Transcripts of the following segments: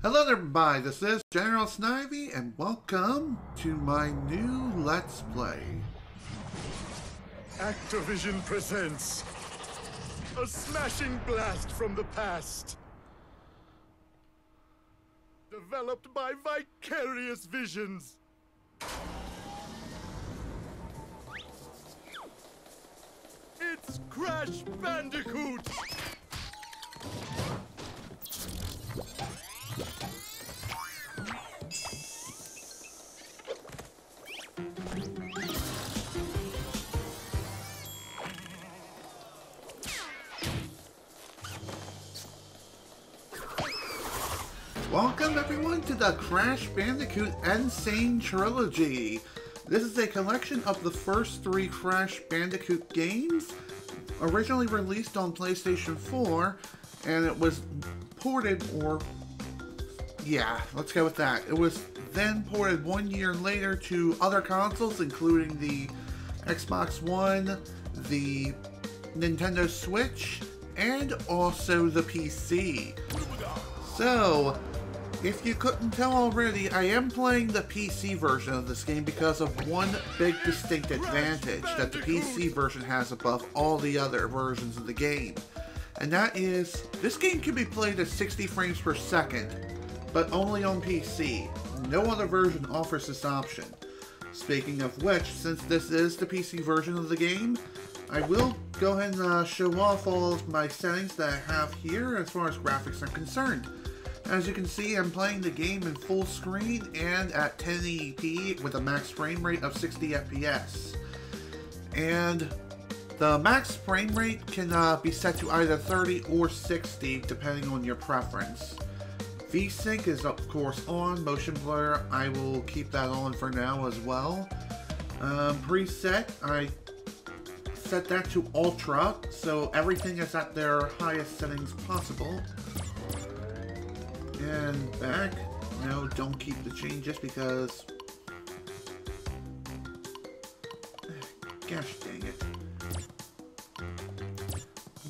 Hello there, everybody. This is General Snivy, and welcome to my new Let's Play. Activision presents a smashing blast from the past. Developed by Vicarious Visions. It's Crash Bandicoot! Welcome everyone to the Crash Bandicoot N Sane Trilogy. This is a collection of the first three Crash Bandicoot games, originally released on PlayStation 4, and it was ported, let's go with that. It was then ported 1 year later to other consoles, including the Xbox One, the Nintendo Switch, and also the PC. So, if you couldn't tell already, I am playing the PC version of this game because of one big distinct advantage that the PC version has above all the other versions of the game. And that is, this game can be played at 60 frames per second, but only on PC. No other version offers this option. Speaking of which, since this is the PC version of the game, I will go ahead and show off all of my settings that I have here as far as graphics are concerned. As you can see, I'm playing the game in full screen and at 1080p with a max frame rate of 60 FPS. And the max frame rate can be set to either 30 or 60 depending on your preference. VSync is of course on. Motion blur, I will keep that on for now as well. Preset, I set that to Ultra, so everything is at their highest settings possible. And back. No, don't keep the changes because... Gosh dang it.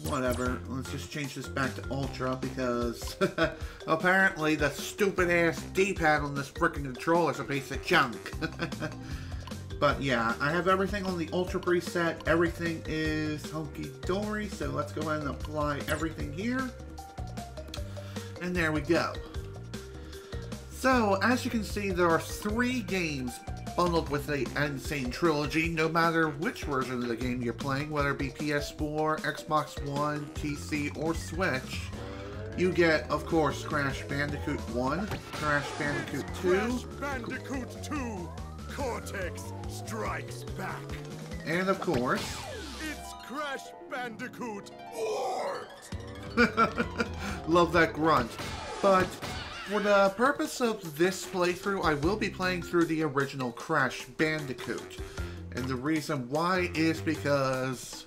Whatever, let's just change this back to Ultra because apparently the stupid ass D-pad on this frickin' controller is a piece of junk. But yeah, I have everything on the Ultra preset. Everything is hunky-dory, so let's go ahead and apply everything here. And there we go. So, as you can see, there are three games bundled with the N Sane Trilogy, no matter which version of the game you're playing, whether it be PS4, Xbox One, PC, or Switch. You get, of course, Crash Bandicoot 1, Crash Bandicoot 2, Crash Bandicoot 2, Cortex Strikes Back. And of course, it's Crash Bandicoot 4! Love that grunt. But for the purpose of this playthrough, I will be playing through the original Crash Bandicoot. And the reason why is because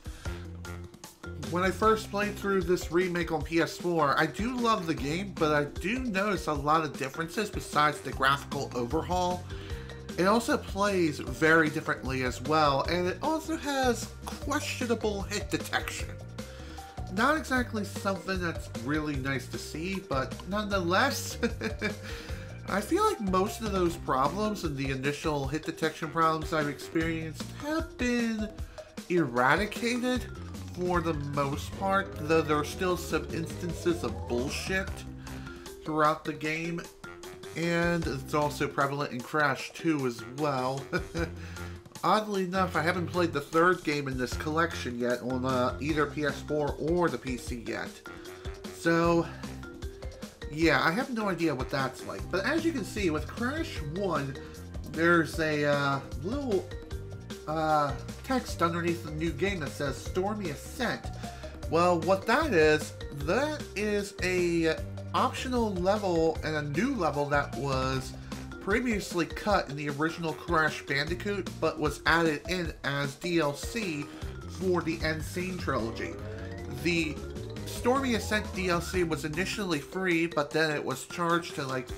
when I first played through this remake on PS4, I do love the game, but I do notice a lot of differences besides the graphical overhaul. It also plays very differently as well, and it also has questionable hit detection. Not exactly something that's really nice to see, but nonetheless, I feel like most of those problems and the initial hit detection problems I've experienced have been eradicated for the most part, though there are still some instances of bullshit throughout the game, and it's also prevalent in Crash 2 as well. Oddly enough, I haven't played the third game in this collection yet on either PS4 or the PC yet. So, yeah, I have no idea what that's like. But as you can see, with Crash 1, there's a little text underneath the new game that says Stormy Assent. Well, what that is a optional level and a new level that was previously cut in the original Crash Bandicoot, but was added in as DLC for the N Sane Trilogy. The Stormy Assent DLC was initially free, but then it was charged to like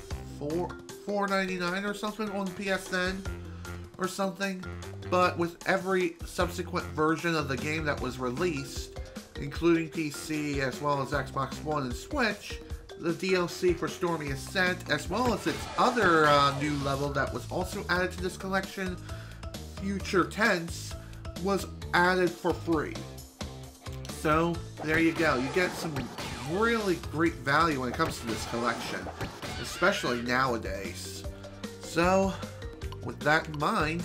$4.99 or something on PSN or something. But with every subsequent version of the game that was released, including PC as well as Xbox One and Switch, the DLC for Stormy Assent, as well as its other new level that was also added to this collection, Future Tense, was added for free. So, there you go. You get some really great value when it comes to this collection, especially nowadays. So, with that in mind,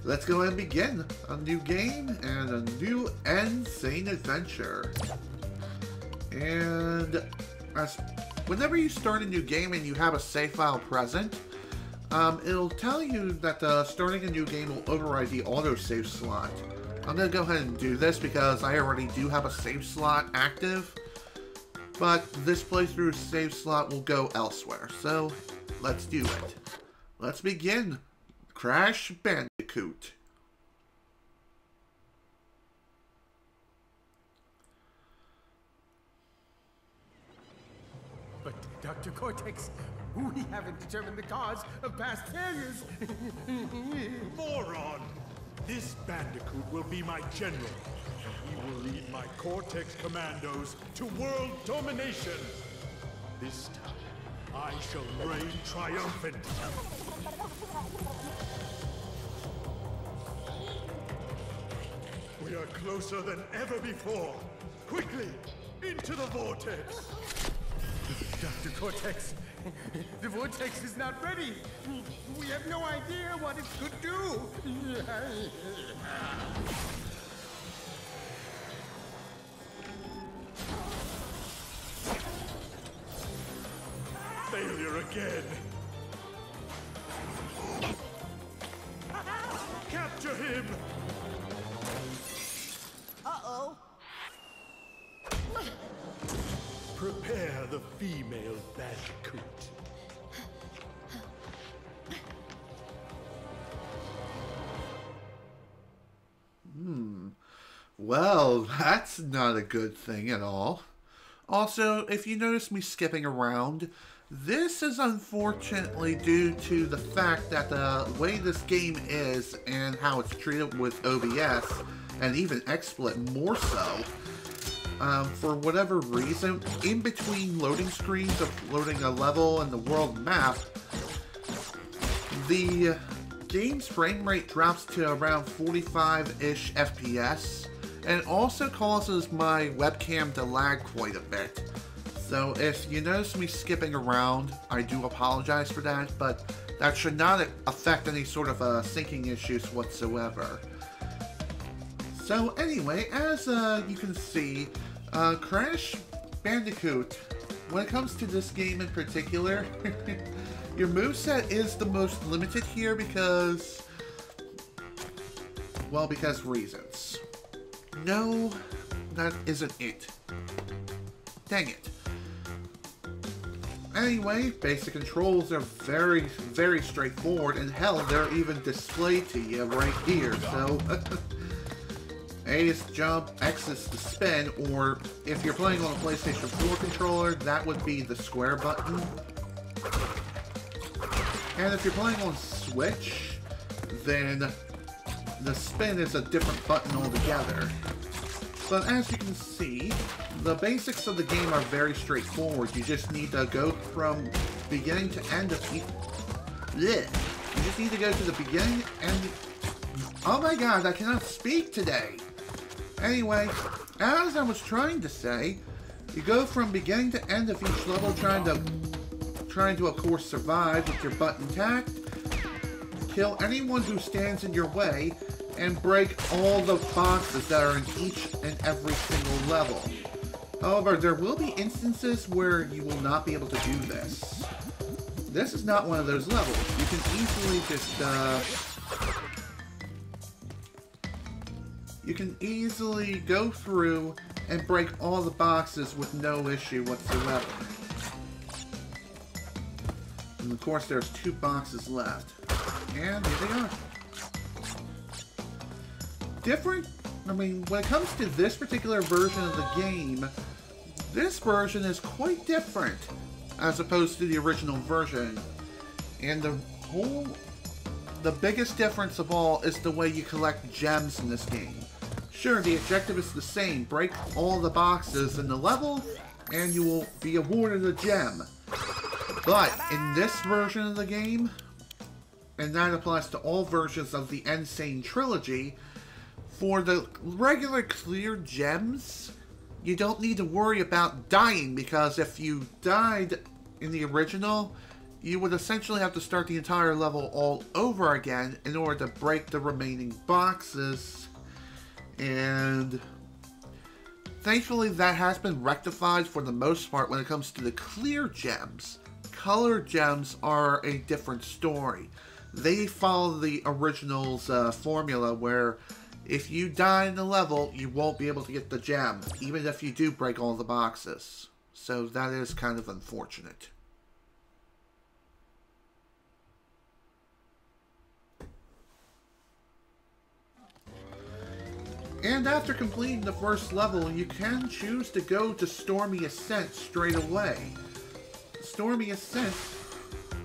let's go ahead and begin a new game and a new N Sane adventure. And whenever you start a new game and you have a save file present, it'll tell you that starting a new game will override the autosave slot. I'm going to go ahead and do this because I already do have a save slot active, but this playthrough save slot will go elsewhere. So, let's do it. Let's begin Crash Bandicoot. But, Dr. Cortex, we haven't determined the cause of past failures. Moron! This Bandicoot will be my general, and he will lead my Cortex commandos to world domination. This time, I shall reign triumphant. We are closer than ever before. Quickly, into the vortex. Dr. Cortex, the vortex is not ready. We have no idea what it could do. Failure again. Capture him! Uh-oh. Prepare the female Bandicoot. Well, that's not a good thing at all. Also, if you notice me skipping around, this is unfortunately due to the fact that the way this game is and how it's treated with OBS, and even XSplit more so, for whatever reason, in between loading screens of loading a level and the world map, the game's frame rate drops to around 45-ish FPS, and also causes my webcam to lag quite a bit. So if you notice me skipping around, I do apologize for that, but that should not affect any sort of syncing issues whatsoever. So anyway, as you can see, Crash Bandicoot, when it comes to this game in particular, your moveset is the most limited here because, well, because reasons. No, that isn't it. Dang it. Anyway, basic controls are very, very straightforward, and hell, they're even displayed to you right here, so... A is to jump, X is to spin, or if you're playing on a PlayStation 4 controller, that would be the square button. And if you're playing on Switch, then the spin is a different button altogether. But as you can see, the basics of the game are very straightforward. You just need to go from beginning to end of each... Blech. You just need to go to the beginning and... Oh my god, I cannot speak today! Anyway, as I was trying to say, you go from beginning to end of each level trying to of course survive with your button tacked, kill anyone who stands in your way, and break all the boxes that are in each and every single level. However, there will be instances where you will not be able to do this. This is not one of those levels. You can easily just, you can easily go through and break all the boxes with no issue whatsoever. And of course, there's 2 boxes left. And here they are. When it comes to this particular version of the game, this version is quite different as opposed to the original version. And the biggest difference of all is the way you collect gems in this game. Sure, the objective is the same, break all the boxes, and the level and you will be awarded a gem. But in this version of the game, and that applies to all versions of the N Sane Trilogy, for the regular clear gems, you don't need to worry about dying, because if you died in the original, you would essentially have to start the entire level all over again in order to break the remaining boxes. And thankfully that has been rectified for the most part when it comes to the clear gems. Color gems are a different story. They follow the original's formula where if you die in the level, you won't be able to get the gem, even if you do break all the boxes. So that is kind of unfortunate. And after completing the first level, you can choose to go to Stormy Assent straight away. Stormy Assent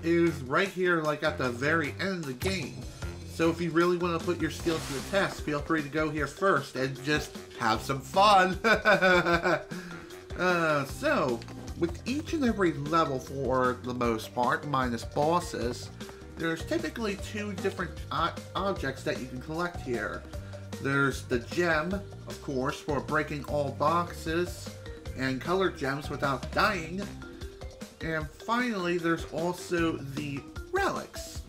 is right here, like at the very end of the game. So if you really want to put your skills to the test, feel free to go here first and just have some fun. So, with each and every level for the most part, minus bosses, there's typically two different objects that you can collect here. There's the gem, of course, for breaking all boxes, and colored gems without dying. And finally, there's also the relics.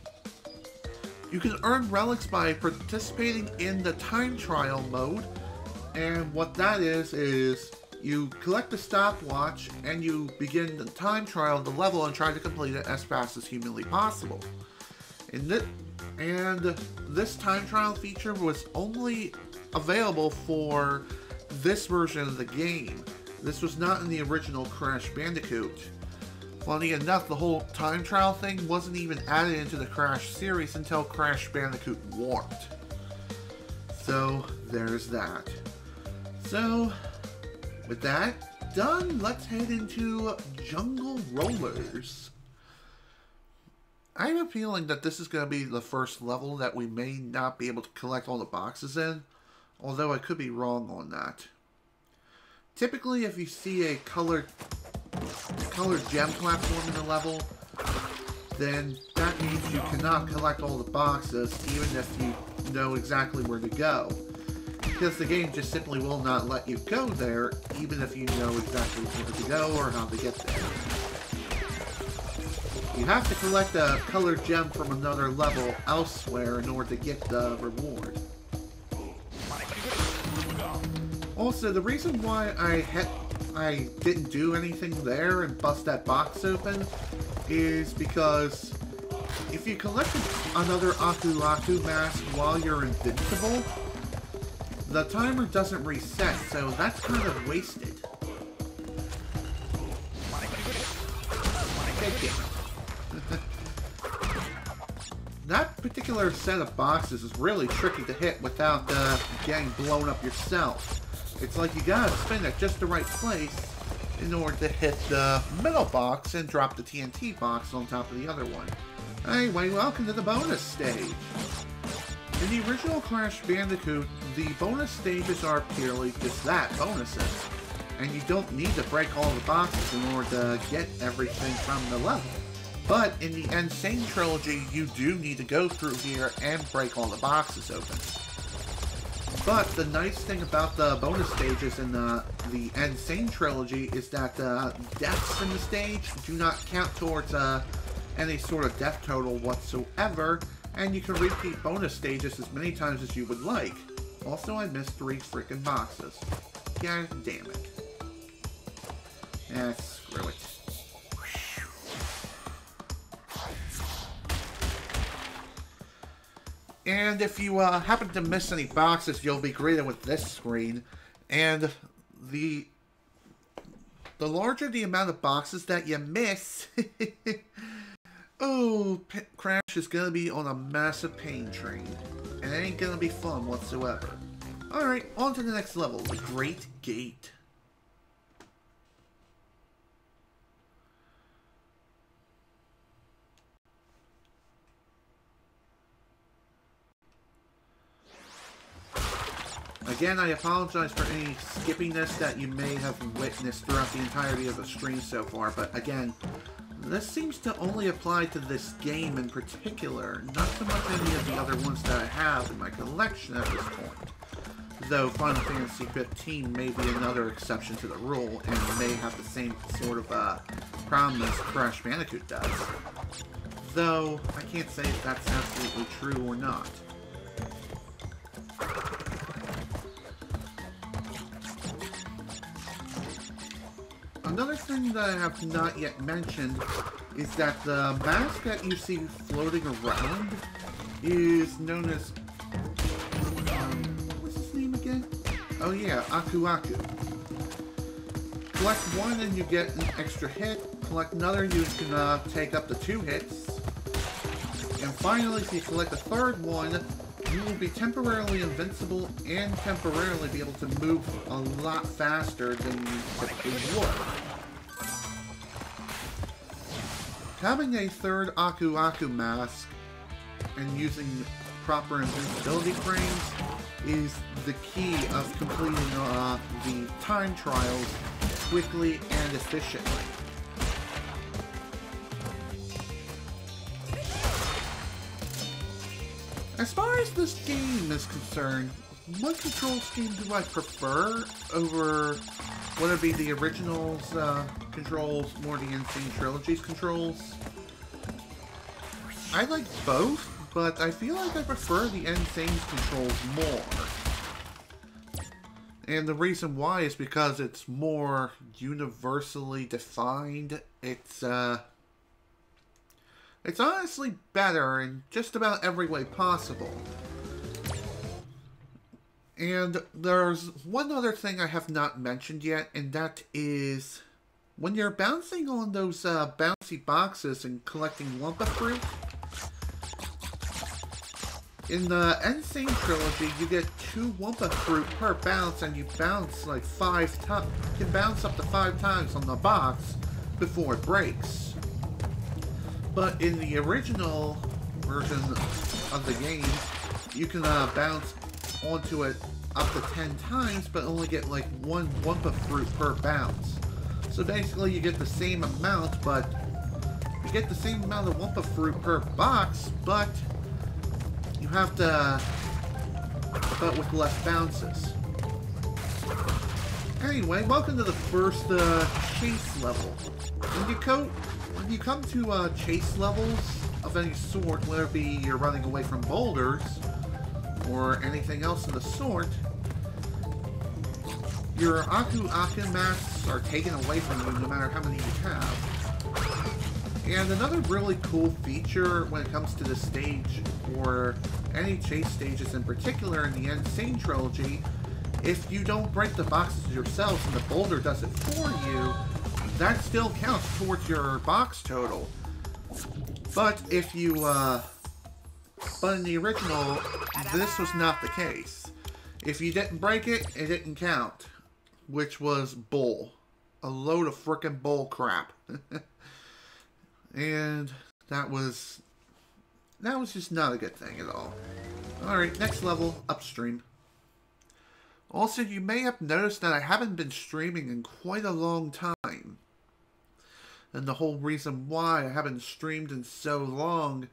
You can earn relics by participating in the time trial mode, and what that is you collect the stopwatch and you begin the time trial of the level and try to complete it as fast as humanly possible. And this time trial feature was only available for this version of the game. This was not in the original Crash Bandicoot. Funny enough, the whole time trial thing wasn't even added into the Crash series until Crash Bandicoot Warped. So, there's that. So, with that done, let's head into Jungle Rollers. I have a feeling that this is going to be the first level that we may not be able to collect all the boxes in, although I could be wrong on that. Typically, if you see a colored gem platform in the level, then that means you cannot collect all the boxes, even if you know exactly where to go. Because the game just simply will not let you go there, even if you know exactly where to go or how to get there. You have to collect a colored gem from another level elsewhere in order to get the reward. Also, the reason why I didn't do anything there and bust that box open is because if you collect another Aku Laku mask while you're invincible, the timer doesn't reset, so that's kind of wasted. That particular set of boxes is really tricky to hit without getting blown up yourself. It's like you gotta spin at just the right place in order to hit the middle box and drop the TNT box on top of the other one. Anyway, welcome to the bonus stage. In the original Crash Bandicoot, the bonus stages are purely just that, bonuses. And you don't need to break all the boxes in order to get everything from the level. But in the N Sane Trilogy, you do need to go through here and break all the boxes open. But the nice thing about the bonus stages in the N Sane Trilogy is that deaths in the stage do not count towards any sort of death total whatsoever, and you can repeat bonus stages as many times as you would like. Also, I missed 3 freaking boxes. God damn it. Screw it. And if you happen to miss any boxes, you'll be greeted with this screen. And the larger the amount of boxes that you miss, oh, Crash is going to be on a massive pain train. And it ain't going to be fun whatsoever. Alright, on to the next level, the Great Gate. Again, I apologize for any skippiness that you may have witnessed throughout the entirety of the stream so far, but again, this seems to only apply to this game in particular, not so much any of the other ones that I have in my collection at this point. Though Final Fantasy 15 may be another exception to the rule, and may have the same sort of problem as Crash Bandicoot does. Though, I can't say if that's absolutely true or not. Another thing that I have not yet mentioned is that the mask that you see floating around is known as... what's his name again? Oh yeah, Aku Aku. Collect one and you get an extra hit. Collect another, you can take up to 2 hits. And finally, if you collect a third one, you will be temporarily invincible and temporarily be able to move a lot faster than you typically would. Having a third Aku Aku mask and using proper invincibility frames is the key of completing the time trials quickly and efficiently. As far as this game is concerned, what control scheme do I prefer over whether it be the originals controls or the N Sane Trilogy's controls? I like both, but I feel like I prefer the N Sane's controls more. And the reason why is because it's more universally defined. It's honestly better in just about every way possible. And there's one other thing I have not mentioned yet, and that is when you're bouncing on those bouncy boxes and collecting Wumpa Fruit, in the N Sane Trilogy, you get 2 Wumpa Fruit per bounce, and you bounce like 5 times. You can bounce up to 5 times on the box before it breaks. But in the original version of the game, you can bounce onto it up to 10 times, but only get like 1 Wumpa Fruit per bounce. So basically you get the same amount, but you get the same amount of Wumpa Fruit per box, but you have to, but with less bounces. Anyway, welcome to the first chase level. When you come to chase levels of any sort, whether it be you're running away from boulders or anything else of the sort, your Aku Aku masks are taken away from you no matter how many you have. And another really cool feature when it comes to the stage, or any chase stages in particular in the N Sane Trilogy, if you don't break the boxes yourself and the boulder does it for you, that still counts towards your box total. But if you, but in the original, this was not the case. If you didn't break it, it didn't count. Which was bull. A load of frickin' bull crap. And that was just not a good thing at all. Alright, next level, upstream. Also, you may have noticed that I haven't been streaming in quite a long time. And the whole reason why I haven't streamed in so long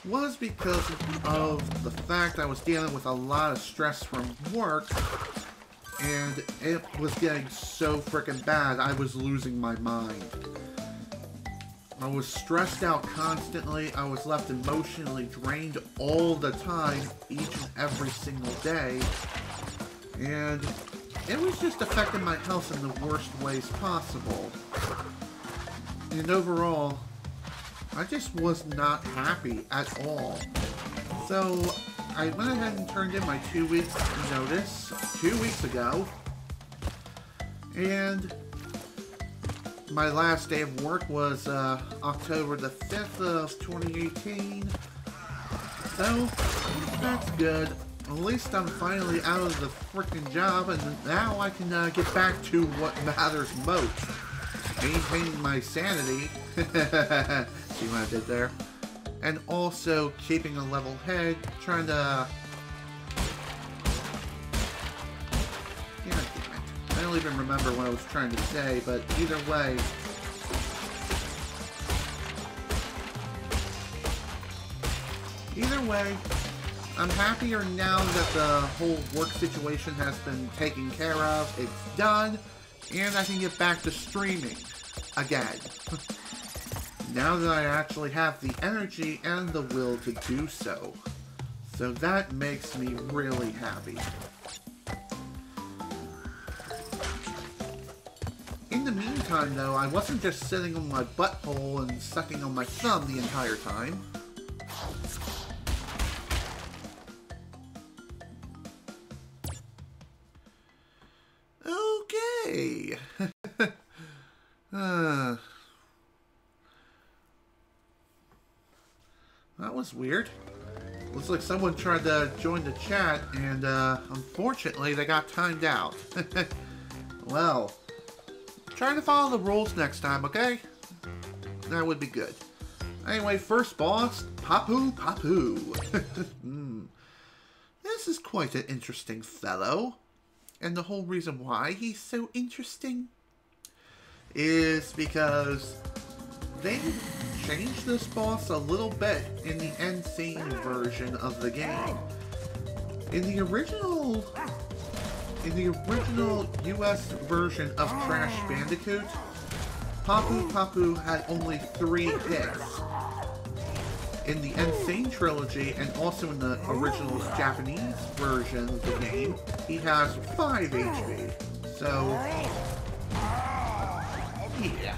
was because of the fact I was dealing with a lot of stress from work, and it was getting so frickin' bad, I was losing my mind. I was stressed out constantly, I was left emotionally drained all the time, each and every single day, and it was just affecting my health in the worst ways possible. And overall, I just was not happy at all. So, I went ahead and turned in my 2 weeks notice 2 weeks ago. And my last day of work was October the 5th of 2018. So, that's good. At least I'm finally out of the freaking job, and now I can get back to what matters most. Maintaining my sanity. See what I did there? And also keeping a level head, trying to don't even remember what I was trying to say, but either way... I'm happier now that the whole work situation has been taken care of, it's done, and I can get back to streaming again. Now that I actually have the energy and the will to do so. So that makes me really happy. In the meantime, though, I wasn't just sitting on my butthole and sucking on my thumb the entire time. Okay. That was weird. Looks like someone tried to join the chat, and unfortunately they got timed out. Well, try to follow the rules next time, okay? That would be good. Anyway, first boss, Papu Papu. This is quite an interesting fellow. And the whole reason why he's so interesting is because they changed this boss a little bit in the N Sane version of the game. In the original US version of Crash Bandicoot, Papu Papu had only 3 hits. In the N Sane Trilogy, and also in the original Japanese version of the game, he has 5 HP. So, yeah,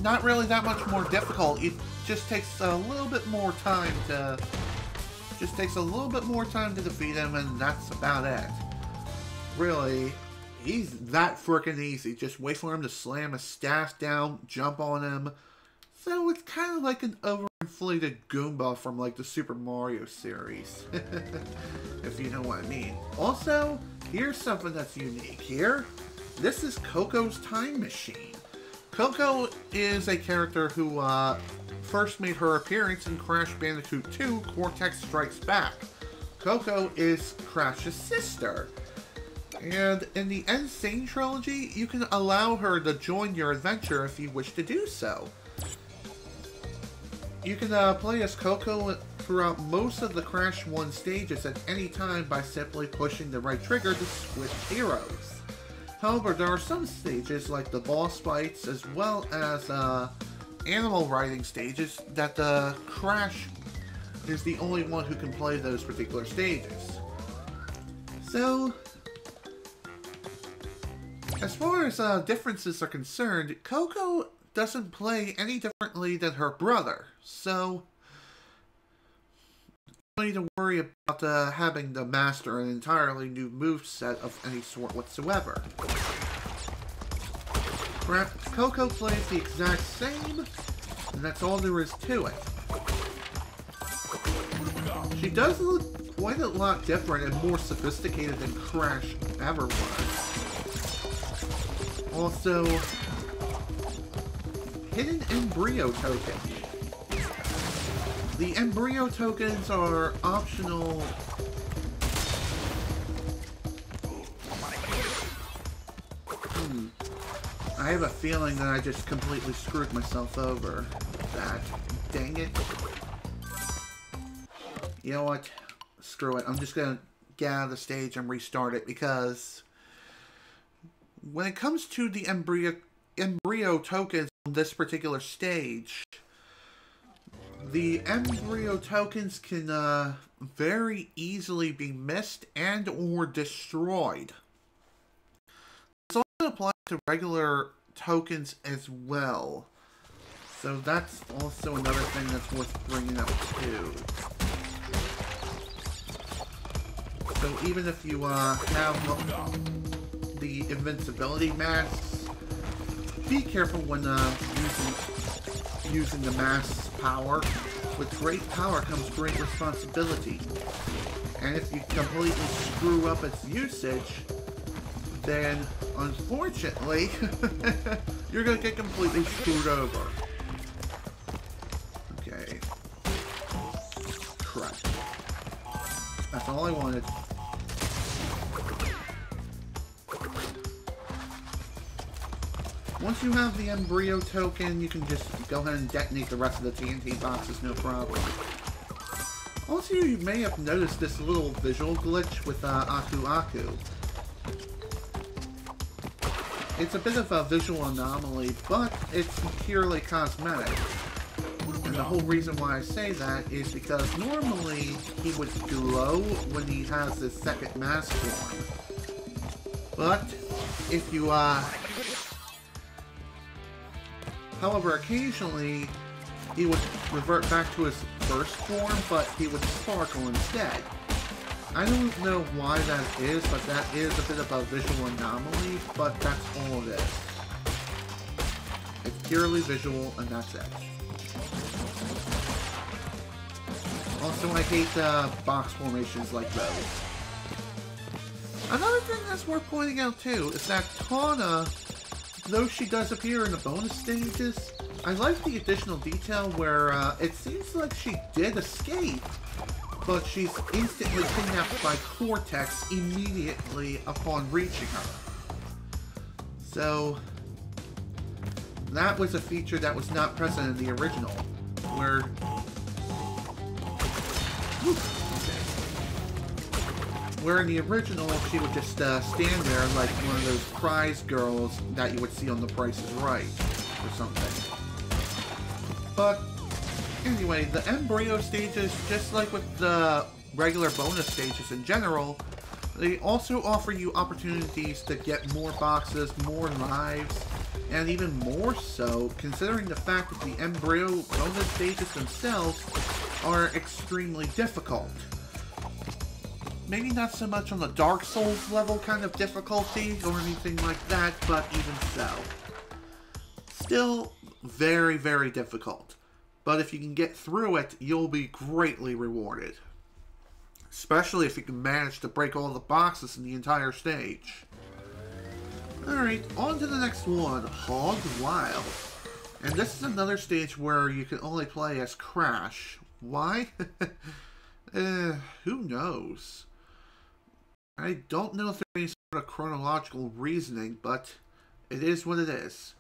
not really that much more difficult. It just takes a little bit more time to, defeat him, and that's about it. Really, he's that frickin' easy. Just wait for him to slam his staff down, jump on him. So it's kind of like an overinflated Goomba from like the Super Mario series, if you know what I mean. Also, here's something that's unique here. This is Coco's time machine. Coco is a character who first made her appearance in Crash Bandicoot 2, Cortex Strikes Back. Coco is Crash's sister. And in the N Sane Trilogy, you can allow her to join your adventure if you wish to do so. You can play as Coco throughout most of the Crash 1 stages at any time by simply pushing the right trigger to switch heroes. However, there are some stages, like the boss fights, as well as animal riding stages, that Crash is the only one who can play those particular stages. So, as far as differences are concerned, Coco doesn't play any differently than her brother, so you don't need to worry about having to master an entirely new moveset of any sort whatsoever. Coco plays the exact same, and that's all there is to it. She does look quite a lot different and more sophisticated than Crash ever was. Also, hidden embryo token. The embryo tokens are optional. I have a feeling that I just completely screwed myself over. That. Dang it. You know what? Screw it. I'm just gonna get out of the stage and restart it, because when it comes to the embryo tokens on this particular stage, the embryo tokens can very easily be missed and or destroyed. This also applies to regular tokens as well. So that's also another thing that's worth bringing up too. So even if you have the invincibility masks, be careful when using the mask's power. With great power comes great responsibility. And if you completely screw up its usage, then unfortunately, you're going to get completely screwed over. Okay. Crap. That's all I wanted. once you have the embryo token, you can just go ahead and detonate the rest of the TNT boxes, no problem. Also, you may have noticed this little visual glitch with Aku Aku. It's a bit of a visual anomaly, but it's purely cosmetic. And the whole reason why I say that is because normally he would glow when he has his second mask form. But if you, however, occasionally he would revert back to his first form, but he would sparkle instead. I don't know why that is, but that is a bit of a visual anomaly, but that's all it is. It's purely visual, and that's it. Also, I hate box formations like those. Another thing that's worth pointing out too is that Tana, though she does appear in the bonus stages, I like the additional detail where it seems like she did escape, but she's instantly kidnapped by Cortex immediately upon reaching her. So, that was a feature that was not present in the original, where... Where in the original, she would just stand there like one of those prize girls that you would see on The Price is Right, or something. But, anyway, the embryo stages, just like with the regular bonus stages in general, they also offer you opportunities to get more boxes, more lives, and even more so, considering the fact that the embryo bonus stages themselves are extremely difficult. Maybe not so much on the Dark Souls level kind of difficulty or anything like that, but even so. Still very, very difficult. But if you can get through it, you'll be greatly rewarded. Especially if you can manage to break all the boxes in the entire stage. Alright, on to the next one, Hog Wild. And this is another stage where you can only play as Crash. Why? Who knows? I don't know if there's any sort of chronological reasoning, but it is what it is.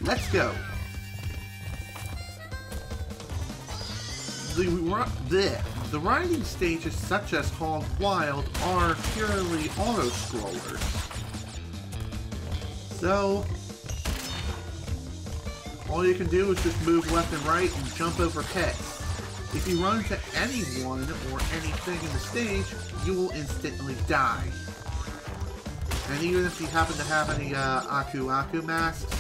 Let's go! The riding stages such as Hog Wild are purely auto-scrollers. So, all you can do is just move left and right and jump over pits. If you run into anyone or anything in the stage, you will instantly die. And even if you happen to have any Aku Aku masks,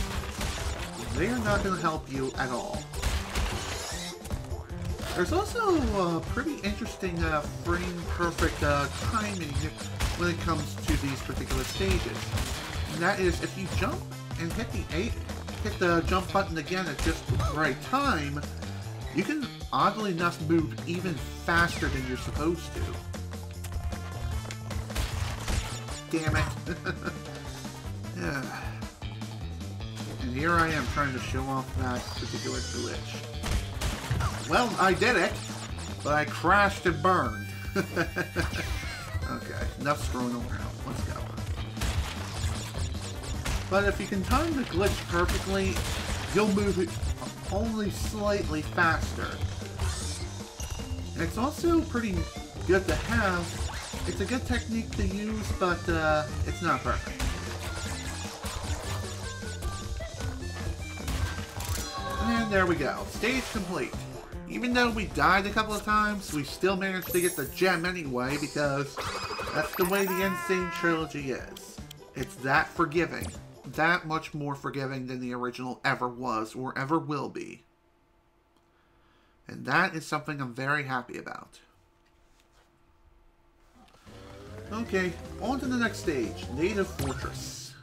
they are not going to help you at all. There's also a pretty interesting frame-perfect timing when it comes to these particular stages. And that is, if you jump and hit the jump button again at just the right time, you can, oddly enough, move even faster than you're supposed to. Damn it. Yeah. And here I am trying to show off that particular glitch. Well, I did it, but I crashed and burned. Okay, enough screwing around. Let's go. But if you can time the glitch perfectly, you'll move it only slightly faster. And it's also pretty good to have. It's a good technique to use, but it's not perfect. And there we go. Stage complete. Even though we died a couple of times, we still managed to get the gem anyway, because that's the way the N Sane Trilogy is. It's that forgiving. That much more forgiving than the original ever was, or ever will be. And that is something I'm very happy about. Okay, on to the next stage, Native Fortress.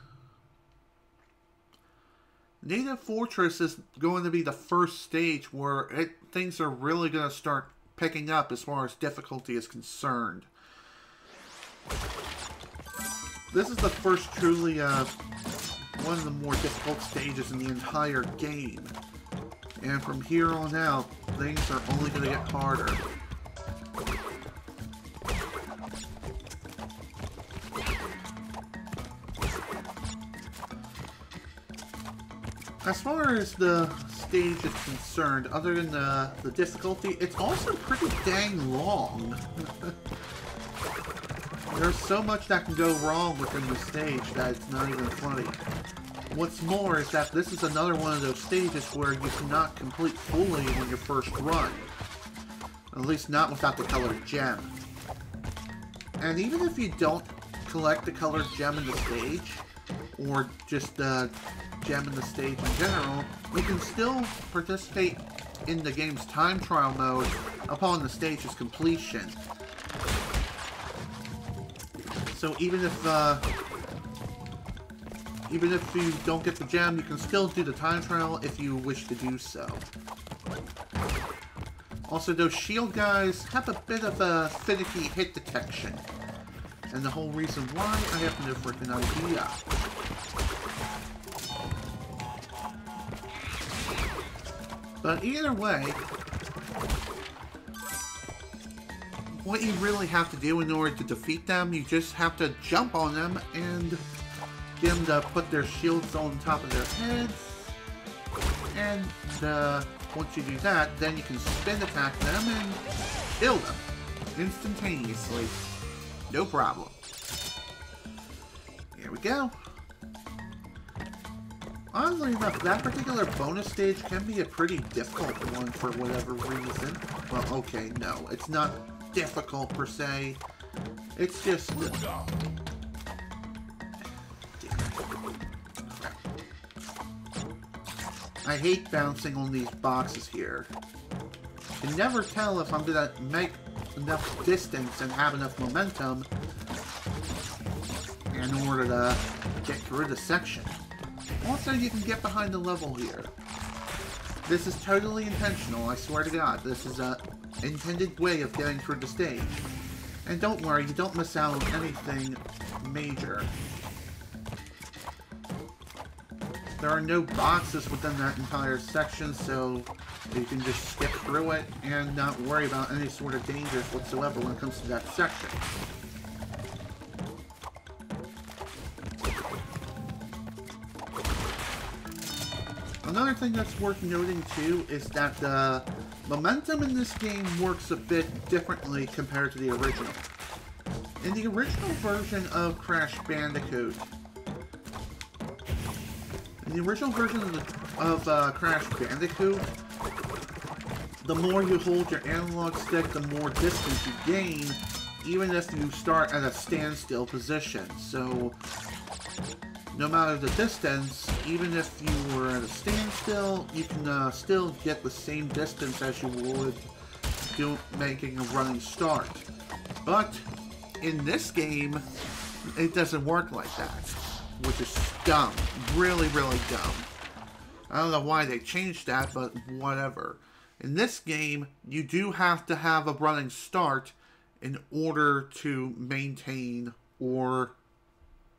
Native Fortress is going to be the first stage where things are really going to start picking up as far as difficulty is concerned. This is the first truly, one of the more difficult stages in the entire game. And from here on out, things are only going to get harder. As far as the stage is concerned, other than the difficulty, it's also pretty dang long. There's so much that can go wrong within the stage that it's not even funny. What's more is that this is another one of those stages where you cannot complete fully on your first run. At least not without the colored gem. And even if you don't collect the colored gem in the stage, or just the gem in the stage in general, you can still participate in the game's time trial mode upon the stage's completion. So even if you don't get the gem, you can still do the time trial if you wish to do so. Also, those shield guys have a bit of a finicky hit detection. And the whole reason why, I have no freaking idea. But either way, what you really have to do in order to defeat them, you just have to jump on them and get them to put their shields on top of their heads. And once you do that, then you can spin attack them and kill them instantaneously. No problem. Here we go. Oddly enough, that particular bonus stage can be a pretty difficult one for whatever reason. Well, okay, no. It's not difficult per se. It's just... I hate bouncing on these boxes here. You can never tell if I'm gonna make enough distance and have enough momentum in order to get through the section. Also, you can get behind the level here. This is totally intentional, I swear to God. This is an intended way of getting through the stage. And don't worry, you don't miss out on anything major. There are no boxes within that entire section, so you can just skip through it and not worry about any sort of dangers whatsoever when it comes to that section. Another thing that's worth noting too is that the momentum in this game works a bit differently compared to the original. In the original version of Crash Bandicoot, Crash Bandicoot, the more you hold your analog stick, the more distance you gain, even if you start at a standstill position. So, no matter the distance, even if you were at a standstill, you can still get the same distance as you would making a running start. But, in this game, it doesn't work like that, which is dumb. Really, really dumb. I don't know why they changed that, but whatever. In this game, you do have to have a running start in order to maintain or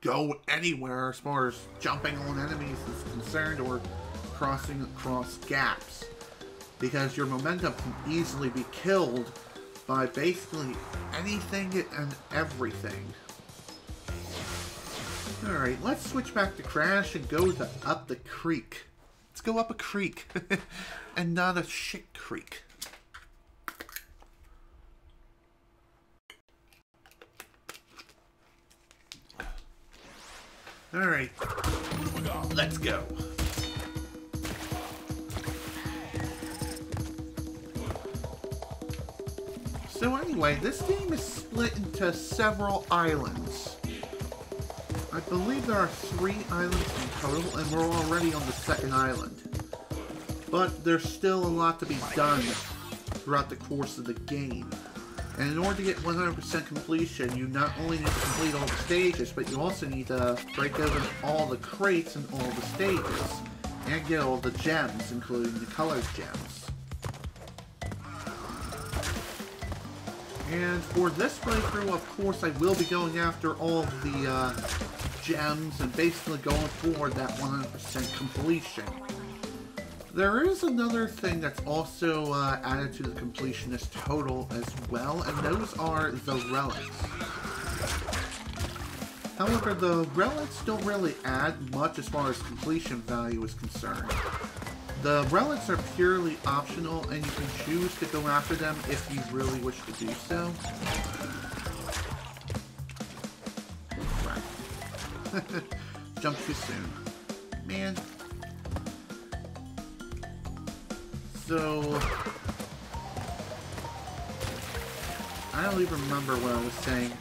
go anywhere as far as jumping on enemies is concerned or crossing across gaps. Because your momentum can easily be killed by basically anything and everything. Alright, let's switch back to Crash and go up the creek. Let's go up a creek. And not a shit creek. Alright. Let's go. So anyway, this game is split into several islands. I believe there are 3 islands in total, and we're already on the 2nd island. But there's still a lot to be done throughout the course of the game. And in order to get 100% completion, you not only need to complete all the stages, but you also need to break open all the crates in all the stages. And get all the gems, including the colored gems. And for this playthrough, of course, I will be going after all of the gems and basically going for that 100% completion. There is another thing that's also added to the completionist total as well, and those are the relics. However, the relics don't really add much as far as completion value is concerned. The relics are purely optional, and you can choose to go after them if you really wish to do so. Right. Jump too soon. Man. So... I don't even remember what I was saying.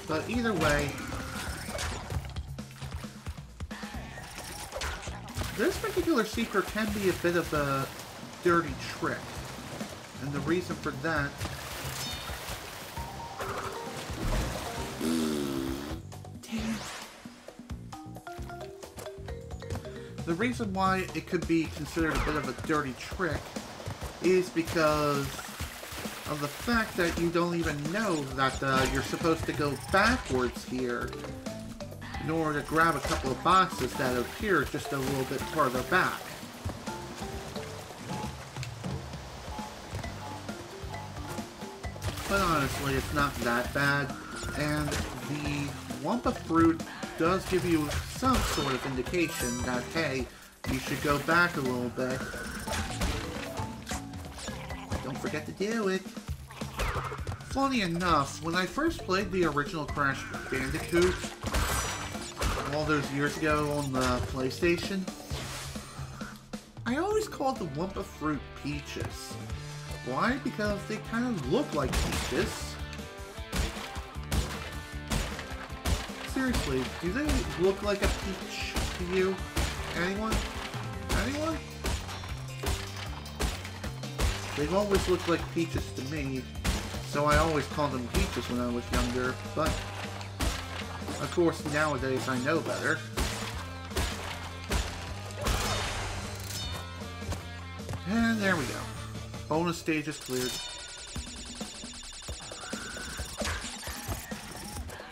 But either way... this particular secret can be a bit of a dirty trick. And the reason for that... Dang it. The reason why it could be considered a bit of a dirty trick is because of the fact that you don't even know that you're supposed to go backwards here in order to grab a couple of boxes that appear just a little bit further back. But honestly, it's not that bad, and the Wumpa Fruit does give you some sort of indication that, hey, you should go back a little bit. Don't forget to do it. Funny enough, when I first played the original Crash Bandicoot, all those years ago on the PlayStation, I always called the Wumpa Fruit Peaches. Why? Because they kind of look like peaches. Seriously, do they look like a peach to you? Anyone? Anyone? They've always looked like peaches to me, so I always called them peaches when I was younger, but of course nowadays I know better. And there we go. Bonus stage is cleared.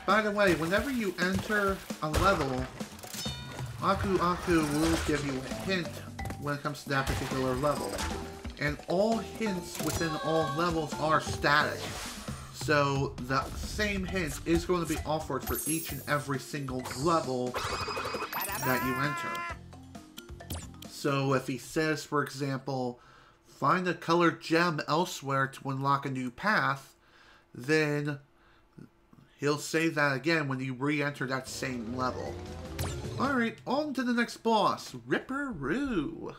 By the way, whenever you enter a level, Aku Aku will give you a hint when it comes to that particular level. And all hints within all levels are static. So the same hint is going to be offered for each and every single level that you enter. So if he says, for example, find a colored gem elsewhere to unlock a new path, then he'll say that again when you re-enter that same level. Alright, on to the next boss, Ripperoo.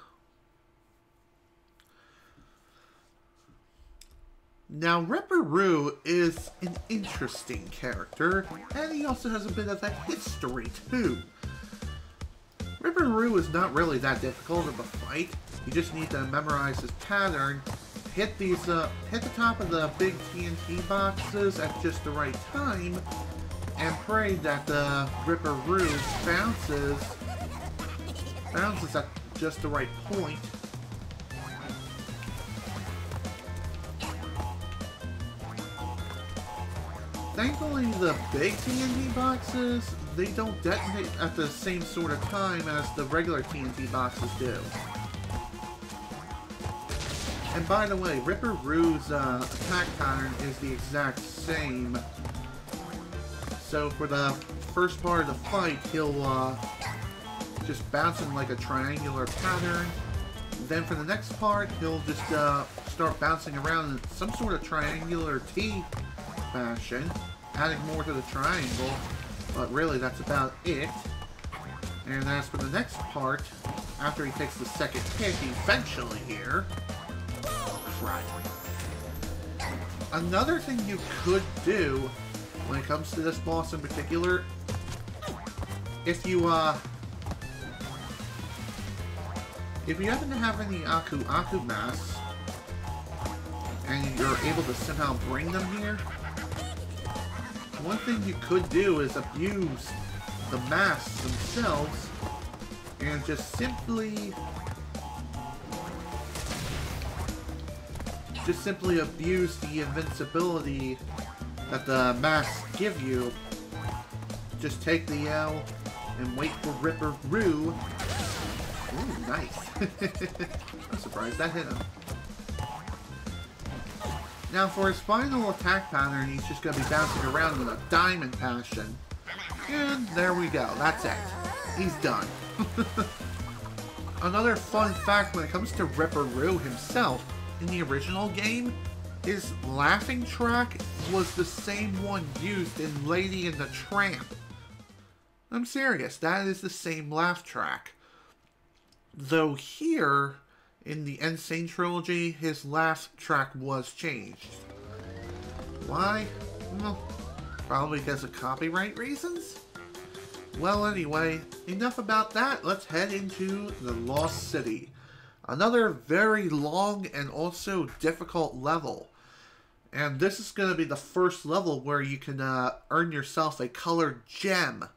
Now, Ripperoo is an interesting character, and he also has a bit of a history, too. Ripperoo is not really that difficult of a fight. You just need to memorize his pattern, hit the top of the big TNT boxes at just the right time, and pray that the Ripperoo bounces at just the right point. Thankfully, the big TNT boxes, they don't detonate at the same sort of time as the regular TNT boxes do. And by the way, Ripperoo's attack pattern is the exact same. So for the first part of the fight, he'll just bounce in like a triangular pattern. Then for the next part, he'll just start bouncing around in some sort of triangular T fashion, adding more to the triangle, but really that's about it. And as for the next part, after he takes the second hit, eventually here, right. Another thing you could do when it comes to this boss in particular, if you happen to have any Aku Aku masks, and you're able to somehow bring them here, one thing you could do is abuse the masks themselves and just simply abuse the invincibility that the masks give you. Just take the L and wait for Ripperoo. Ooh, nice. I'm surprised that hit him. Now for his final attack pattern, he's just going to be bouncing around in a diamond fashion. And there we go. That's it. He's done. Another fun fact when it comes to Ripperoo himself, in the original game, his laughing track was the same one used in Lady and the Tramp. I'm serious, that is the same laugh track. Though here, in the N Sane Trilogy, his laugh track was changed. Why? Well, probably because of copyright reasons? Well, anyway, enough about that. Let's head into the Lost City. Another very long and also difficult level. And this is going to be the first level where you can earn yourself a colored gem.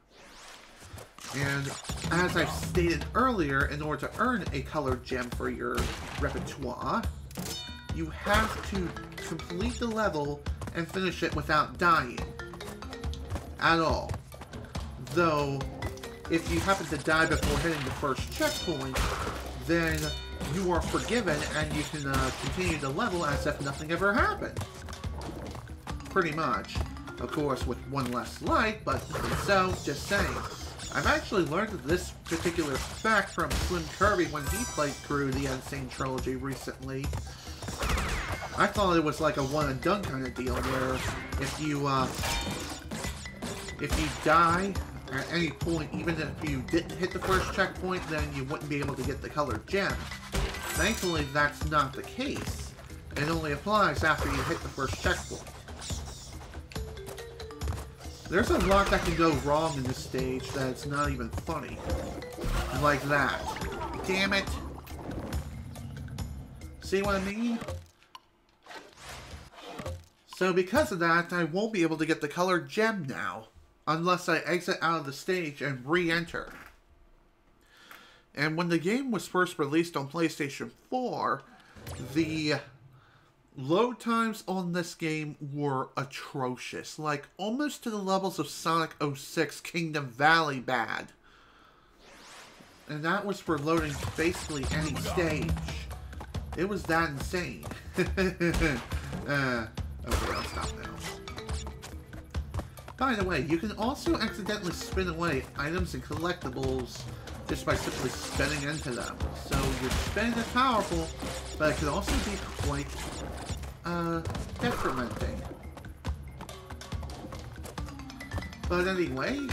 And as I stated earlier, in order to earn a colored gem for your repertoire, you have to complete the level and finish it without dying. At all. Though, if you happen to die before hitting the first checkpoint, then you are forgiven and you can continue the level as if nothing ever happened. Pretty much. Of course, with one less life, but so, just saying. I've actually learned this particular fact from Slim Kirby when he played through the N Sane Trilogy recently. I thought it was like a one and done kind of deal where if you die at any point, even if you didn't hit the first checkpoint, then you wouldn't be able to get the colored gem. Thankfully, that's not the case. It only applies after you hit the first checkpoint. There's a lot that can go wrong in this stage that's not even funny. Like that. Damn it. See what I mean? So because of that, I won't be able to get the colored gem now. Unless I exit out of the stage and re-enter. And when the game was first released on PlayStation 4, the load times on this game were atrocious. Like, almost to the levels of Sonic 06 Kingdom Valley bad. And that was for loading basically any stage. It was that insane. Okay, I'll stop now. By the way, you can also accidentally spin away items and collectibles just by simply spinning into them. So your spin is powerful, but it can also be quite detrimenting. But anyway,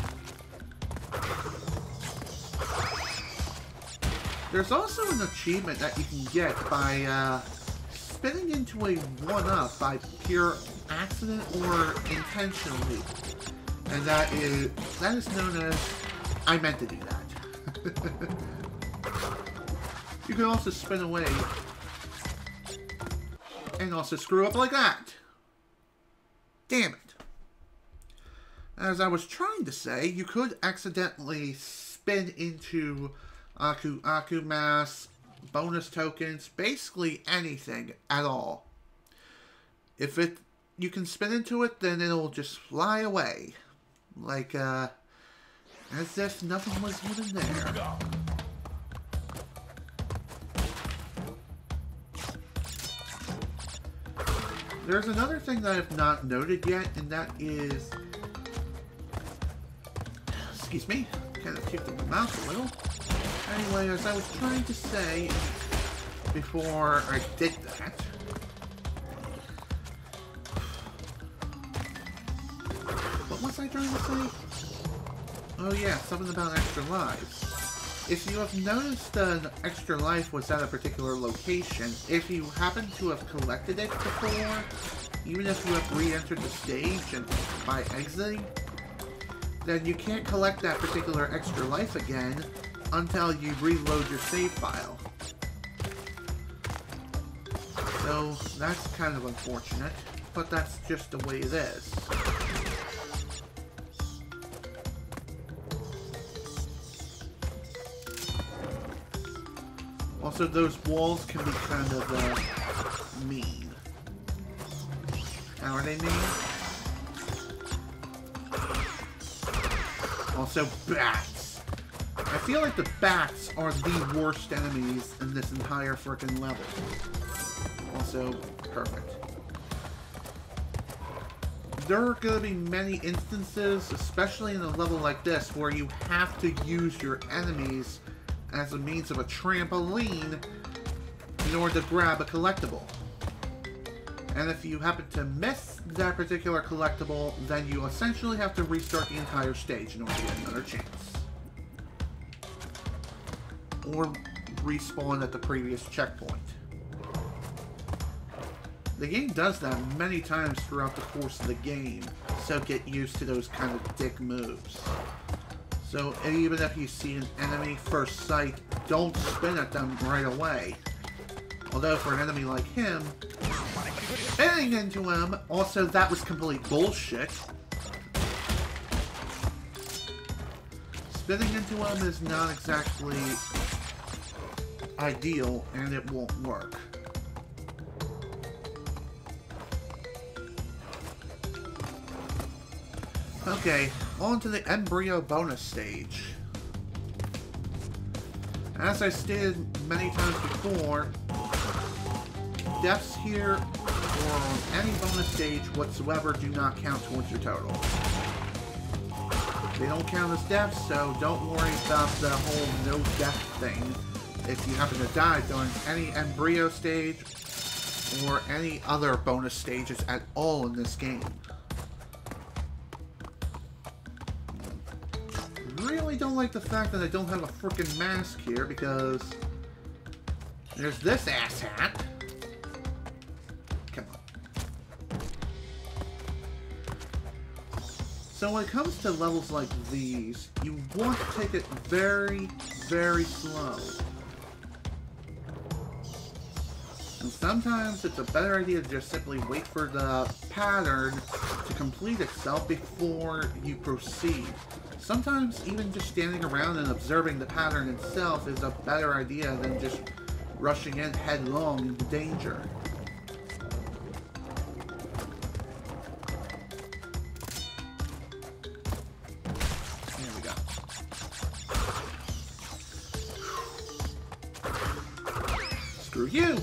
there's also an achievement that you can get by spinning into a 1-up by pure accident or intentionally. And that is known as I meant to do that. You can also spin away and also screw up like that. Damn it. As I was trying to say, you could accidentally spin into Aku Aku Mask, bonus tokens, basically anything at all. If you can spin into it, then it'll just fly away. Like, as if nothing was even there. There's another thing that I have not noted yet, and that is... Excuse me, kind of kicked in my mouth a little. Anyway, as I was trying to say before I did that... What was I trying to say? Oh yeah, something about extra lives. If you have noticed an extra life was at a particular location, if you happen to have collected it before, even if you have re-entered the stage and by exiting, then you can't collect that particular extra life again until you reload your save file. So that's kind of unfortunate, but that's just the way it is. Also, those walls can be kind of mean. How are they mean? Also, bats. I feel like the bats are the worst enemies in this entire frickin' level. Also, perfect. there are going to be many instances, especially in a level like this, where you have to use your enemies as a means of a trampoline in order to grab a collectible. And if you happen to miss that particular collectible, then you essentially have to restart the entire stage in order to get another chance. Or respawn at the previous checkpoint. The game does that many times throughout the course of the game, so get used to those kind of dick moves. So even if you see an enemy first sight, don't spin at them right away. Although for an enemy like him, spinning into him, also that was complete bullshit. Spinning into him is not exactly ideal, and it won't work. Okay, on to the embryo bonus stage. As I stated many times before, deaths here or on any bonus stage whatsoever do not count towards your total. They don't count as deaths, so don't worry about the whole no death thing if you happen to die during any embryo stage or any other bonus stages at all in this game. Really don't like the fact that I don't have a frickin' mask here because there's this asshat. Come on. So when it comes to levels like these, you want to take it very, very slow. And sometimes it's a better idea to just simply wait for the pattern to complete itself before you proceed. Sometimes even just standing around and observing the pattern itself is a better idea than just rushing in headlong into danger. Here we go. Screw you!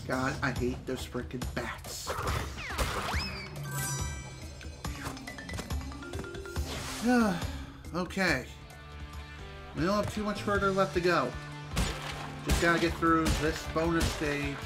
God, I hate those frickin' bats. Okay. We don't have too much further left to go. Just gotta get through this bonus stage.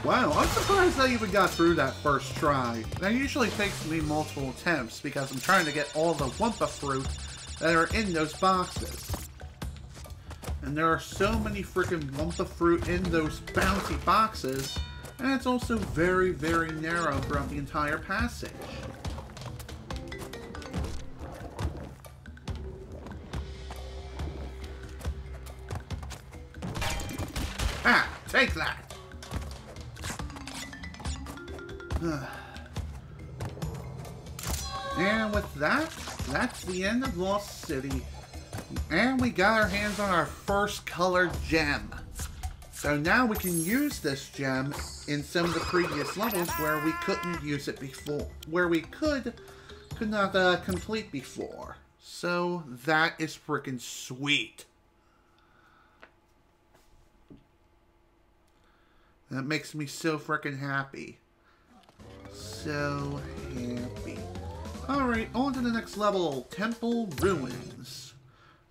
Wow, I'm surprised I even got through that first try. That usually takes me multiple attempts because I'm trying to get all the Wumpa fruit that are in those boxes. And there are so many freaking Wumpa fruit in those bouncy boxes, and it's also very, very narrow throughout the entire passage. Ah, take that! And with that, that's the end of Lost City. And we got our hands on our first colored gem. So now we can use this gem in some of the previous levels where we couldn't use it before. Where we could not complete before. So that is freaking sweet. That makes me so freaking happy. So happy. Alright, on to the next level, Temple Ruins.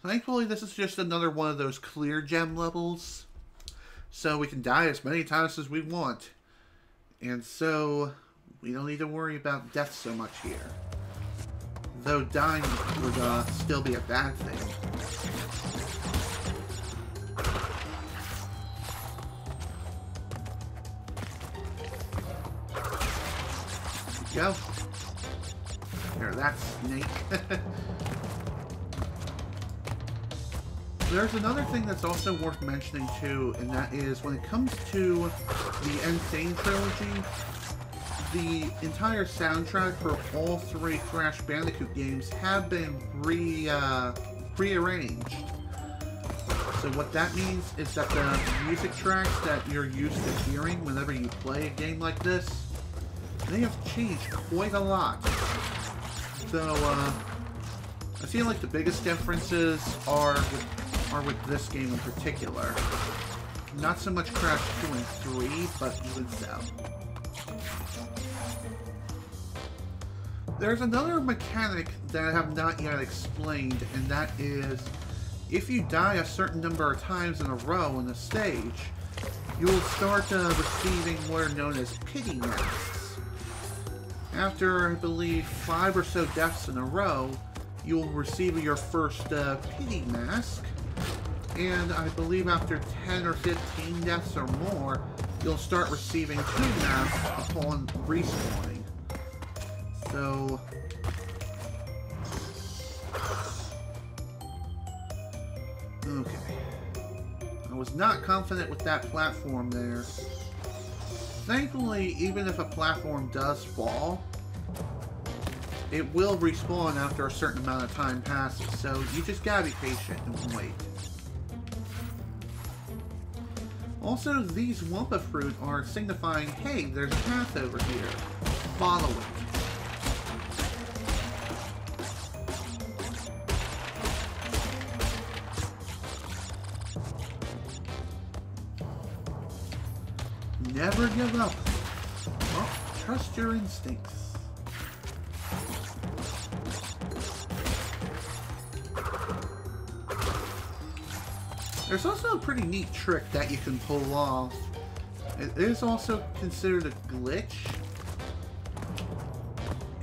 Thankfully, this is just another one of those clear gem levels. So we can die as many times as we want. And so, we don't need to worry about death so much here. Though dying would still be a bad thing. Go. Here, that's snake. There's another thing that's also worth mentioning too, and that is when it comes to the N Sane Trilogy, the entire soundtrack for all 3 Crash Bandicoot games have been rearranged. So what that means is that the music tracks that you're used to hearing whenever you play a game like this, they have changed quite a lot. So, I feel like the biggest differences are with this game in particular. Not so much Crash 2 and 3, but even so. There's another mechanic that I have not yet explained, and that is, if you die a certain number of times in a row in a stage, you will start receiving what are known as pity masks. After, I believe, 5 or so deaths in a row, you'll receive your first pity mask, and I believe after 10 or 15 deaths or more, you'll start receiving 2 masks upon respawning. So, okay. I was not confident with that platform there. Thankfully, even if a platform does fall, it will respawn after a certain amount of time passes, so you just gotta be patient and wait. Also, these Wumpa fruit are signifying, hey, there's a path over here. Follow it. Never give up. Well, trust your instincts. There's also a pretty neat trick that you can pull off. It is also considered a glitch.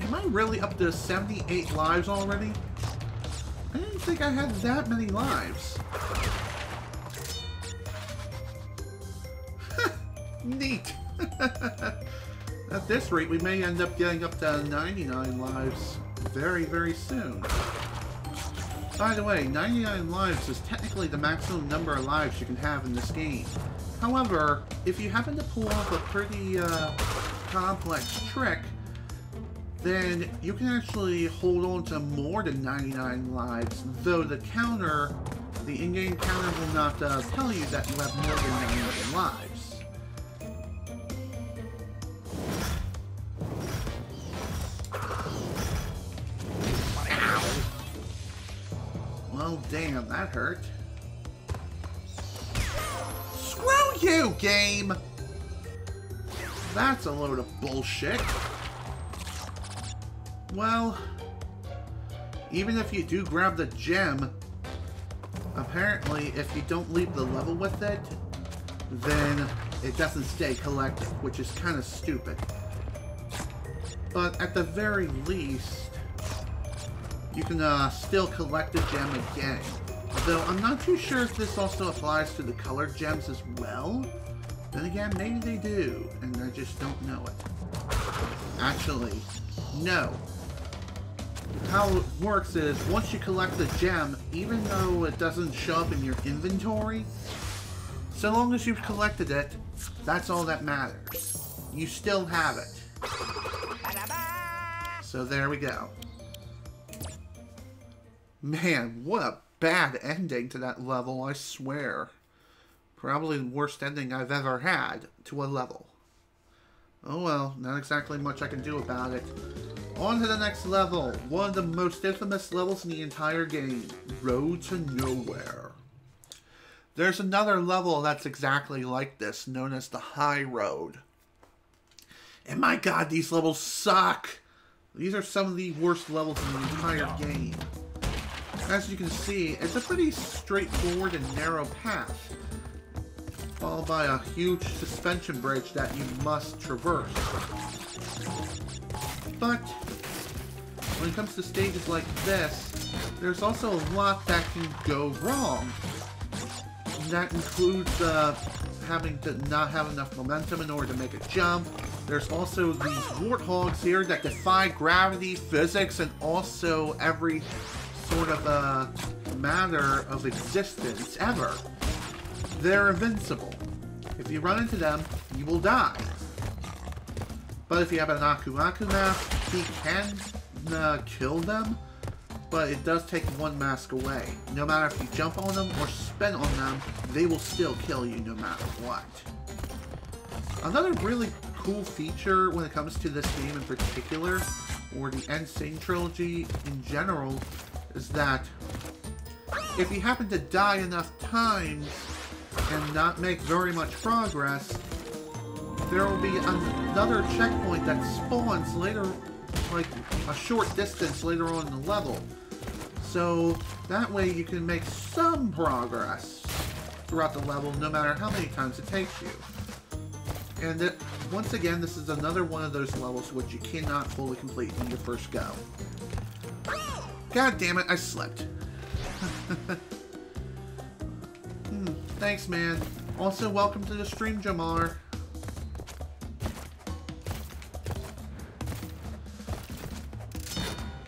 Am I really up to 78 lives already? I didn't think I had that many lives. Neat! At this rate, we may end up getting up to 99 lives very, very soon. By the way, 99 lives is technically the maximum number of lives you can have in this game. However, if you happen to pull off a pretty complex trick, then you can actually hold on to more than 99 lives, though the counter, the in-game counter will not tell you that you have more than 99 lives. Well, damn, that hurt. Screw you, game! That's a load of bullshit. Well, even if you do grab the gem, apparently if you don't leave the level with it, then it doesn't stay collected, which is kind of stupid. But at the very least, you can still collect the gem again. Though I'm not too sure if this also applies to the colored gems as well. Then again, maybe they do, and I just don't know it. Actually, no. How it works is, once you collect the gem, even though it doesn't show up in your inventory, so long as you've collected it, that's all that matters. You still have it. So there we go. Man, what a bad ending to that level, I swear. Probably the worst ending I've ever had to a level. Oh well, not exactly much I can do about it. On to the next level, one of the most infamous levels in the entire game, Road to Nowhere. There's another level that's exactly like this, known as the High Road. And my god, these levels suck! These are some of the worst levels in the entire game. As you can see, it's a pretty straightforward and narrow path, followed by a huge suspension bridge that you must traverse. But when it comes to stages like this, there's also a lot that can go wrong. That includes having to not have enough momentum in order to make a jump. There's also these warthogs here that defy gravity, physics, and also every sort of matter of existence ever. They're invincible. If you run into them, you will die. But if you have an Aku Aku mask, he can kill them, but it does take one mask away. No matter if you jump on them or spin on them, they will still kill you no matter what. Another really cool feature when it comes to this game in particular, or the N Sane Trilogy in general, is that if you happen to die enough times and not make very much progress, there will be another checkpoint that spawns later, like a short distance later on in the level. So that way you can make some progress throughout the level, no matter how many times it takes you. And once again, this is another one of those levels which you cannot fully complete in your first go. God damn it, I slipped. Thanks, man. Also, welcome to the stream, Jamar.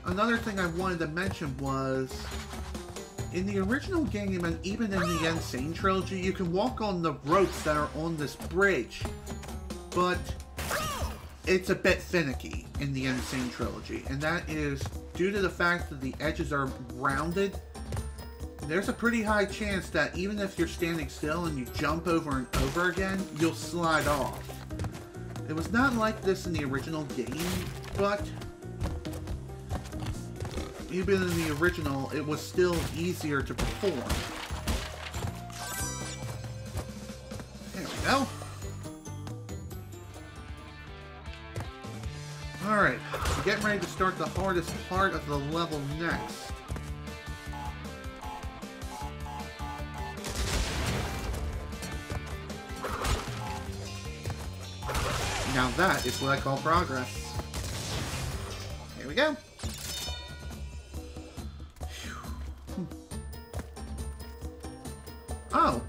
Another thing I wanted to mention was, in the original game and even in the N Sane Trilogy, you can walk on the ropes that are on this bridge, but it's a bit finicky in the N Sane Trilogy, and that is due to the fact that the edges are rounded. There's a pretty high chance that even if you're standing still and you jump over and over again, you'll slide off. It was not like this in the original game, but even in the original, it was still easier to perform. There we go. Alright, we're getting ready to start the hardest part of the level next. Now that is what I call progress. Here we go. Oh.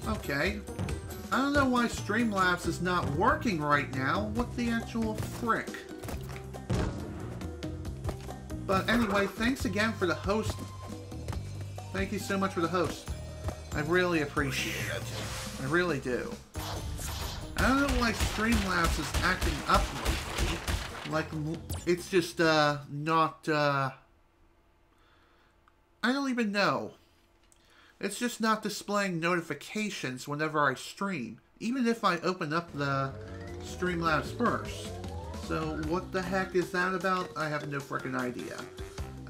Okay. I don't know why Streamlabs is not working right now. What the actual frick? But anyway, thanks again for the host. Thank you so much for the host. I really appreciate it. I really do. I don't know why Streamlabs is acting up lately. Like, it's just, not, I don't even know. It's just not displaying notifications whenever I stream, even if I open up the Streamlabs first. So, what the heck is that about? I have no frickin' idea.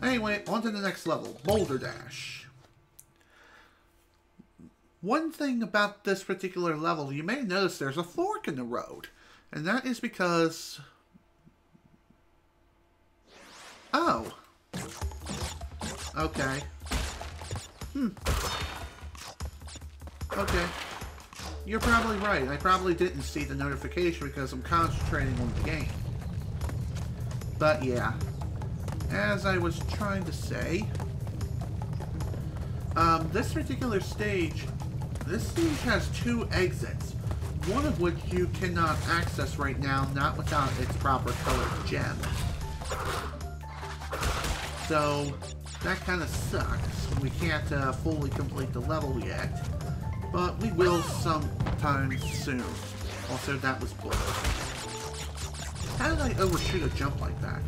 Anyway, on to the next level, Boulder Dash. One thing about this particular level, you may notice there's a fork in the road. And that is because... Oh. Okay. Okay. You're probably right. I probably didn't see the notification because I'm concentrating on the game. But yeah. As I was trying to say... this particular stage... This stage has two exits, one of which you cannot access right now, not without its proper colored gem. So, that kind of sucks. We can't fully complete the level yet, but we will sometime soon. Also, that was bull. How did I overshoot a jump like that?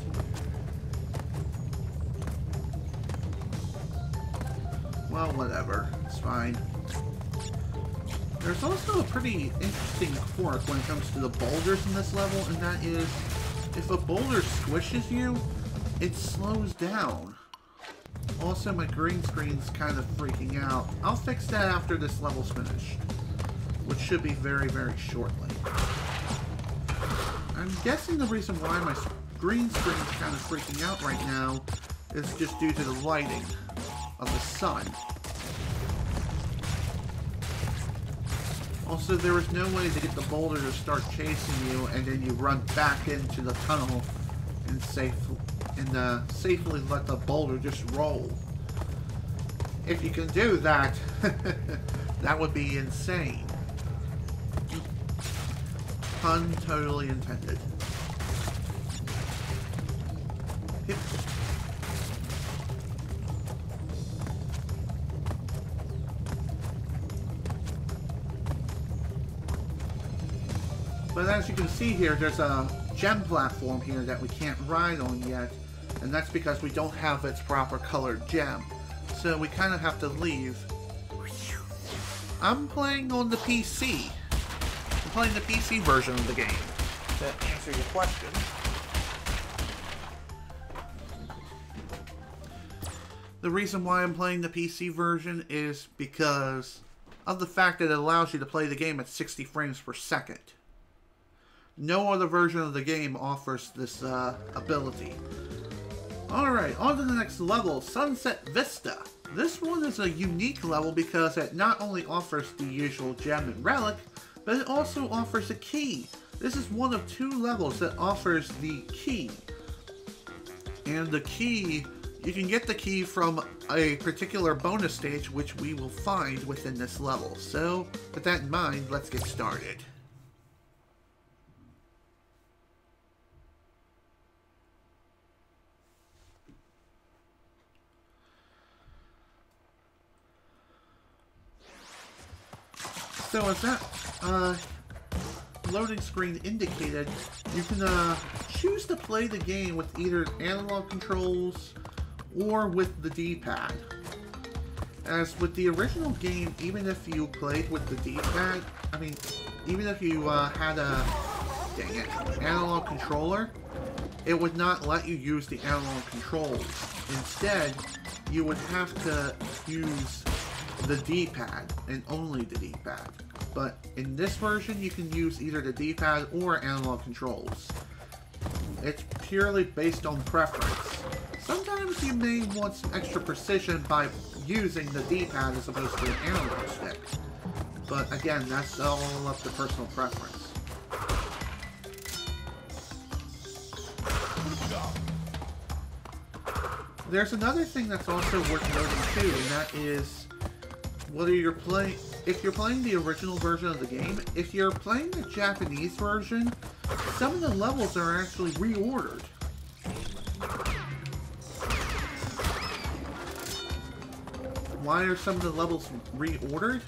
Well, whatever. It's fine. There's also a pretty interesting quirk when it comes to the boulders in this level, and that is, if a boulder squishes you, it slows down. Also, my green screen's kind of freaking out. I'll fix that after this level's finished, which should be very, very shortly. I'm guessing the reason why my green screen's kind of freaking out right now is just due to the lighting of the sun. Also, there was no way to get the boulder to start chasing you and then you run back into the tunnel and safely let the boulder just roll. If you can do that, that would be insane. Pun totally intended. Hit. But as you can see here, there's a gem platform here that we can't ride on yet, and that's because we don't have its proper colored gem. So we kind of have to leave. I'm playing on the PC. I'm playing the PC version of the game, to answer your question. The reason why I'm playing the PC version is because of the fact that it allows you to play the game at 60 frames per second. No other version of the game offers this ability. Alright, on to the next level, Sunset Vista. This one is a unique level because it not only offers the usual gem and relic, but it also offers a key. This is one of 2 levels that offers the key. And the key, you can get the key from a particular bonus stage which we will find within this level. So, with that in mind, let's get started. So as that loading screen indicated, you can choose to play the game with either analog controls or with the D-pad. As with the original game, even if you played with the D-pad, I mean, even if you had a, dang it, analog controller, it would not let you use the analog controls. Instead, you would have to use the D-pad, and only the D-pad. But in this version, you can use either the D-pad or analog controls. It's purely based on preference. Sometimes you may want some extra precision by using the D-pad as opposed to an analog stick. But again, that's all up to personal preference. There's another thing that's also worth noting too, and that is whether you're playing, if you're playing the original version of the game, if you're playing the Japanese version, some of the levels are actually reordered. Why are some of the levels reordered?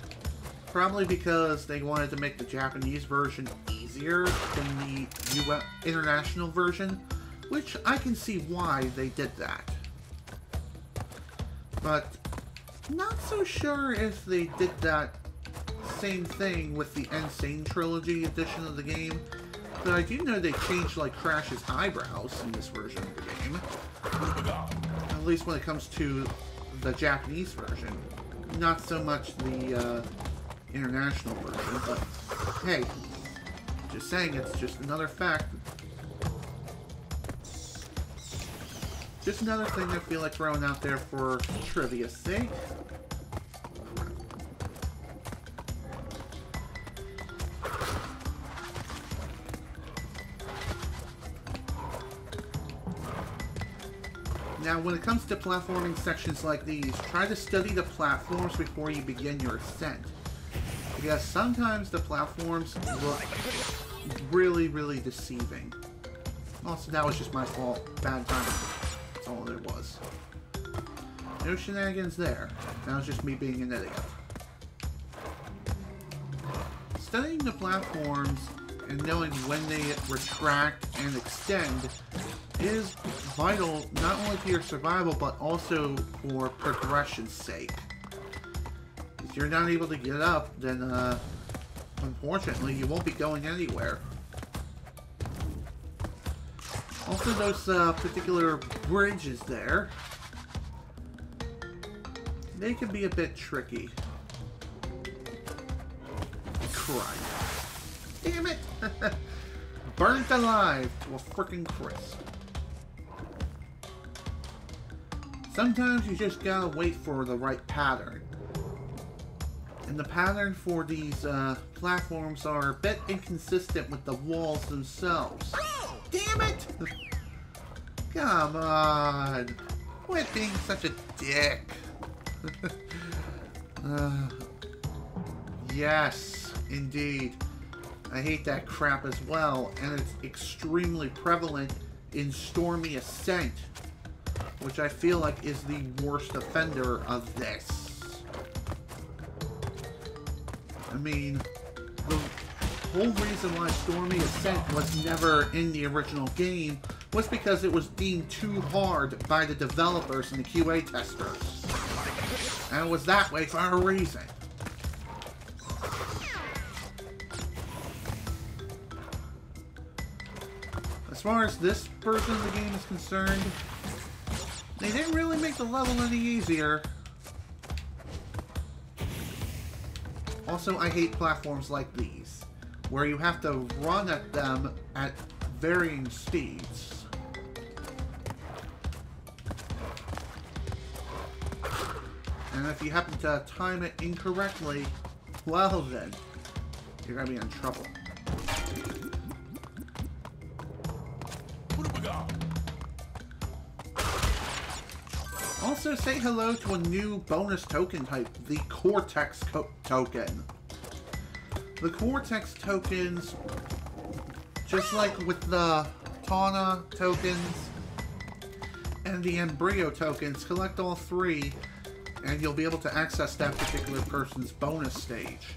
Probably because they wanted to make the Japanese version easier than the international version, which I can see why they did that. But not so sure if they did that same thing with the N Sane Trilogy edition of the game, but I do know they changed like Crash's eyebrows in this version of the game. At least when it comes to the Japanese version. Not so much the international version, but hey, just saying, it's just another fact. Just another thing I feel like throwing out there for trivia's sake. Now, when it comes to platforming sections like these, try to study the platforms before you begin your ascent. Because sometimes the platforms look really, really deceiving. Also, that was just my fault. Bad timing. That's all there was. No shenanigans there. That was just me being an idiot. Studying the platforms and knowing when they retract and extend is vital not only to your survival but also for progression's sake. If you're not able to get up, then unfortunately you won't be going anywhere. Also, those particular bridges there, they can be a bit tricky. Christ. Damn it! Burnt alive to a freaking crisp. Sometimes you just gotta wait for the right pattern. And the pattern for these platforms are a bit inconsistent with the walls themselves. Damn it! Come on! Quit being such a dick. Yes, indeed. I hate that crap as well, and it's extremely prevalent in Stormy Assent, which I feel like is the worst offender of this. I mean, whole reason why Stormy Assent was never in the original game was because it was deemed too hard by the developers and the QA testers. And it was that way for a reason. As far as this version of the game is concerned, they didn't really make the level any easier. Also, I hate platforms like these, where you have to run at them at varying speeds. And if you happen to time it incorrectly, well then, you're gonna be in trouble. Also, say hello to a new bonus token type, the Cortex token. The Cortex tokens, just like with the Tana tokens and the Embryo tokens, collect all three and you'll be able to access that particular person's bonus stage.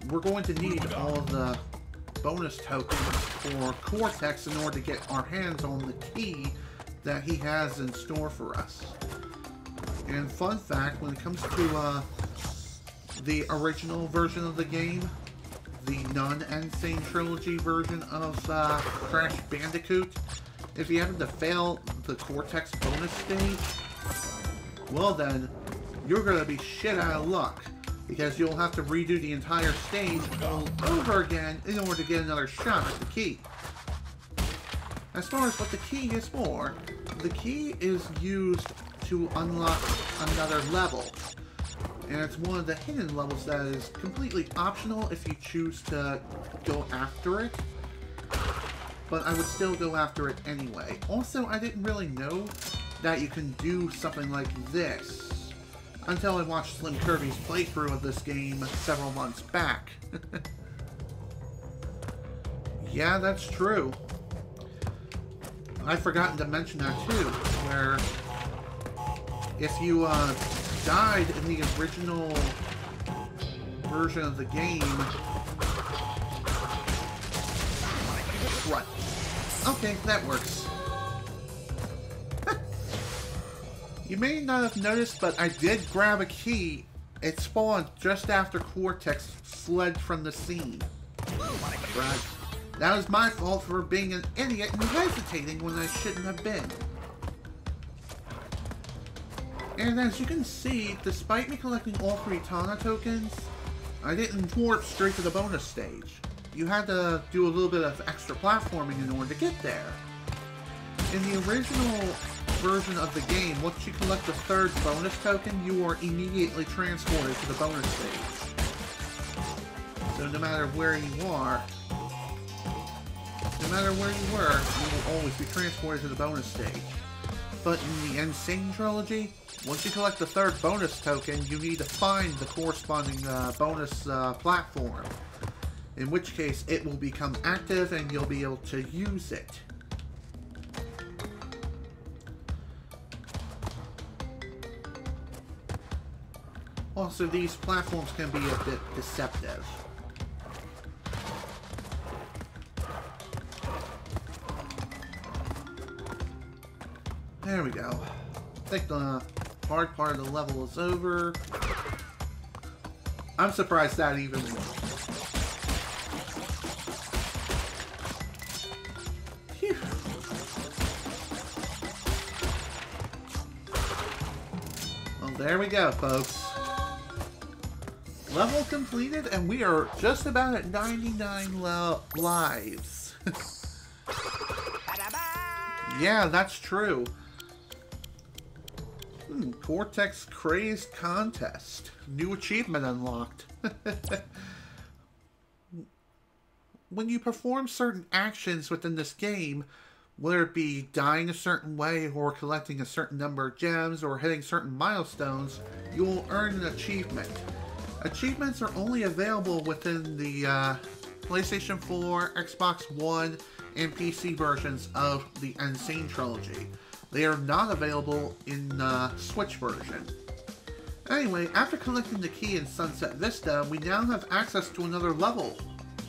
We're going to need all of the bonus tokens for Cortex in order to get our hands on the key that he has in store for us. And fun fact, when it comes to the original version of the game, the non-N Sane Trilogy version of Crash Bandicoot, if you happen to fail the Cortex bonus stage, well then, you're going to be shit out of luck, because you'll have to redo the entire stage all over again in order to get another shot at the key. As far as what the key is for, the key is used to unlock another level. And it's one of the hidden levels that is completely optional if you choose to go after it. But I would still go after it anyway. Also, I didn't really know that you can do something like this until I watched Slim Kirby's playthrough of this game several months back. Yeah, that's true. I've forgotten to mention that too, where if you died in the original version of the game, what? Okay, that works. You may not have noticed, but I did grab a key. It spawned just after Cortex fled from the scene. Right. That was my fault for being an idiot and hesitating when I shouldn't have been. And as you can see, despite me collecting all three Tana tokens, I didn't warp straight to the bonus stage. You had to do a little bit of extra platforming in order to get there. In the original version of the game, once you collect the third bonus token, you are immediately transported to the bonus stage. So no matter where you are, no matter where you were, you will always be transported to the bonus stage. But in the N Sane Trilogy, once you collect the third bonus token, you need to find the corresponding bonus platform. In which case, it will become active and you'll be able to use it. Also, these platforms can be a bit deceptive. There we go. I think the hard part of the level is over. I'm surprised that even worked. Phew. Well, there we go, folks. Level completed, and we are just about at 99 lives. Yeah, that's true. Cortex Crazed Contest. New achievement unlocked. When you perform certain actions within this game, whether it be dying a certain way or collecting a certain number of gems or hitting certain milestones, you will earn an achievement. Achievements are only available within the PlayStation 4, Xbox One, and PC versions of the N Sane Trilogy. They are not available in the Switch version. Anyway, after collecting the key in Sunset Vista, we now have access to another level.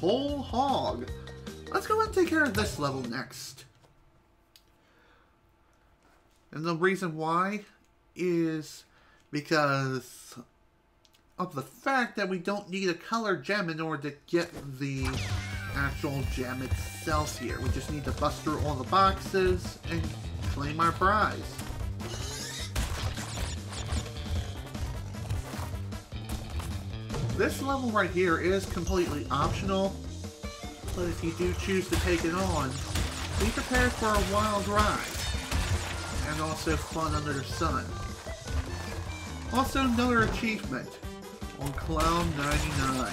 whole hog. Let's go ahead and take care of this level next. And the reason why is because of the fact that we don't need a color gem in order to get the actual gem itself here. We just need to bust through all the boxes and claim our prize. This level right here is completely optional, but if you do choose to take it on, be prepared for a wild ride, and also fun under the sun. Also another achievement on Cloud 99.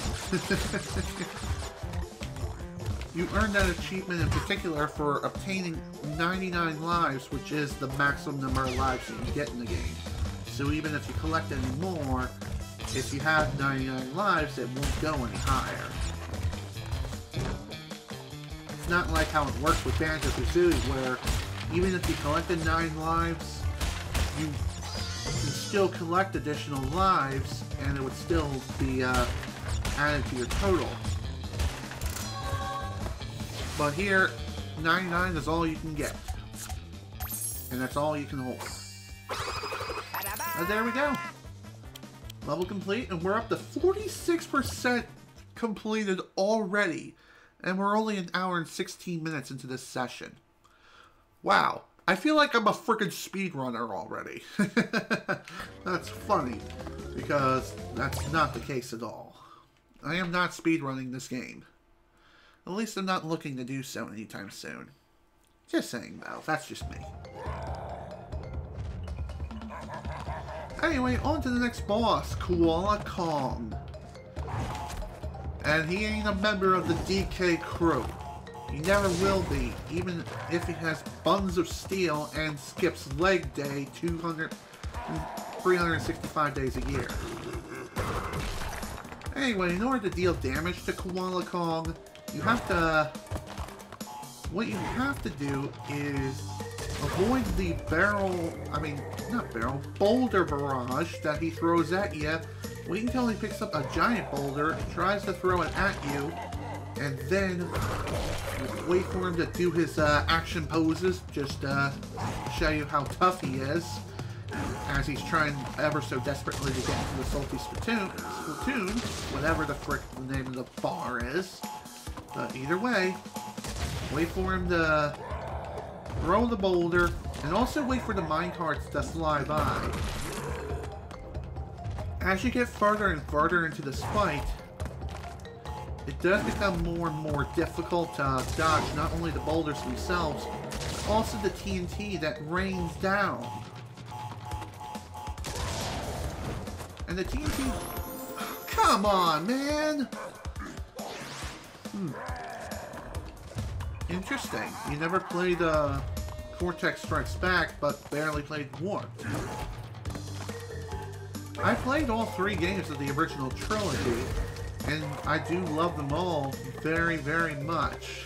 You earn that achievement in particular for obtaining 99 lives, which is the maximum number of lives you can get in the game. So even if you collect any more, if you have 99 lives, it won't go any higher. It's not like how it works with Bandicoot, where even if you collected 9 lives, you can still collect additional lives, and it would still be added to your total. But here, 99 is all you can get. And that's all you can hold. And there we go. Level complete, and we're up to 46% completed already. And we're only an hour and 16 minutes into this session. Wow. I feel like I'm a freaking speedrunner already. That's funny, because that's not the case at all. I am not speedrunning this game. At least I'm not looking to do so anytime soon. Just saying though, that's just me. Anyway, on to the next boss, Koala Kong. And he ain't a member of the DK crew. He never will be, even if he has buns of steel and skips leg day 365 days a year. Anyway, in order to deal damage to Koala Kong, you have to... What you have to do is avoid the boulder barrage that he throws at you. Wait until he picks up a giant boulder, tries to throw it at you, and then wait for him to do his action poses, just show you how tough he is, as he's trying ever so desperately to get into the Salty Splatoon, whatever the frick the name of the bar is. But either way, wait for him to throw the boulder, and also wait for the minecarts to fly by. As you get further and further into this fight, it does become more and more difficult to dodge not only the boulders themselves, but also the TNT that rains down. And the TNT... Come on, man! Interesting. You never played Cortex Strikes Back, but barely played Warped. I played all 3 games of the original trilogy, and I do love them all very, very much.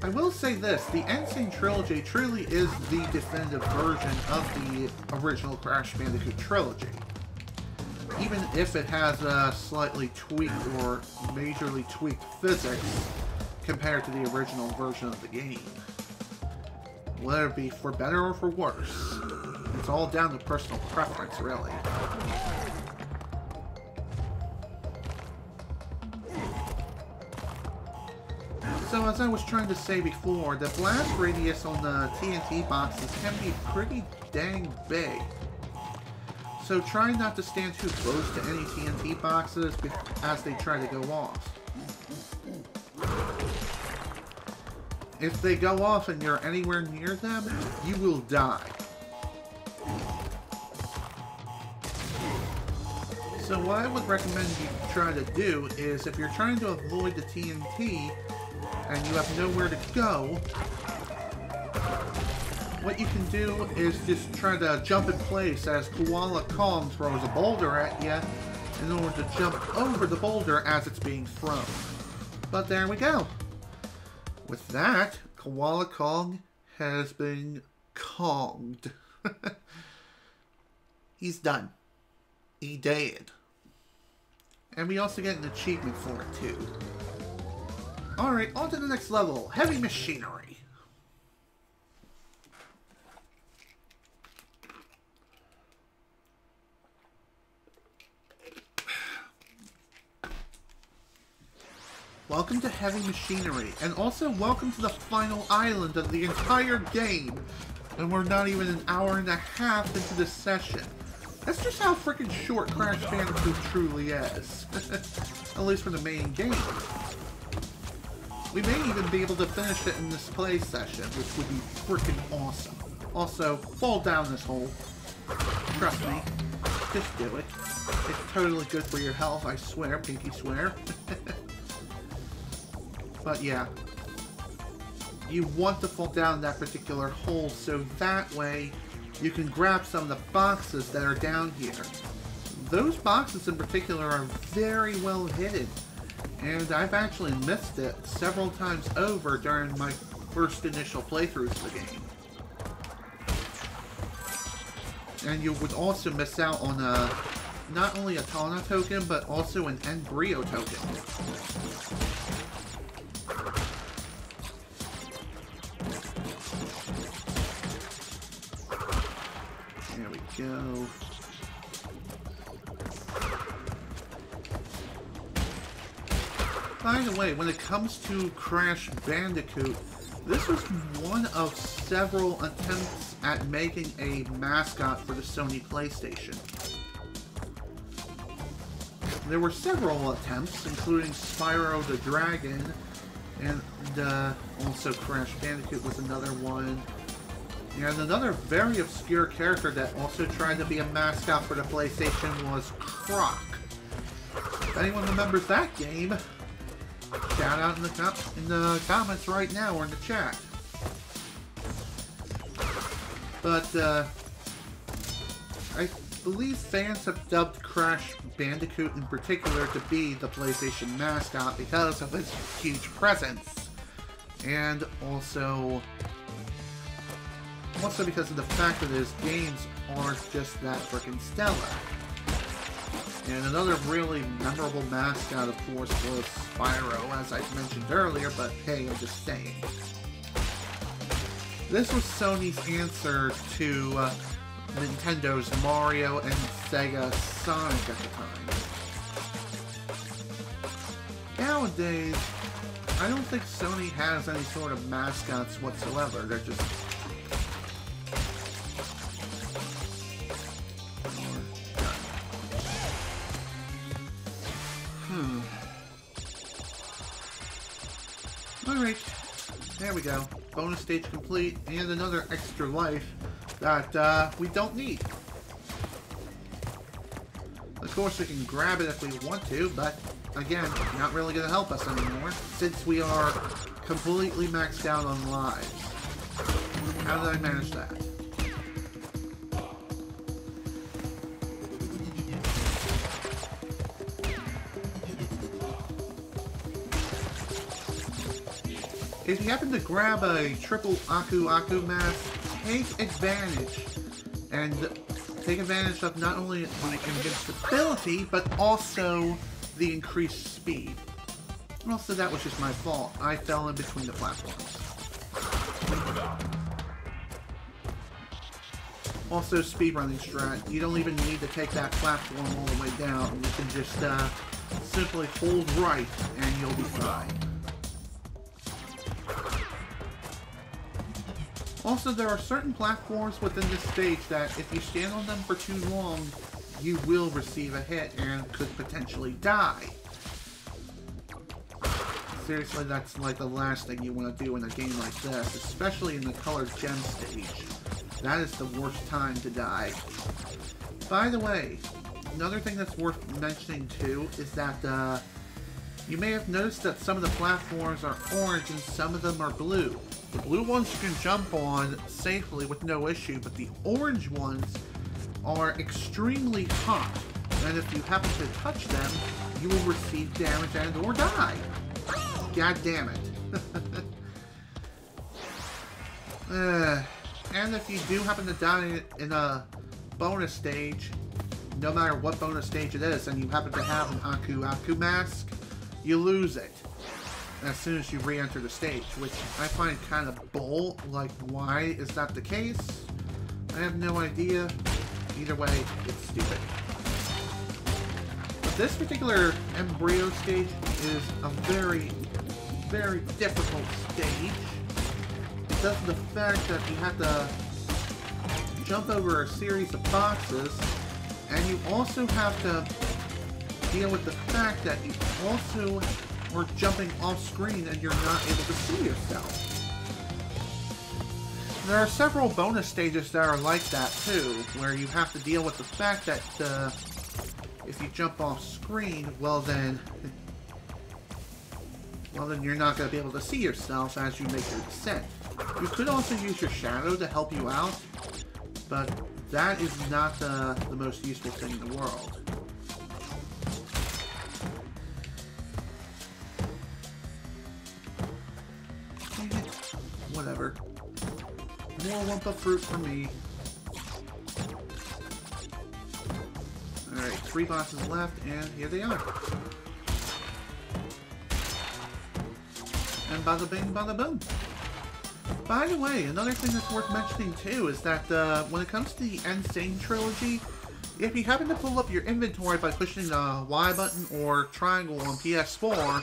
I will say this, the N Sane Trilogy truly is the definitive version of the original Crash Bandicoot trilogy. Even if it has a slightly tweaked or majorly tweaked physics compared to the original version of the game. Whether it be for better or for worse. It's all down to personal preference, really. So as I was trying to say before, the blast radius on the TNT boxes can be pretty dang big. So try not to stand too close to any TNT boxes as they try to go off. If they go off and you're anywhere near them, you will die. So what I would recommend you try to do is, if you're trying to avoid the TNT and you have nowhere to go, what you can do is just try to jump in place as Koala Kong throws a boulder at you in order to jump over the boulder as it's being thrown. But there we go. With that, Koala Kong has been Konged. He's done. He did. And we also get an achievement for it, too. Alright, on to the next level. Heavy Machinery. Welcome to Heavy Machinery, and also welcome to the final island of the entire game. And we're not even an hour and a half into this session. That's just how freaking short Crash Bandicoot truly is. At least for the main game. We may even be able to finish it in this play session, which would be freaking awesome. Also, fall down this hole. Trust me. Just do it. It's totally good for your health, I swear, pinky swear. But yeah. You want to fall down that particular hole so that way you can grab some of the boxes that are down here. Those boxes in particular are very well hidden, and I've actually missed it several times over during my first initial playthroughs of the game. And you would also miss out on not only a Tana token, but also an N token. There we go. By the way, when it comes to Crash Bandicoot, this was one of several attempts at making a mascot for the Sony PlayStation. There were several attempts, including Spyro the Dragon, and also Crash Bandicoot was another one. And another very obscure character that also tried to be a mascot for the PlayStation was Croc. If anyone remembers that game, shout out in the comments right now or in the chat. But I believe fans have dubbed Crash Bandicoot in particular to be the PlayStation mascot because of its huge presence, and also because of the fact that his games aren't just that freaking stellar. And another really memorable mascot, of course, was Spyro, as I mentioned earlier, but hey, I'm just saying. This was Sony's answer to Nintendo's Mario and Sega Sonic at the time. Nowadays, I don't think Sony has any sort of mascots whatsoever. They're just... Alright, there we go. Bonus stage complete, and another extra life that we don't need. Of course, we can grab it if we want to, but again, not really going to help us anymore, since we are completely maxed out on lives. How did I manage that? If you happen to grab a triple Aku Aku mask, take advantage. And take advantage of not only the invincibility, but also the increased speed. And also, that was just my fault. I fell in between the platforms. Also, speedrunning strat. You don't even need to take that platform all the way down. You can just simply hold right and you'll be fine. Also, there are certain platforms within this stage that if you stand on them for too long, you will receive a hit and could potentially die. Seriously, that's like the last thing you want to do in a game like this, especially in the colored gem stage. That is the worst time to die. By the way, another thing that's worth mentioning too is that you may have noticed that some of the platforms are orange and some of them are blue. The blue ones you can jump on safely with no issue, but the orange ones are extremely hot. And if you happen to touch them, you will receive damage and or die. God damn it. And if you do happen to die in a bonus stage, no matter what bonus stage it is, and you happen to have an Aku mask, you lose it as soon as you re-enter the stage, which I find kind of bull. Like, why is that the case? I have no idea. Either way, it's stupid. But this particular embryo stage is a very, very difficult stage because of the fact that you have to jump over a series of boxes, and you also have to deal with the fact that you also are jumping off screen and you're not able to see yourself. There are several bonus stages that are like that too, where you have to deal with the fact that if you jump off screen, well then you're not going to be able to see yourself as you make your descent. You could also use your shadow to help you out, but that is not the most useful thing in the world. Whatever. More Wumpa fruit for me. Alright, 3 bosses left, and here they are. And bada bing, bada boom. By the way, another thing that's worth mentioning too is that when it comes to the N Sane Trilogy, if you happen to pull up your inventory by pushing the Y button or triangle on PS4,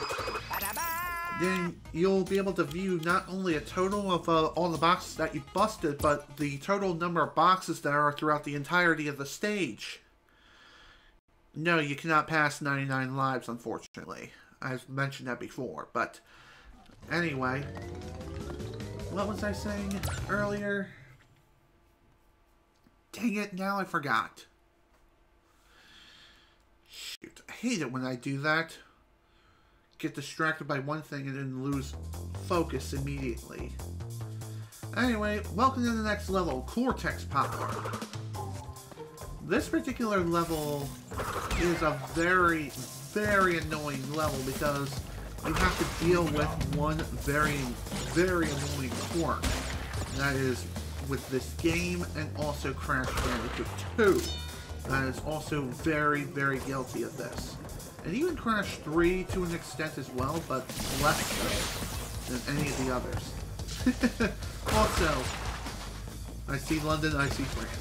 then you'll be able to view not only a total of all the boxes that you busted, but the total number of boxes that are throughout the entirety of the stage. No, you cannot pass 99 lives, unfortunately. I've mentioned that before, but anyway. What was I saying earlier? Dang it, now I forgot. Shoot, I hate it when I do that. Get distracted by one thing and then lose focus immediately. Anyway, welcome to the next level, Cortex Power. This particular level is a very, very annoying level because you have to deal with one very, very annoying quirk. That is with this game and also Crash Bandicoot 2. That is also very, very guilty of this. And even Crash 3 to an extent as well, but less so than any of the others. Also, I see London, I see France.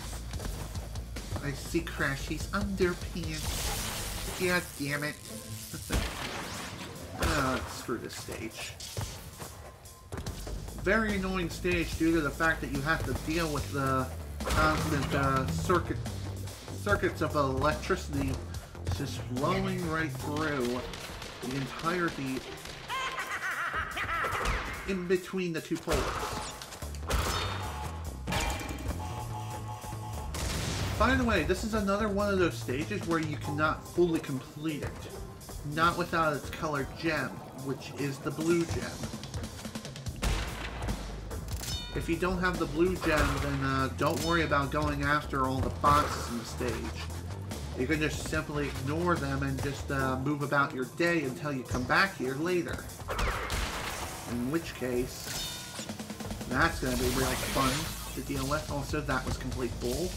I see Crashy's underpants. God damn it. Screw this stage. Very annoying stage due to the fact that you have to deal with the constant circuits of electricity just flowing right through the entirety in between the two poles. By the way, this is another one of those stages where you cannot fully complete it. Not without its colored gem, which is the blue gem. If you don't have the blue gem, then don't worry about going after all the boxes in the stage. You can just simply ignore them and just move about your day until you come back here later. In which case, that's going to be real fun to deal with. Also, that was complete bull.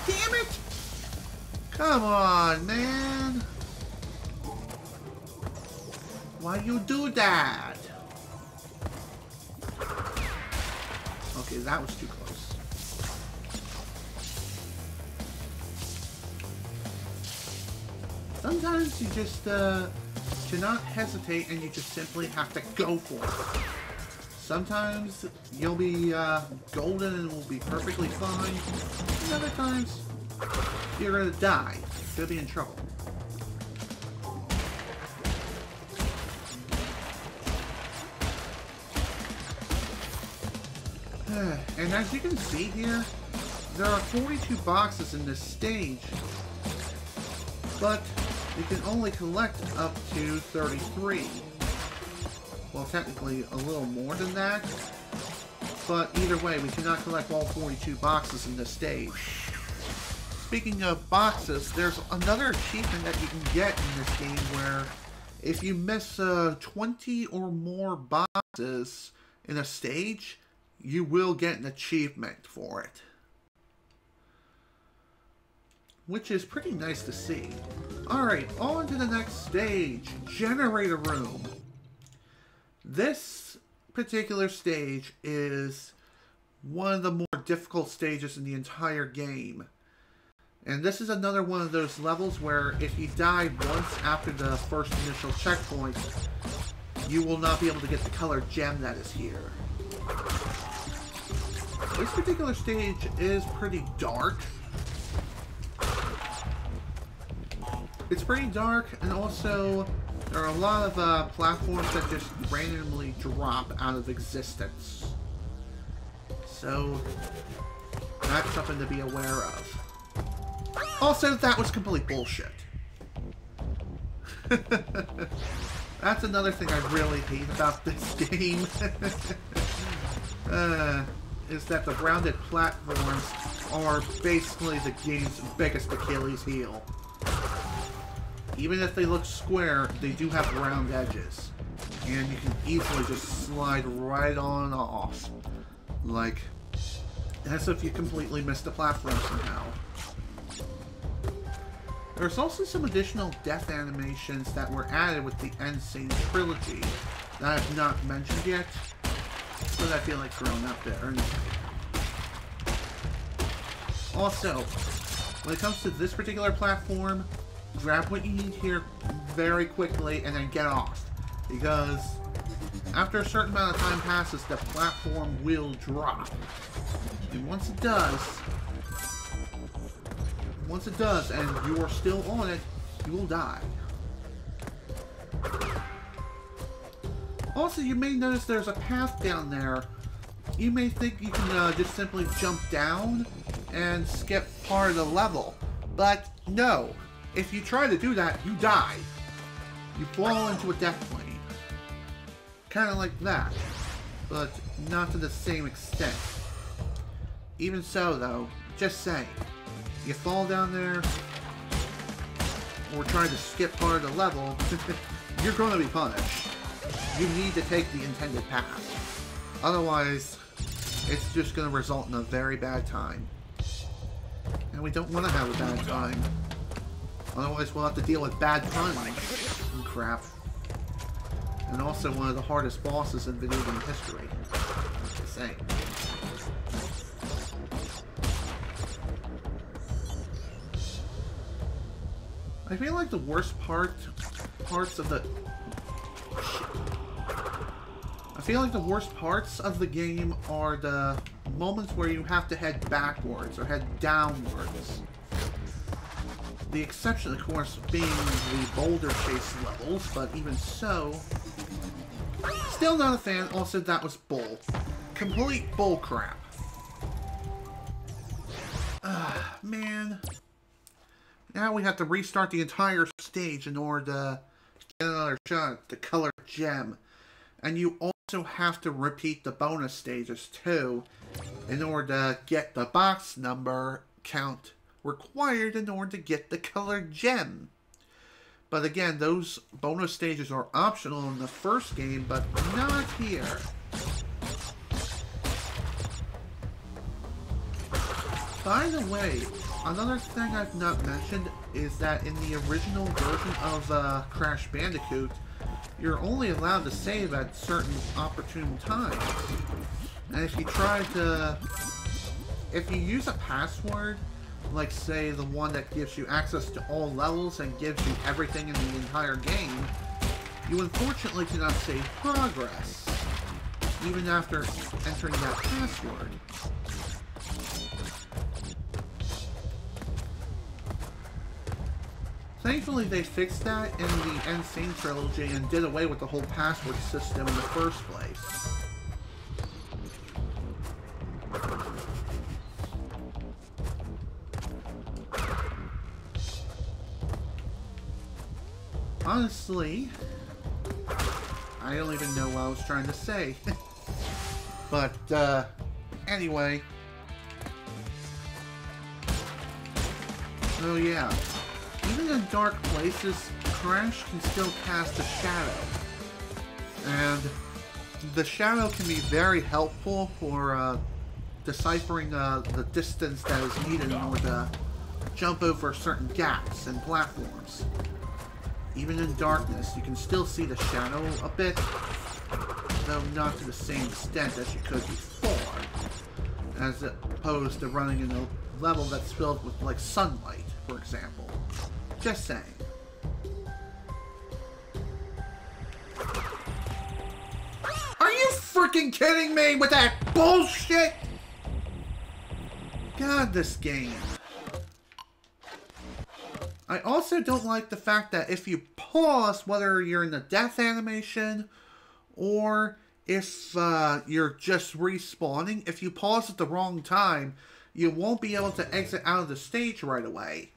Damn it! Come on, man! Why you do that? Okay, that was too close. Sometimes you just cannot hesitate and you just simply have to go for it. Sometimes you'll be golden and will be perfectly fine. And other times you're gonna die. You're gonna be in trouble. And as you can see here, there are 42 boxes in this stage, but you can only collect up to 33. Well, technically a little more than that, but either way, we cannot collect all 42 boxes in this stage. Speaking of boxes, there's another achievement that you can get in this game where if you miss 20 or more boxes in a stage, you will get an achievement for it. which is pretty nice to see. Alright, on to the next stage, Generator Room. This particular stage is one of the more difficult stages in the entire game. And this is another one of those levels where if you die once after the first initial checkpoint, you will not be able to get the colored gem that is here. This particular stage is pretty dark. It's pretty dark, and also there are a lot of platforms that just randomly drop out of existence. So that's something to be aware of. Also, that was complete bullshit. That's another thing I really hate about this game. Is that the rounded platforms are basically the game's biggest Achilles heel. Even if they look square, they do have round edges. And you can easily just slide right on off. Like, as if you completely missed the platform somehow. There's also some additional death animations that were added with the N Sane Trilogy that I have not mentioned yet, but I feel like throwing out there anyway. Also, when it comes to this particular platform, grab what you need here very quickly and then get off. Because after a certain amount of time passes, the platform will drop. And once it does, and you are still on it, you will die. Also, you may notice there's a path down there. You may think you can just simply jump down and skip part of the level. But no. If you try to do that, you die. You fall into a death plane. Kind of like that. But not to the same extent. Even so, though, just saying. You fall down there, or try to skip part of the level, you're going to be punished. You need to take the intended path. Otherwise, it's just going to result in a very bad time. And we don't want to have a bad time. Otherwise, we'll have to deal with bad puns and crap. And also one of the hardest bosses in video game history. Just saying. I feel like the worst parts of the... I feel like the worst parts of the game are the moments where you have to head backwards or head downwards. The exception, of course, being the boulder chase levels, but even so... Still not a fan. Also, that was bull. Complete bull crap. Man... Now we have to restart the entire stage in order to get another shot at the colored gem. And you also have to repeat the bonus stages too, in order to get the box number count required in order to get the colored gem. But again, those bonus stages are optional in the first game, but not here. By the way, another thing I've not mentioned is that in the original version of Crash Bandicoot, you're only allowed to save at certain opportune times. And if you use a password, like say the one that gives you access to all levels and gives you everything in the entire game, you unfortunately cannot save progress, even after entering that password. Thankfully, they fixed that in the N Sane Trilogy and did away with the whole password system in the first place. Honestly, I don't even know what I was trying to say. But, anyway. Oh yeah. Even in dark places, Crash can still cast a shadow. And the shadow can be very helpful for deciphering the distance that is needed in order to jump over certain gaps and platforms. Even in darkness, you can still see the shadow a bit, though not to the same extent as you could before, as opposed to running in a level that's filled with, like, sunlight, for example. Just saying. Are you freaking kidding me with that bullshit? God, this game. I also don't like the fact that if you pause, whether you're in the death animation or if you're just respawning, if you pause at the wrong time, you won't be able to exit out of the stage right away.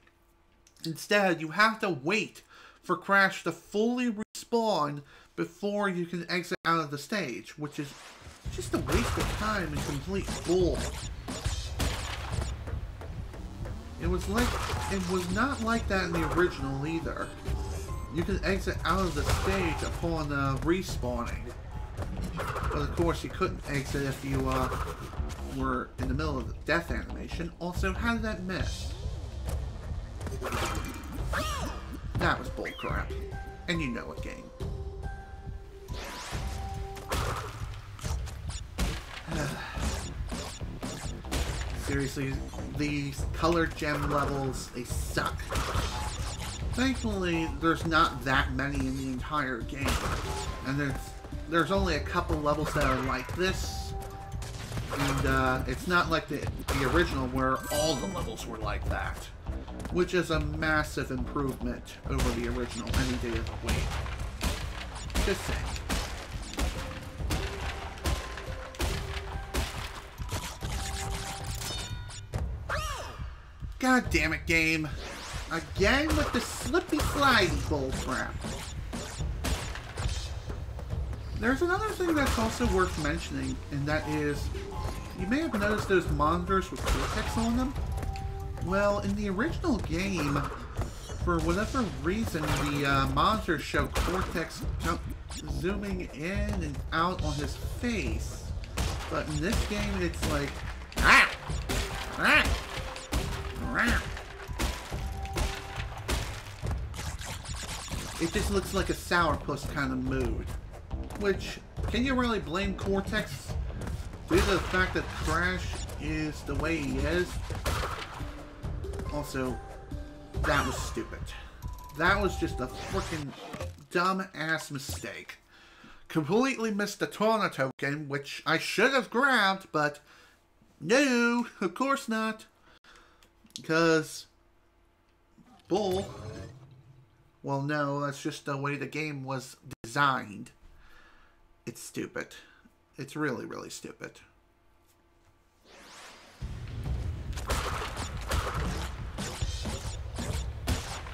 Instead, you have to wait for Crash to fully respawn before you can exit out of the stage, which is just a waste of time and complete bull. It was not like that in the original either. You can exit out of the stage upon respawning. But of course you couldn't exit if you were in the middle of the death animation. Also, how did that miss? That was bullcrap. And you know it, game. Seriously, these colored gem levels, they suck. Thankfully, there's not that many in the entire game. And there's only a couple levels that are like this. And it's not like the original where all the levels were like that. Which is a massive improvement over the original any day of the week. Just saying. God damn it, game. Again with the slippy slidey bullcrap. There's another thing that's also worth mentioning, and that is, you may have noticed those monitors with Cortex on them. Well, in the original game, for whatever reason, the monitors show Cortex zooming in and out on his face. But in this game, it's like, ah! Ah! It just looks like a sourpuss kind of mood. Which, can you really blame Cortex due to the fact that Crash is the way he is? Also, that was stupid. That was just a freaking dumb-ass mistake. Completely missed the Tana token, which I should have grabbed, but no, of course not. Because, bull. Well, no, that's just the way the game was designed. It's stupid. It's really, really stupid.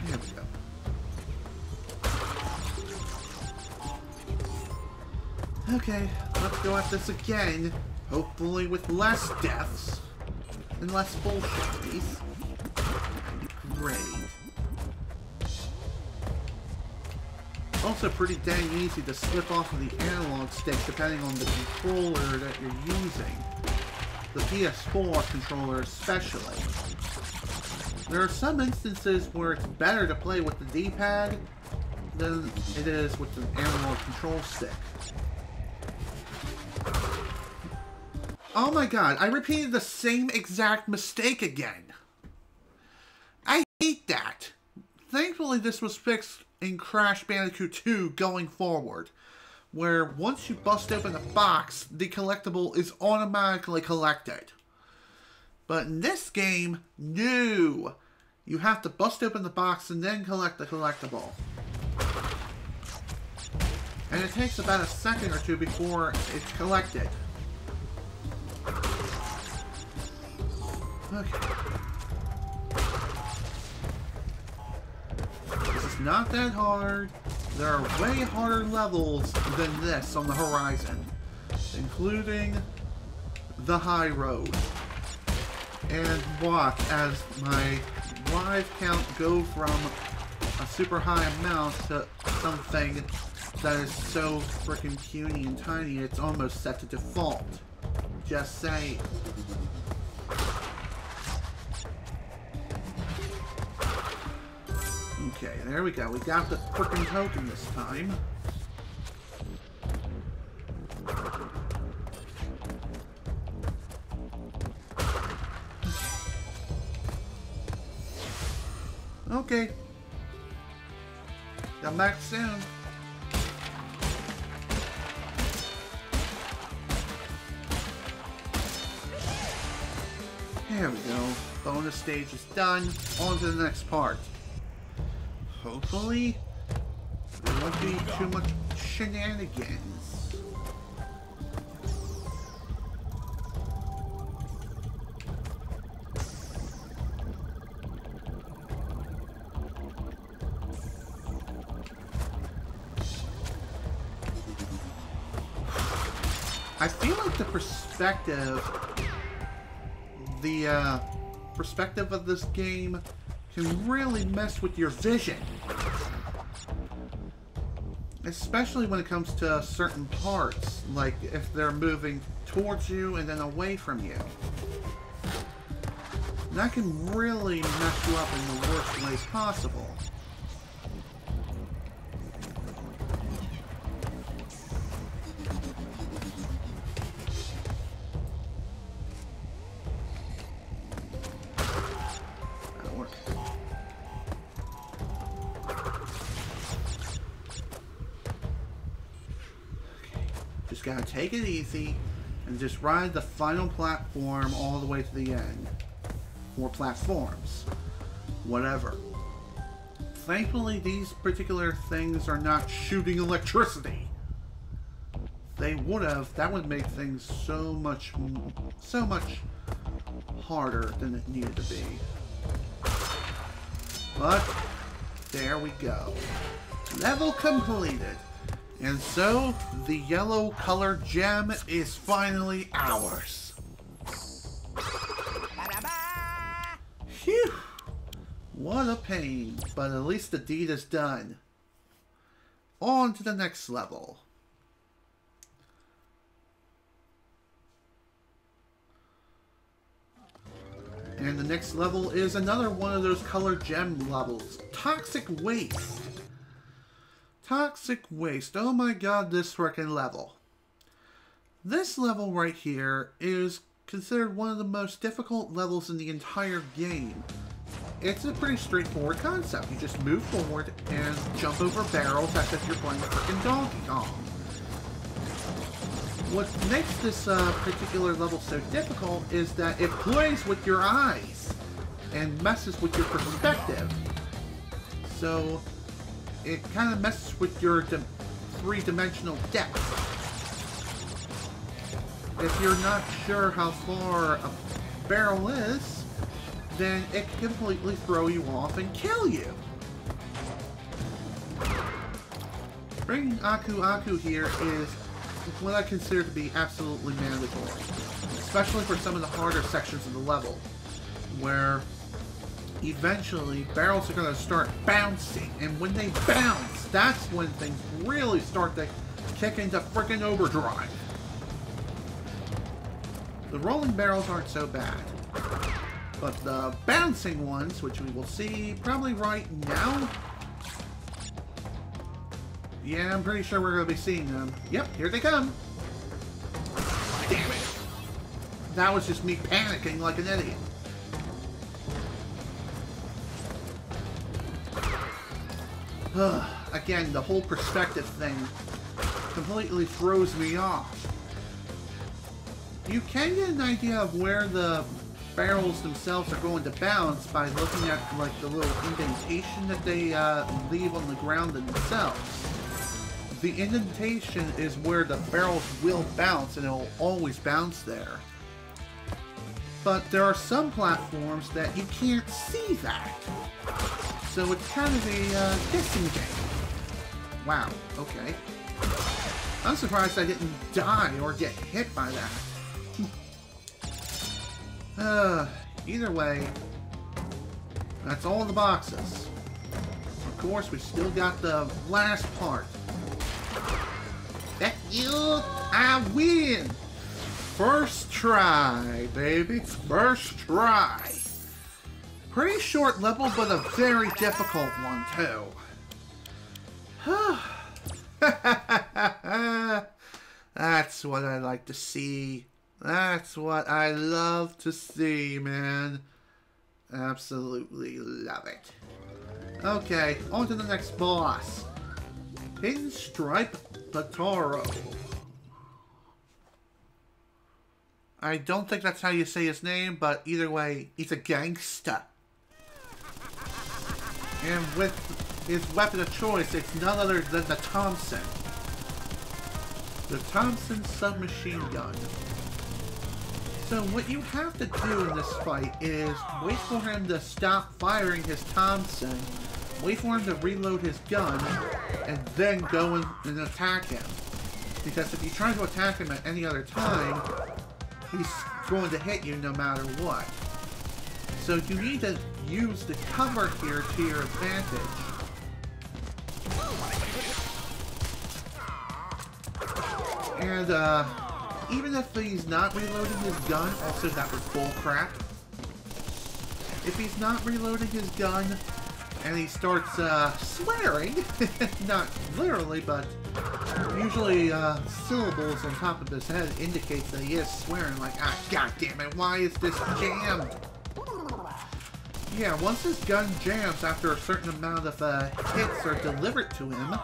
There we go. Okay, let's go at this again. Hopefully with less deaths and less bullshit, please. Great. Also pretty dang easy to slip off of the analog stick depending on the controller that you're using. The PS4 controller especially. There are some instances where it's better to play with the D-pad than it is with the analog control stick. Oh my god, I repeated the same exact mistake again. I hate that. Thankfully this was fixed in Crash Bandicoot 2 going forward, where once you bust open a box, the collectible is automatically collected. But in this game, no! You have to bust open the box and then collect the collectible. And it takes about a second or two before it's collected. Okay. This is not that hard. There are way harder levels than this on the horizon, including the high road. And watch as my live count go from a super high amount to something that is so freaking puny and tiny it's almost set to default. Just saying. Okay, there we go. We got the frickin' token this time. Okay. Come back soon. There we go. Bonus stage is done. On to the next part. Hopefully, there won't be too much shenanigans. I feel like the perspective of this game can really mess with your vision. Especially when it comes to certain parts, like if they're moving towards you and then away from you. That can really mess you up in the worst ways possible. Just gotta take it easy and just ride the final platform all the way to the end. Or platforms. Whatever. Thankfully, these particular things are not shooting electricity. They would have, that would make things so much harder than it needed to be. But, there we go. Level completed. And so, the yellow colored gem is finally ours. Phew! What a pain, but at least the deed is done. On to the next level. And the next level is another one of those colored gem levels. Toxic Waste. Toxic Waste. Oh my god, this frickin' level. This level right here is considered one of the most difficult levels in the entire game. It's a pretty straightforward concept. You just move forward and jump over barrels as if you're playing frickin' Donkey Kong. What makes this particular level so difficult is that it plays with your eyes and messes with your perspective. So it kind of messes with your three-dimensional depth. If you're not sure how far a barrel is, then it can completely throw you off and kill you. Bringing Aku Aku here is what I consider to be absolutely mandatory. Especially for some of the harder sections of the level, where eventually barrels are going to start bouncing, and when they bounce, that's when things really start to kick into frickin' overdrive. The rolling barrels aren't so bad, but the bouncing ones, which we will see probably right now. Yeah, I'm pretty sure we're going to be seeing them. Yep, here they come. Damn it. That was just me panicking like an idiot. Again, the whole perspective thing completely throws me off. You can get an idea of where the barrels themselves are going to bounce by looking at like the little indentation that they leave on the ground themselves. The indentation is where the barrels will bounce, and it will always bounce there. But there are some platforms that you can't see that. So it's kind of a guessing game. Wow, okay. I'm surprised I didn't die or get hit by that. Either way, that's all the boxes. Of course, we still got the last part. That you, I win! First try, baby. First try. Pretty short level, but a very difficult one, too. That's what I like to see. That's what I love to see, man. Absolutely love it. Okay, on to the next boss. Pinstripe Pataro. I don't think that's how you say his name, but either way, he's a gangsta. And with his weapon of choice, it's none other than the Thompson. The Thompson submachine gun. So what you have to do in this fight is wait for him to stop firing his Thompson, wait for him to reload his gun, and then go in and attack him. Because if you try to attack him at any other time, he's going to hit you no matter what. So you need to use the cover here to your advantage. And even if he's not reloading his gun, also that was bullcrap. If he's not reloading his gun and he starts swearing, not literally, but usually syllables on top of his head indicates that he is swearing, like, ah, god damn it, why is this jammed? Yeah, once his gun jams after a certain amount of hits are delivered to him,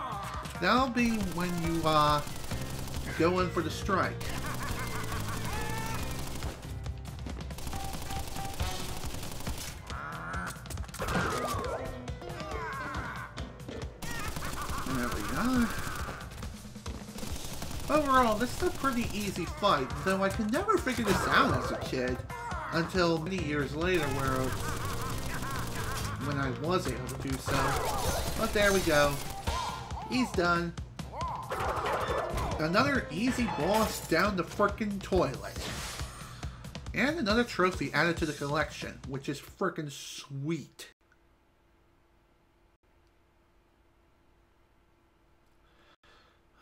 that'll be when you go in for the strike. There we are. Overall, this is a pretty easy fight, though I could never figure this out as a kid until many years later when I was able to do so. But there we go. He's done. Another easy boss down the frickin' toilet. And another trophy added to the collection, which is frickin' sweet.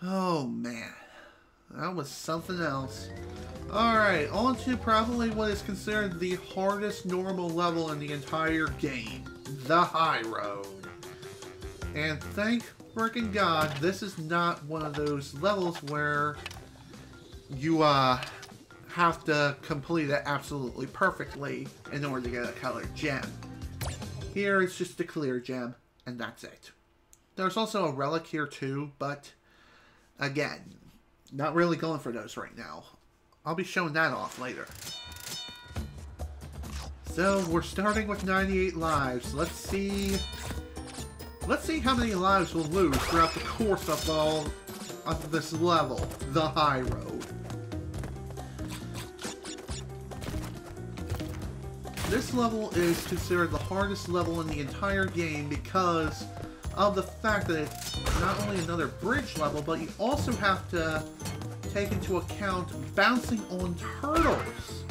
Oh man, that was something else. Alright, on to probably what is considered the hardest normal level in the entire game. The High Road. And thank frickin' God, this is not one of those levels where you have to complete it absolutely perfectly in order to get a colored gem. Here it's just a clear gem, and that's it. There's also a relic here too, but again, not really going for those right now. I'll be showing that off later. So we're starting with 98 lives. Let's see how many lives we'll lose throughout the course of this level, the High Road. This level is considered the hardest level in the entire game because of the fact that it's not only another bridge level, but you also have to take into account bouncing on turtles.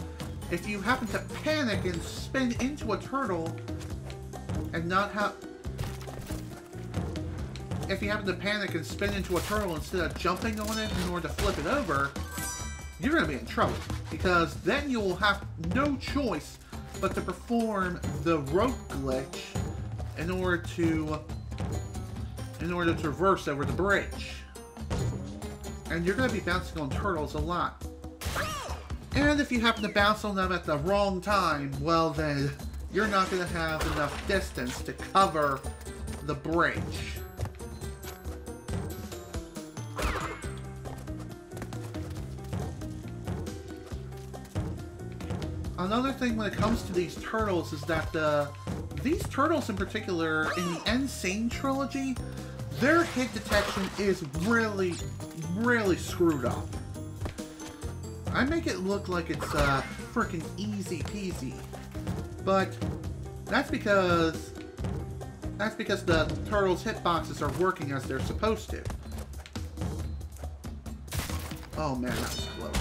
If you happen to panic and spin into a turtle and not have... If you happen to panic and spin into a turtle instead of jumping on it in order to flip it over, you're going to be in trouble. Because then you will have no choice but to perform the rope glitch in order to traverse over the bridge. And you're going to be bouncing on turtles a lot. And if you happen to bounce on them at the wrong time, well then, you're not going to have enough distance to cover the bridge. Another thing when it comes to these turtles is that these turtles in particular, in the N Sane Trilogy, their hit detection is really, really screwed up. I make it look like it's freaking easy peasy, but that's because the turtles' hitboxes are working as they're supposed to. Oh man, that was close.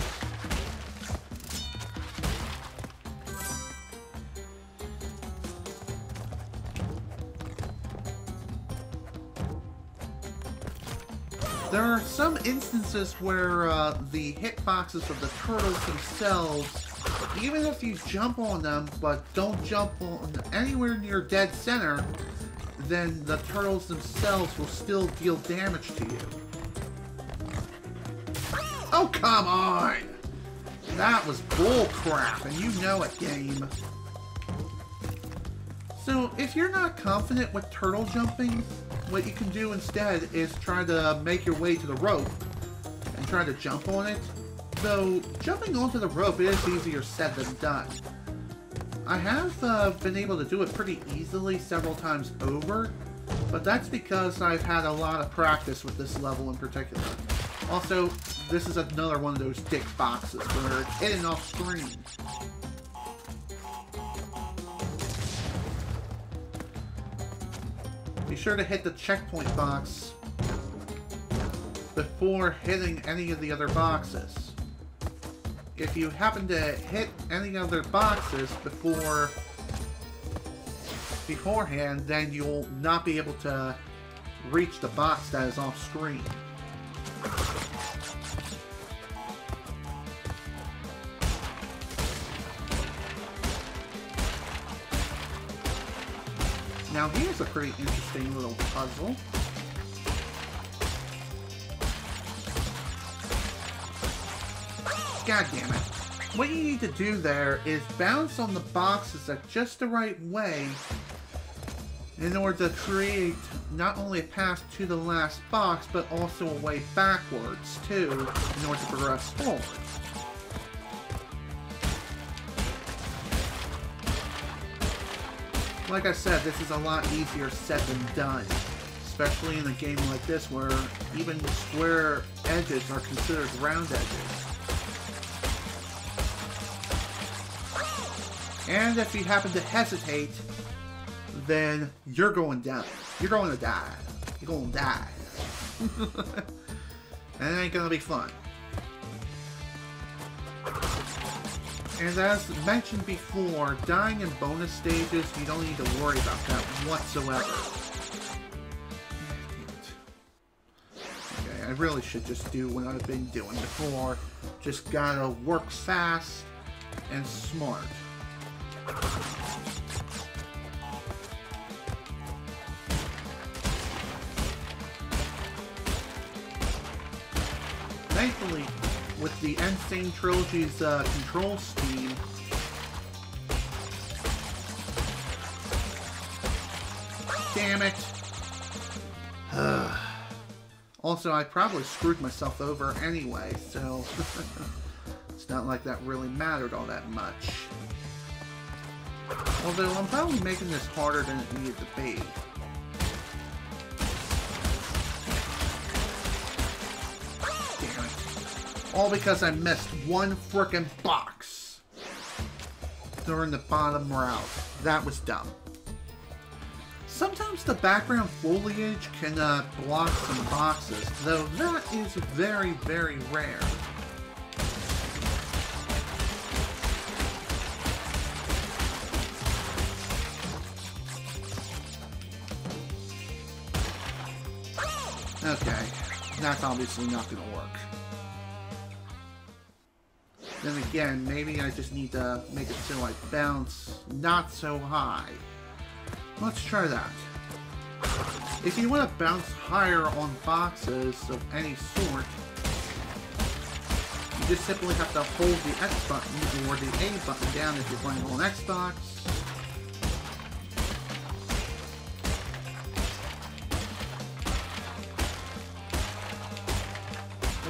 There are some instances where the hitboxes of the turtles themselves Even if you jump on them, but don't jump on anywhere near dead center, then the turtles themselves will still deal damage to you. Oh, come on! That was bullcrap, and you know it, game. So, if you're not confident with turtle jumping, what you can do instead is try to make your way to the rope and try to jump on it. Though, jumping onto the rope is easier said than done. I have been able to do it pretty easily several times over, but that's because I've had a lot of practice with this level in particular. Also, this is another one of those dick boxes where it's hidden off screen. Be sure to hit the checkpoint box before hitting any of the other boxes. If you happen to hit any other boxes beforehand, then you'll not be able to reach the box that is off screen. Now here's a pretty interesting little puzzle. God damn it. What you need to do there is bounce on the boxes at just the right way in order to create not only a path to the last box, but also a way backwards too, in order to progress forward. Like I said, this is a lot easier said than done, especially in a game like this where even square edges are considered round edges. And if you happen to hesitate, then you're going down. You're going to die. You're going to die. And it ain't going to be fun. And as mentioned before, dying in bonus stages, you don't need to worry about that whatsoever. Okay, I really should just do what I've been doing before. Just gotta work fast and smart. Thankfully, with the N Sane Trilogy's control scheme, damn it. Also, I probably screwed myself over anyway, so it's not like that really mattered all that much. Although, I'm probably making this harder than it needed to be. Damn it. All because I missed one frickin' box during the bottom route. That was dumb. Sometimes the background foliage can block some boxes, though that is very, very rare. Okay, that's obviously not going to work. Then again, maybe I just need to make it so I bounce not so high. Let's try that. If you want to bounce higher on boxes of any sort, you just simply have to hold the X button or the A button down if you're playing on Xbox.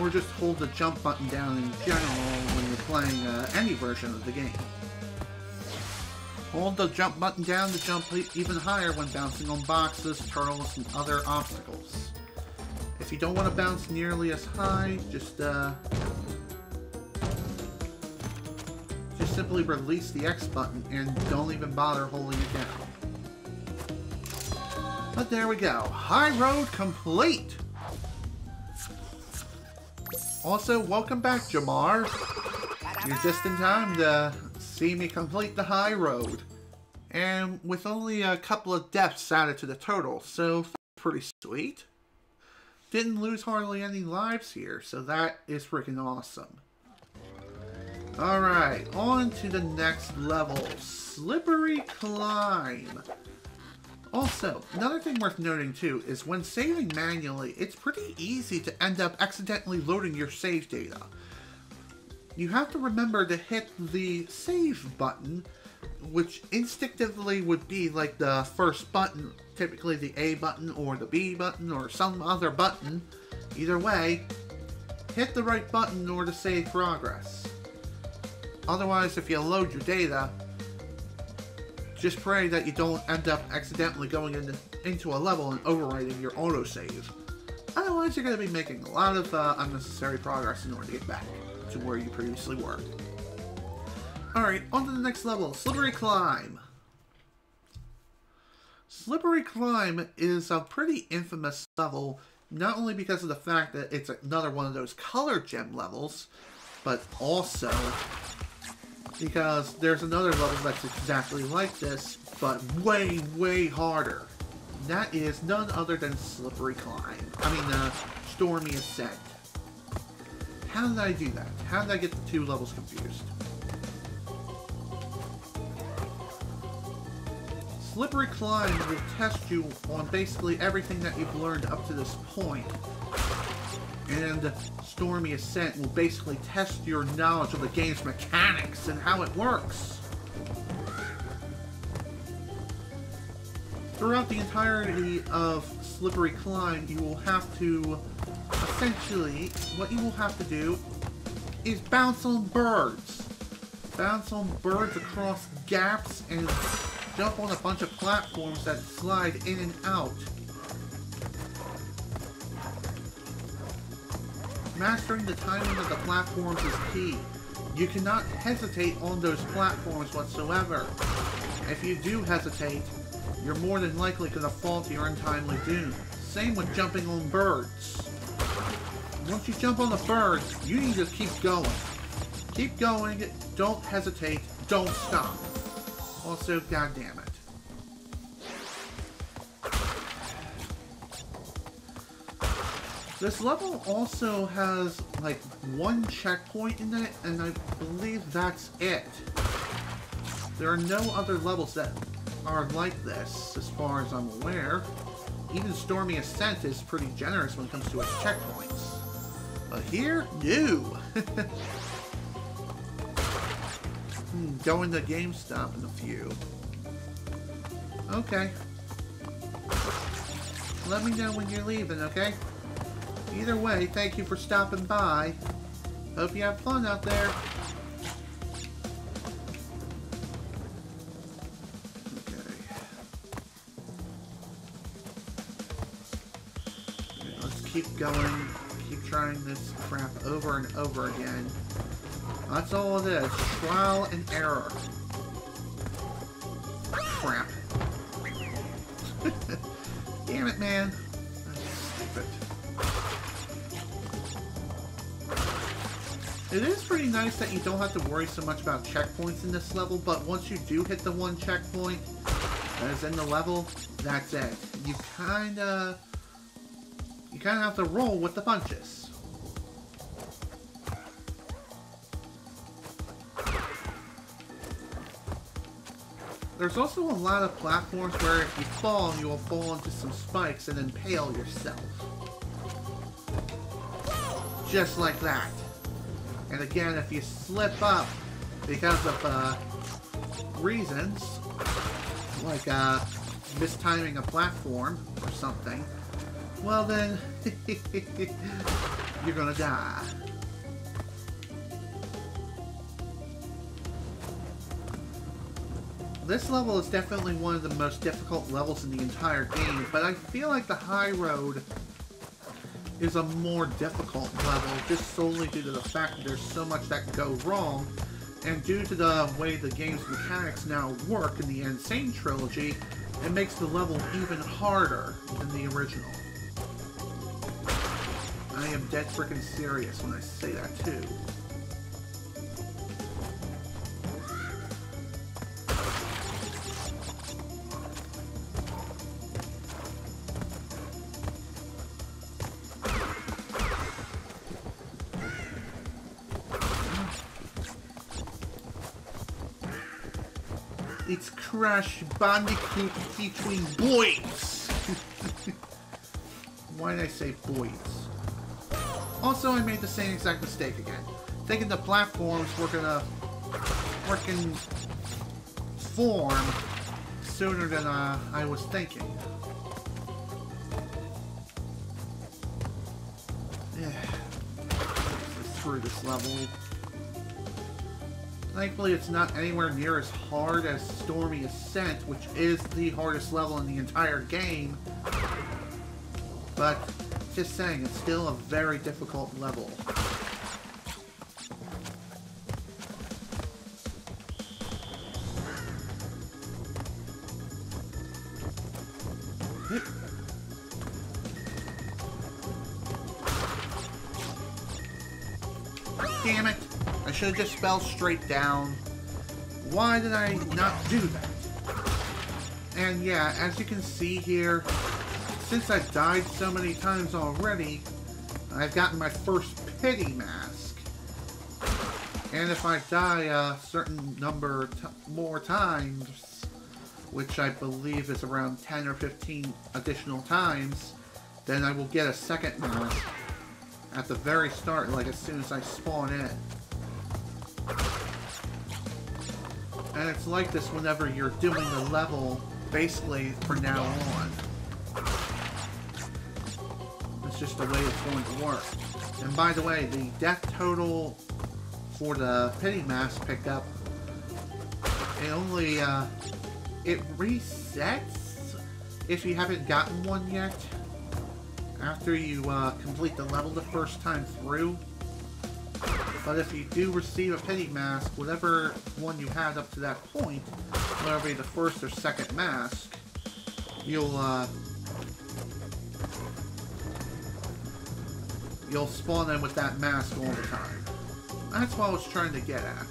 Or just hold the jump button down in general when you're playing any version of the game. Hold the jump button down to jump even higher when bouncing on boxes, turtles, and other obstacles. If you don't want to bounce nearly as high, just simply release the X button and don't even bother holding it down. But there we go. High road complete! Also, welcome back, Jamar. You're just in time to see me complete the high road. And with only a couple of deaths added to the total, so pretty sweet. Didn't lose hardly any lives here, so that is freaking awesome. Alright, on to the next level. Slippery Climb. Also, another thing worth noting too is when saving manually, it's pretty easy to end up accidentally loading your save data. You have to remember to hit the save button, which instinctively would be like the first button, typically the A button or the B button or some other button. Either way, hit the right button in order to save progress. Otherwise, if you load your data, just pray that you don't end up accidentally going into a level and overwriting your autosave. Otherwise, you're going to be making a lot of unnecessary progress in order to get back to where you previously were. Alright, on to the next level, Slippery Climb. Slippery Climb is a pretty infamous level, not only because of the fact that it's another one of those color gem levels, but also because there's another level that's exactly like this, but way, way harder. That is none other than Slippery Climb. Stormy Assent. How did I do that? How did I get the two levels confused? Slippery Climb will test you on basically everything that you've learned up to this point. And Stormy Assent will basically test your knowledge of the game's mechanics and how it works. Throughout the entirety of Slippery Climb, you will have to, essentially, what you will have to do is bounce on birds. Bounce on birds across gaps and jump on a bunch of platforms that slide in and out. Mastering the timing of the platforms is key. You cannot hesitate on those platforms whatsoever. If you do hesitate, you're more than likely going to fall to your untimely doom. Same with jumping on birds. Once you jump on the birds, you need to keep going. Keep going, don't hesitate, don't stop. Also, goddammit. This level also has, like, one checkpoint in it, and I believe that's it. There are no other levels that are like this, as far as I'm aware. Even Stormy Assent is pretty generous when it comes to its checkpoints. But here, no! Going to GameStop in a few. Okay. Let me know when you're leaving, okay? Either way, thank you for stopping by. Hope you have fun out there. Okay. Let's keep going. Keep trying this crap over and over again. That's all it is. Trial and error. Crap. Damn it, man. That's stupid. It is pretty nice that you don't have to worry so much about checkpoints in this level, but once you do hit the one checkpoint that is in the level, that's it. You kinda have to roll with the punches. There's also a lot of platforms where if you fall, you will fall into some spikes and impale yourself. Just like that. And again, if you slip up because of reasons, like mistiming a platform or something, well then, you're gonna die. This level is definitely one of the most difficult levels in the entire game, but I feel like the High Road is a more difficult level, just solely due to the fact that there's so much that can go wrong, and due to the way the game's mechanics now work in the N Sane Trilogy, it makes the level even harder than the original. I am dead freaking serious when I say that too. It's Crash Bandicoot between boys! Why did I say boys? Also, I made the same exact mistake again. Thinking the platforms were gonna working form sooner than I was thinking. Through this level. Thankfully, it's not anywhere near as hard as Stormy Assent, which is the hardest level in the entire game. But, just saying, it's still a very difficult level. Damn it! I should have just fell straight down. Why did I not do that? And yeah, as you can see here, since I've died so many times already, I've gotten my first pity mask. And if I die a certain number more times, which I believe is around 10 or 15 additional times, then I will get a second mask. At the very start, like as soon as I spawn in. And it's like this whenever you're doing the level, basically, from now on. It's just the way it's going to work. And by the way, the death total for the pity mask pickup, it only, it resets if you haven't gotten one yet. After you complete the level the first time through. But if you do receive a pity mask, whatever one you had up to that point, whether it be the first or second mask, you'll spawn in with that mask all the time. That's what I was trying to get at.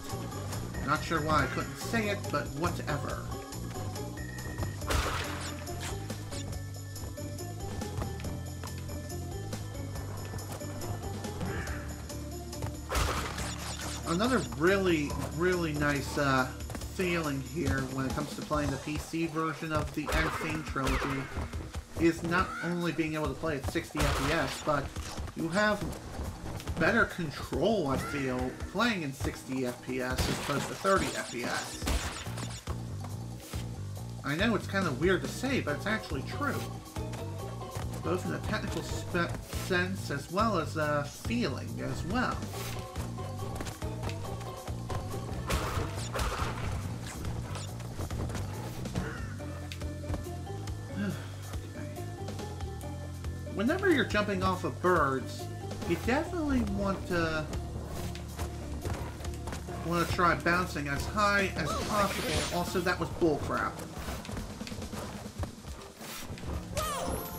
Not sure why I couldn't say it, but whatever. Another really, really nice feeling here when it comes to playing the PC version of the N Sane Trilogy is not only being able to play at 60 FPS, but you have better control, I feel, playing in 60 FPS as opposed to 30 FPS. I know it's kind of weird to say, but it's actually true. Both in a technical sense as well as feeling as well. Whenever you're jumping off of birds, you definitely want to try bouncing as high as possible. Also, that was bullcrap.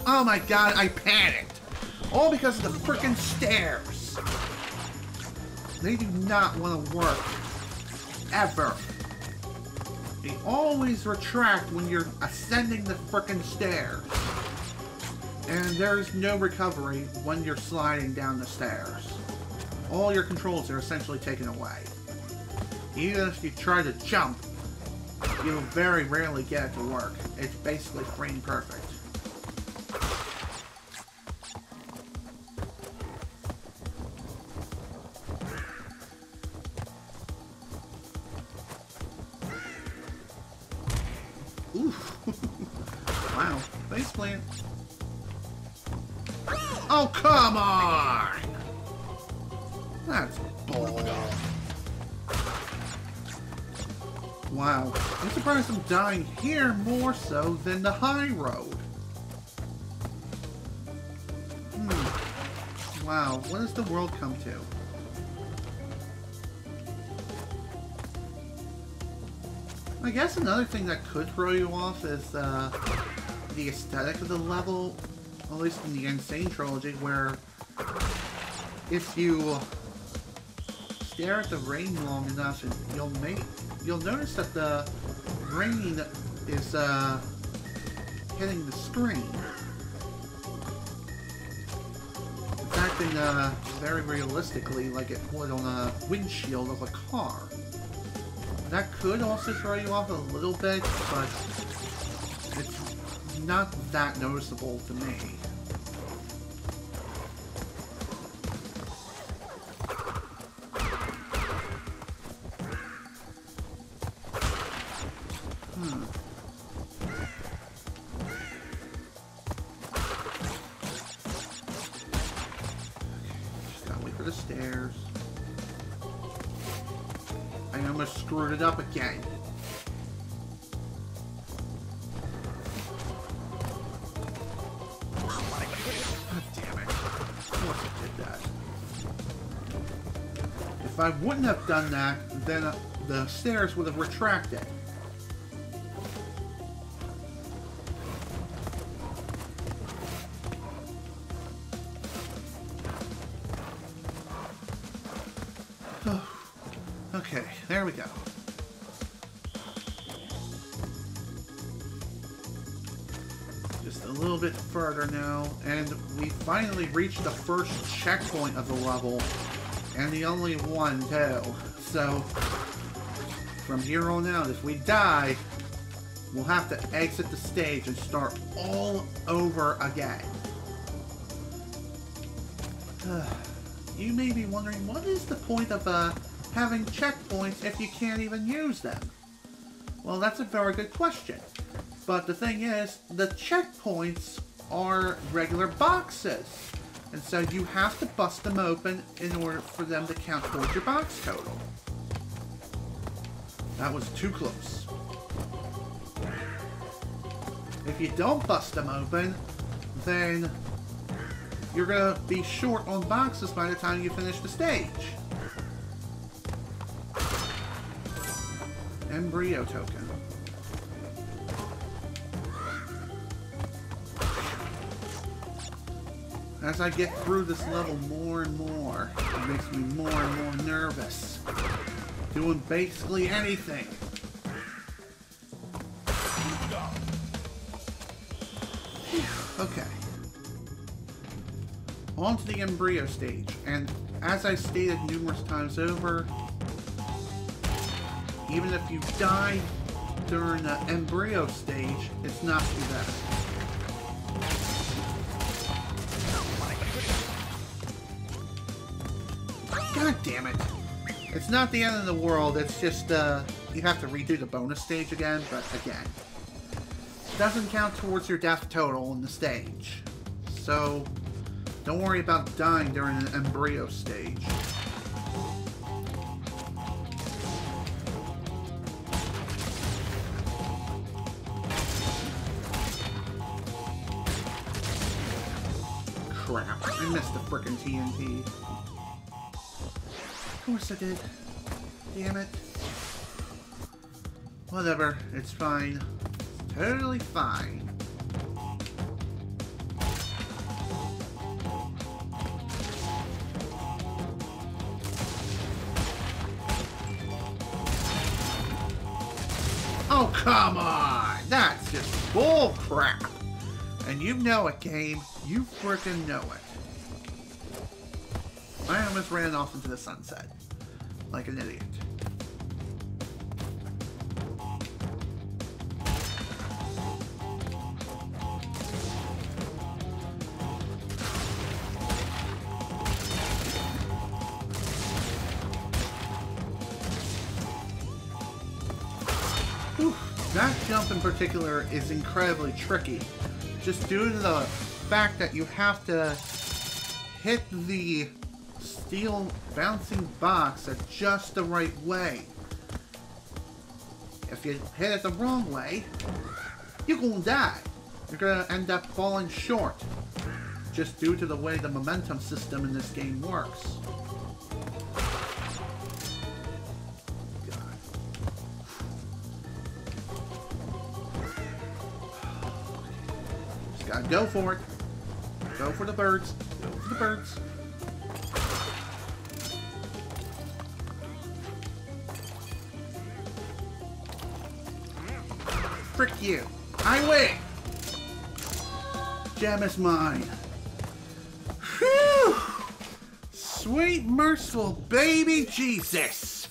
Oh my god, I panicked! All because of the frickin' stairs! They do not want to work. Ever. They always retract when you're ascending the frickin' stairs. And there's no recovery when you're sliding down the stairs. All your controls are essentially taken away. Even if you try to jump, you'll very rarely get it to work. It's basically frame perfect. Oof. Wow. Faceplant. Oh, come on! That's bull. Wow. I'm surprised I'm dying here more so than the high road. Wow. What does the world come to? I guess another thing that could throw you off is the aesthetic of the level. At least in the N Sane Trilogy, where if you stare at the rain long enough, you'll notice that the rain is hitting the screen. It's acting very realistically like it would on a windshield of a car. That could also throw you off a little bit, but it's not that noticeable to me. Just gotta wait for the stairs. I almost screwed it up again. God damn it. Of course I did that. If I wouldn't have done that, then the stairs would have retracted. Okay, there we go. Just a little bit further now, and we finally reached the first checkpoint of the level, and the only one too. So, from here on out, if we die, we'll have to exit the stage and start all over again. You may be wondering, what is the point of having checkpoints if you can't even use them? Well, that's a very good question. But the thing is, the checkpoints are regular boxes. And so you have to bust them open in order for them to count towards your box total. That was too close. If you don't bust them open, then you're going to be short on boxes by the time you finish the stage. Embryo token. As I get through this level more and more, it makes me more and more nervous. Doing basically anything. Okay. On to the embryo stage, and as I stated numerous times over, even if you die during the embryo stage, it's not too bad. God damn it. It's not the end of the world, it's just, you have to redo the bonus stage again, but again, it doesn't count towards your death total in the stage. So, don't worry about dying during an embryo stage. Crap, I missed the frickin' TNT. Of course I did. Damn it. Whatever, it's fine. It's totally fine. Oh, come on! That's just bull crap! And you know it, game. You frickin' know it. I almost ran off into the sunset. Like an idiot. Whew. That jump in particular is incredibly tricky. Just due to the fact that you have to hit the steel bouncing box at just the right way. If you hit it the wrong way, you're gonna die. You're gonna end up falling short. Just due to the way the momentum system in this game works. God. Just gotta go for it. Go for the birds. Go for the birds. Frick you. I win! Gem is mine. Whew! Sweet, merciful baby Jesus!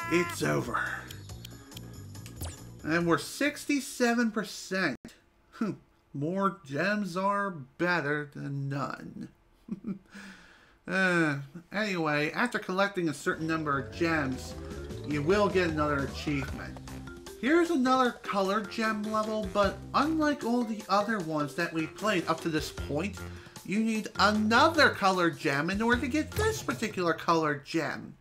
It's over. And we're 67%. More gems are better than none. Anyway, after collecting a certain number of gems, you will get another achievement. Here's another colored gem level, but unlike all the other ones that we played up to this point, you need another colored gem in order to get this particular colored gem.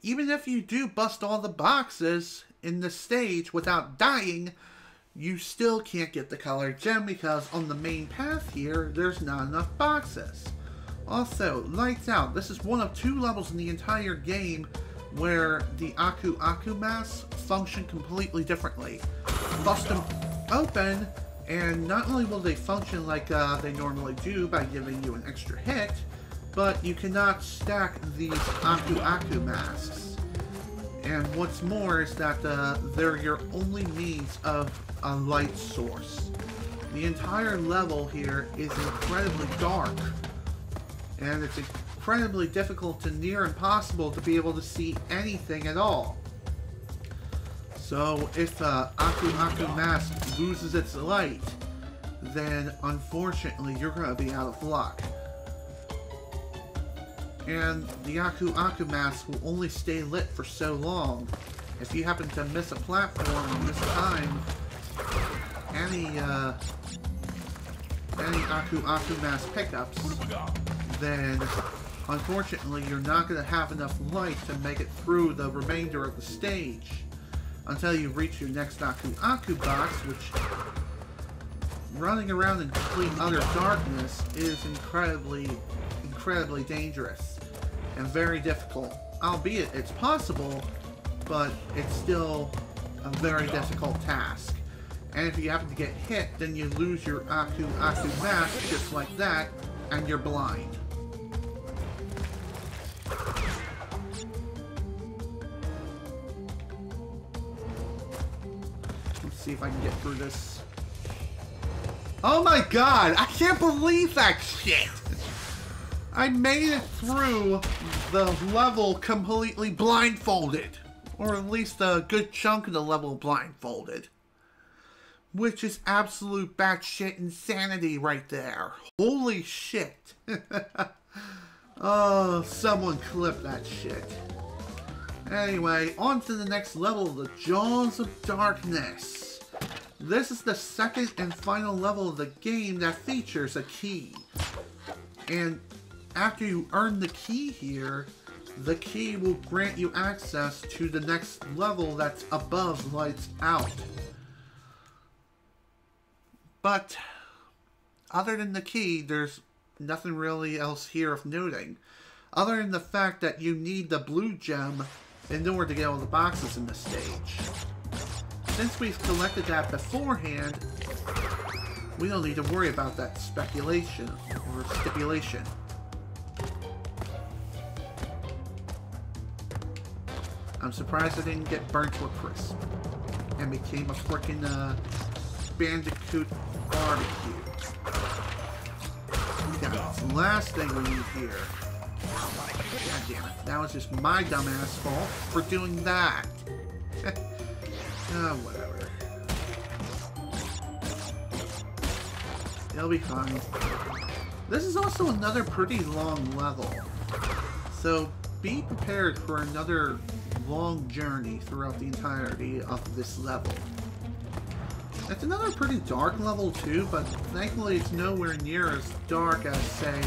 Even if you do bust all the boxes in the stage without dying, you still can't get the colored gem because on the main path here, there's not enough boxes. Also, lights out. This is one of 2 levels in the entire game where the Aku Aku masks function completely differently. Bust them open, and not only will they function like they normally do by giving you an extra hit, but you cannot stack these Aku Aku masks. And what's more is that they're your only means of a light source. The entire level here is incredibly dark, and it's incredibly difficult to near impossible to be able to see anything at all. So if Aku Aku mask loses its light, then unfortunately you're going to be out of luck. And the Aku Aku mask will only stay lit for so long. If you happen to miss a platform or miss time, any Aku Aku mask pickups, then unfortunately you're not going to have enough light to make it through the remainder of the stage until you reach your next Aku Aku box, which running around in complete utter darkness is incredibly dangerous and very difficult. Albeit it's possible, but it's still a very difficult task. And if you happen to get hit, then you lose your Aku Aku mask just like that, and you're blind. Let's see if I can get through this. Oh my god! I can't believe that shit! I made it through the level completely blindfolded. Or at least a good chunk of the level blindfolded. Which is absolute batshit insanity right there. Holy shit. Oh, someone clip that shit. Anyway, on to the next level, the Jaws of Darkness. This is the second and final level of the game that features a key. And after you earn the key here, the key will grant you access to the next level that's above Lights Out. But other than the key, there's nothing really else here of noting. Other than the fact that you need the blue gem in order to get all the boxes in the stage. Since we've collected that beforehand, we don't need to worry about that speculation or stipulation. I'm surprised I didn't get burnt to a crisp and became a frickin' Bandicoot barbecue. Yeah, that's the last thing we need here. God damn it. That was just my dumbass fault for doing that. Oh, whatever. It'll be fine. This is also another pretty long level. So be prepared for another long journey throughout the entirety of this level. It's another pretty dark level too, but thankfully it's nowhere near as dark as, say,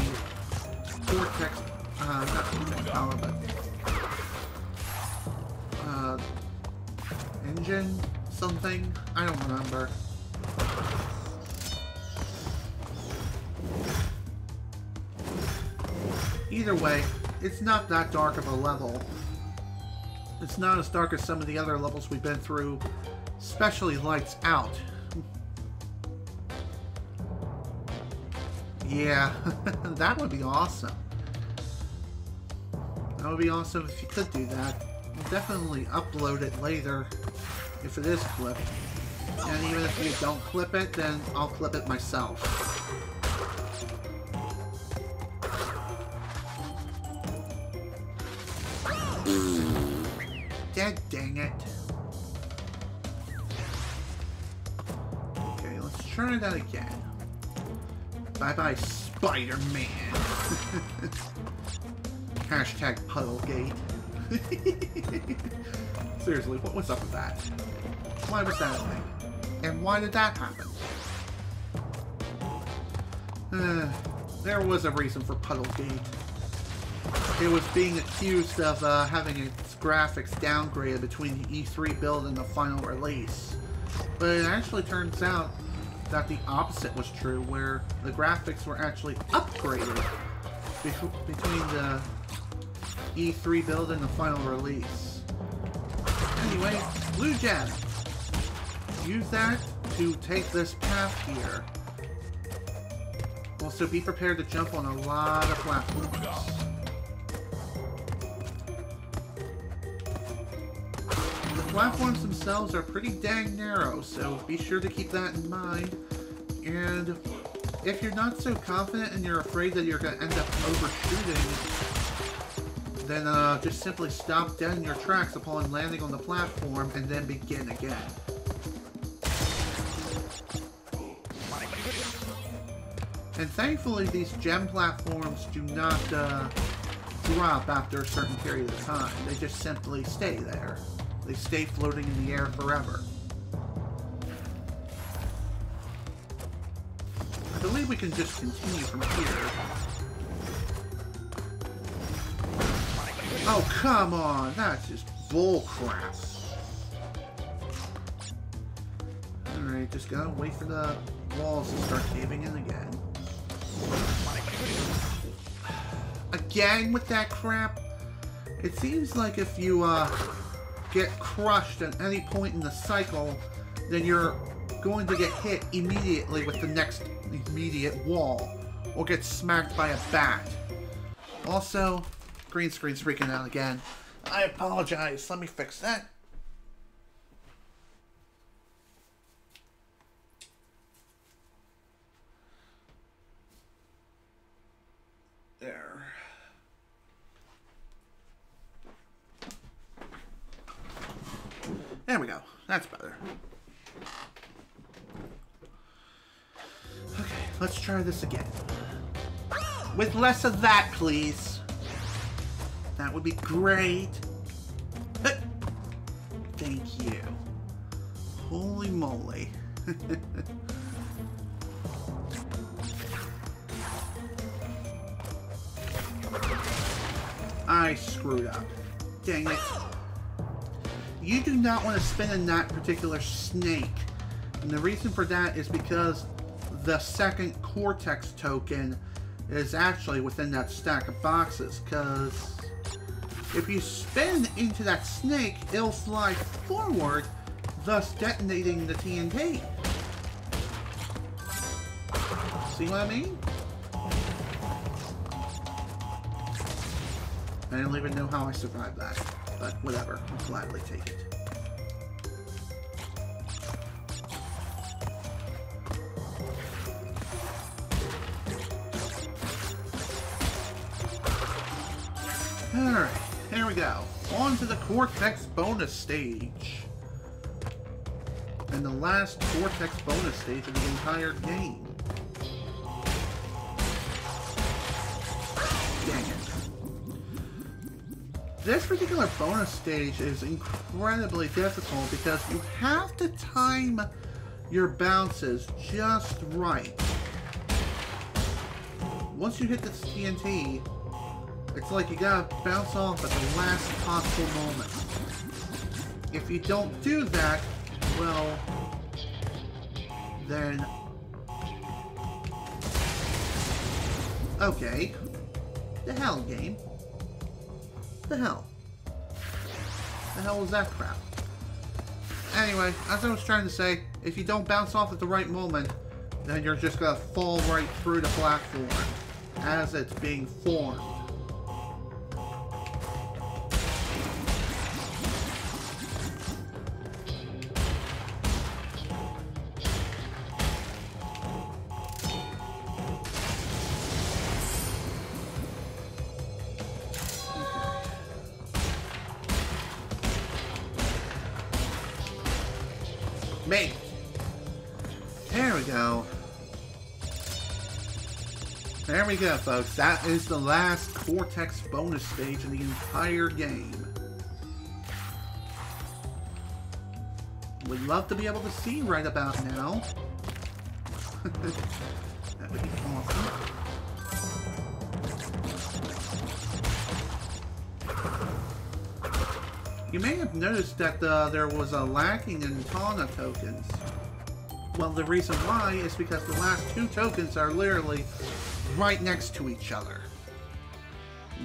Cortex, not Cortex Power, but Engine something? I don't remember. Either way, it's not that dark of a level. It's not as dark as some of the other levels we've been through, especially Lights Out. Yeah, that would be awesome. That would be awesome if you could do that. I'll definitely upload it later if it is clipped. And even if you don't clip it, then I'll clip it myself. dead, dang it. Okay, let's try that again. Bye-bye, Spider-Man. Hashtag Puddlegate. Seriously, what was up with that? Why was that a thing? And why did that happen? There was a reason for Puddlegate. It was being accused of having its graphics downgraded between the E3 build and the final release. But it actually turns out that the opposite was true, where the graphics were actually upgraded between the E3 build and the final release. Anyway, Blue Gem. Use that to take this path here. Also, be prepared to jump on a lot of platforms. The platforms themselves are pretty dang narrow, so be sure to keep that in mind. And if you're not so confident and you're afraid that you're going to end up overshooting, then just simply stop dead in your tracks upon landing on the platform and then begin again. And thankfully, these gem platforms do not drop after a certain period of time. They just simply stay there. They stay floating in the air forever. I believe we can just continue from here. Oh, come on! That's just bullcrap. Alright, just gotta wait for the walls to start caving in again. Again with that crap? It seems like if you get crushed at any point in the cycle, then you're going to get hit immediately with the next immediate wall, or get smacked by a bat. Also, green screen's freaking out again. I apologize. Let me fix that. There we go. That's better. Okay, let's try this again. With less of that, please. That would be great. Thank you. Holy moly. I screwed up. Dang it. You do not want to spin in that particular snake. And the reason for that is because the second Cortex token is actually within that stack of boxes. Because if you spin into that snake, it'll fly forward, thus detonating the TNT. See what I mean? I don't even know how I survived that. But whatever, I'll gladly take it. Alright, here we go. On to the Cortex bonus stage. And the last Cortex bonus stage of the entire game. Dang it. This particular bonus stage is incredibly difficult because you have to time your bounces just right. Once you hit this TNT, it's like you gotta bounce off at the last possible moment. If you don't do that, well, then... Okay. The hell, game. The hell? The hell was that crap? Anyway, as I was trying to say, if you don't bounce off at the right moment, then you're just gonna fall right through the platform as it's being formed. remade. There we go. There we go, folks. That is the last Cortex bonus stage in the entire game. Would love to be able to see right about now. That would be awesome. You may have noticed that there was a lacking in Tana tokens. Well, the reason why is because the last two tokens are literally right next to each other.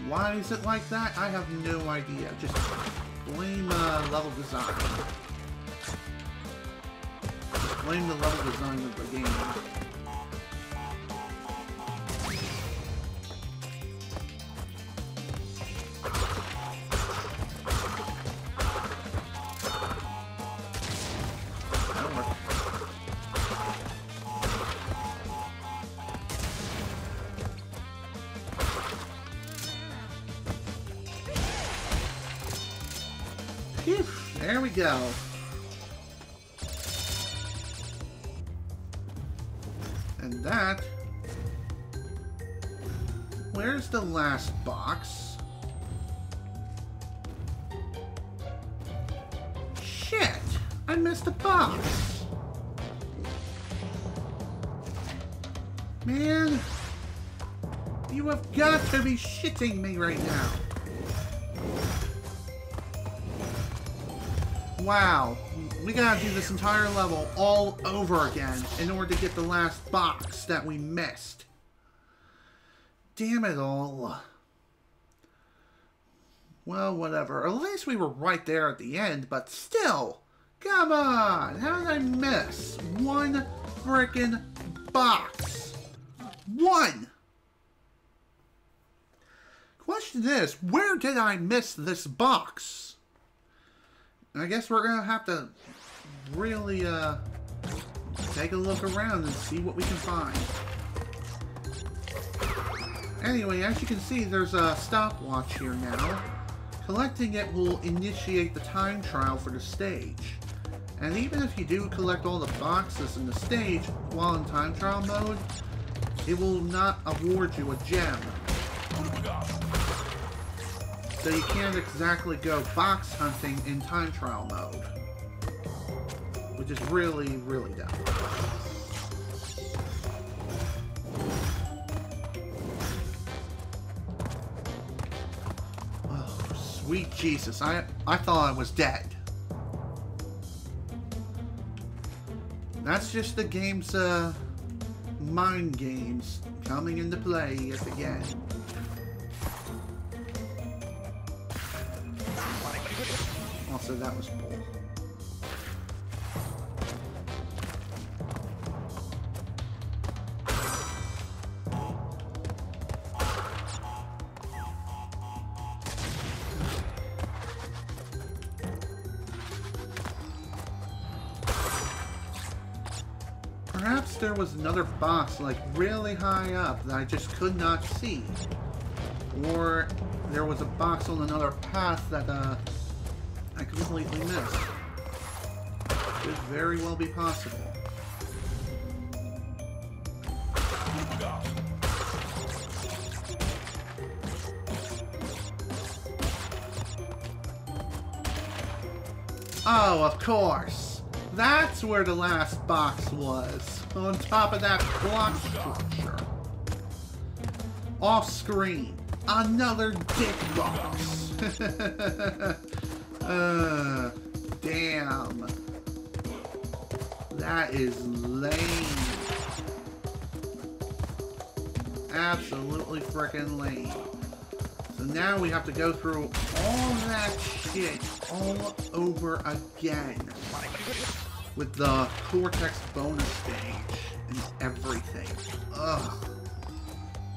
Why is it like that? I have no idea. Just blame level design. Just blame the level design of the game. There we go. And that... Where's the last box? Shit! I missed a box! Man! You have got to be shitting me right now! Wow, we gotta do this entire level all over again in order to get the last box that we missed. Damn it all. Well, whatever. At least we were right there at the end, but still. Come on, how did I miss one frickin' box? One! Question is, where did I miss this box? I guess we're gonna have to really take a look around and see what we can find. Anyway, as you can see, there's a stopwatch here now. Collecting it will initiate the time trial for the stage. And even if you do collect all the boxes in the stage while in time trial mode, it will not award you a gem. So you can't exactly go box hunting in time trial mode. Which is really, really dumb. Oh, sweet Jesus. I thought I was dead. That's just the game's mind games coming into play yet again. Also, that was bull. Perhaps there was another box, like, really high up that I just could not see. Or there was a box on another path that, I completely missed. Could very well be possible. Oh, of course! That's where the last box was. On top of that block structure. Off screen. Another dick box. Damn. That is lame. Absolutely frickin' lame. So now we have to go through all that shit all over again. With the Cortex bonus stage and everything. Ugh.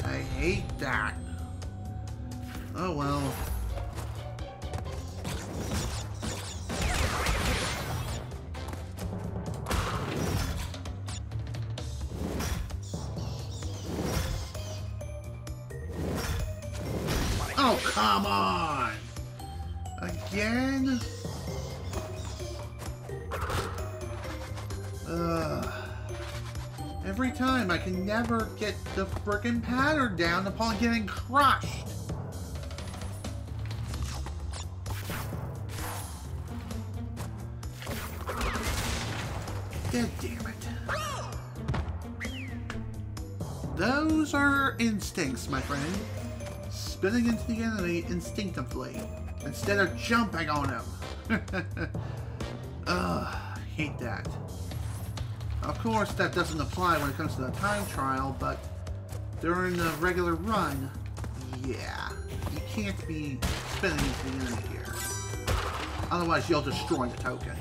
I hate that. Oh well. Oh, come on! Again? Every time I can never get the frickin' pattern down upon getting crushed. God damn it. Those are instincts, my friend. Spinning into the enemy instinctively, instead of jumping on him. Hate that. Of course, that doesn't apply when it comes to the time trial, but during the regular run, yeah. You can't be spinning into the enemy here. Otherwise, you'll destroy the token.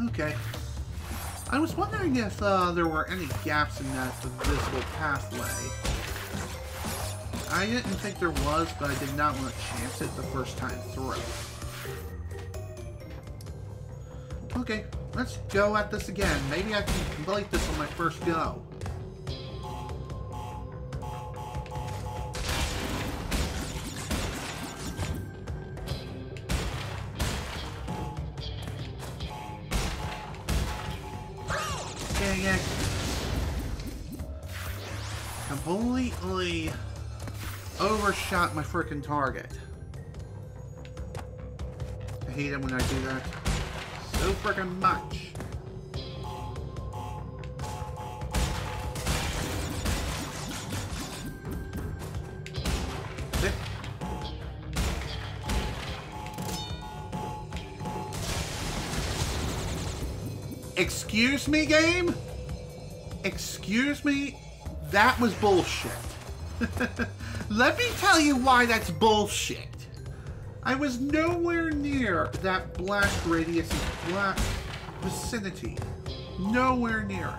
Okay. I was wondering if there were any gaps in that visible pathway. I didn't think there was, but I did not want to chance it the first time through. Okay, let's go at this again. Maybe I can complete this on my first go. Yeah. Completely overshot my frickin' target. I hate it when I do that so frickin' much. Sit. Excuse me, game? Excuse me? That was bullshit. Let me tell you why that's bullshit. I was nowhere near that blast radius and blast vicinity. Nowhere near it.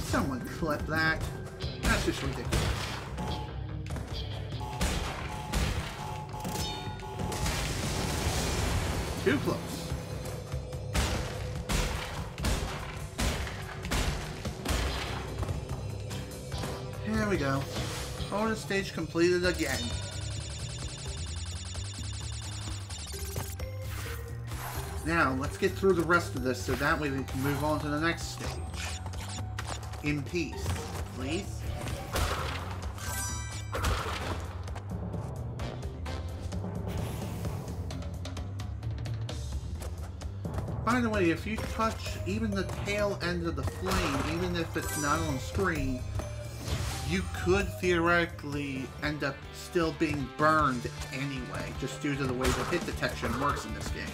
Someone clip that. That's just ridiculous. Too close. There we go. Bonus stage completed again. Now, let's get through the rest of this so that way we can move on to the next stage. In peace, please. By the way, if you touch even the tail end of the flame, even if it's not on screen, you could theoretically end up still being burned anyway, just due to the way the hit detection works in this game.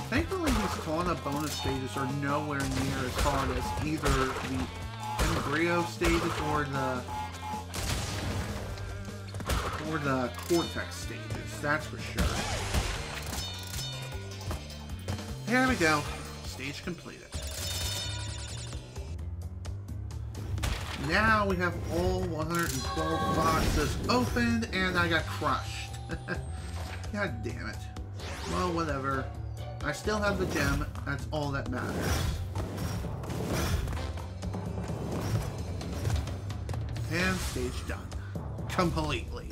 Thankfully, these Tana bonus stages are nowhere near as hard as either the embryo stages or the Cortex stages, that's for sure. There we go. Stage completed. Now we have all 112 boxes opened, and I got crushed. God damn it. Well, whatever. I still have the gem. That's all that matters. And stage done. Completely.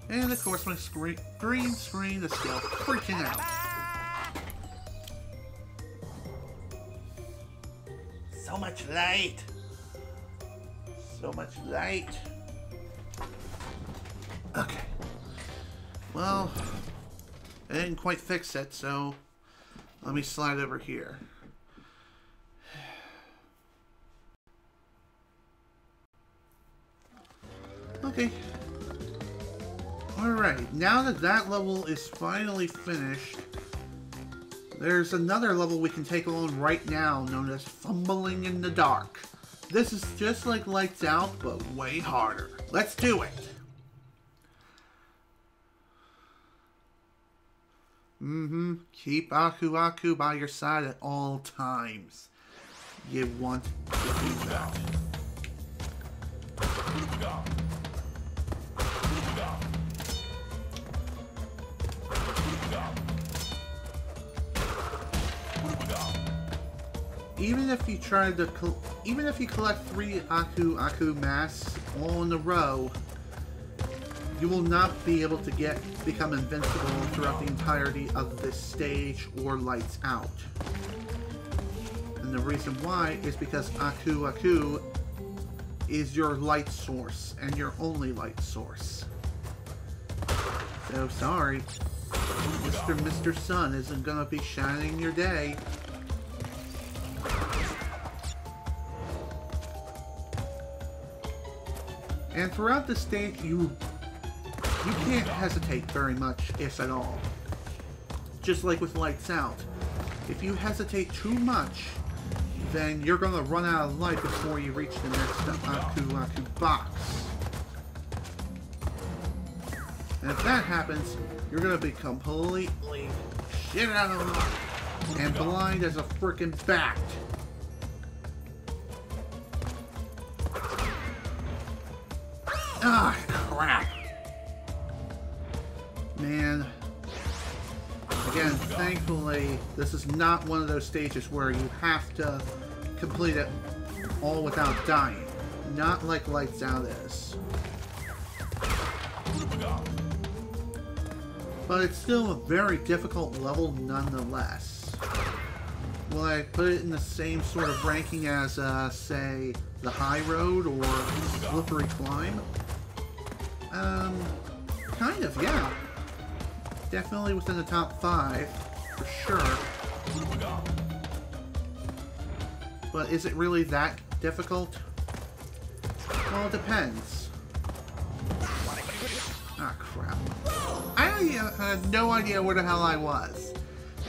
And of course my green screen is still freaking out. So much light. So much light. Okay. Well, I didn't quite fix it, so let me slide over here. Okay. Alright, now that that level is finally finished, there's another level we can take on right now known as Fumbling in the Dark. This is just like Lights Out, but way harder. Let's do it! Keep Aku Aku by your side at all times. You want to do that. Even if you try to, even if you collect 3 Aku masks all in a row, you will not be able to become invincible throughout the entirety of this stage or Lights Out. And the reason why is because Aku is your light source and your only light source. So sorry, Mr. Sun isn't gonna be shining your day. And throughout the stage, you can't hesitate very much, if at all. Just like with Lights Out. If you hesitate too much, then you're gonna run out of life before you reach the next Aku box. And if that happens, you're gonna be completely shit out of luck and blind as a frickin' bat. Ah, crap. Man. Again, thankfully, this is not one of those stages where you have to complete it all without dying. Not like Lights Out is. But it's still a very difficult level nonetheless. Will I put it in the same sort of ranking as, say, the High Road or Slippery Climb? Kind of, yeah. Definitely within the top 5, for sure. But is it really that difficult? Well, it depends. Ah, crap. I had no idea where the hell I was.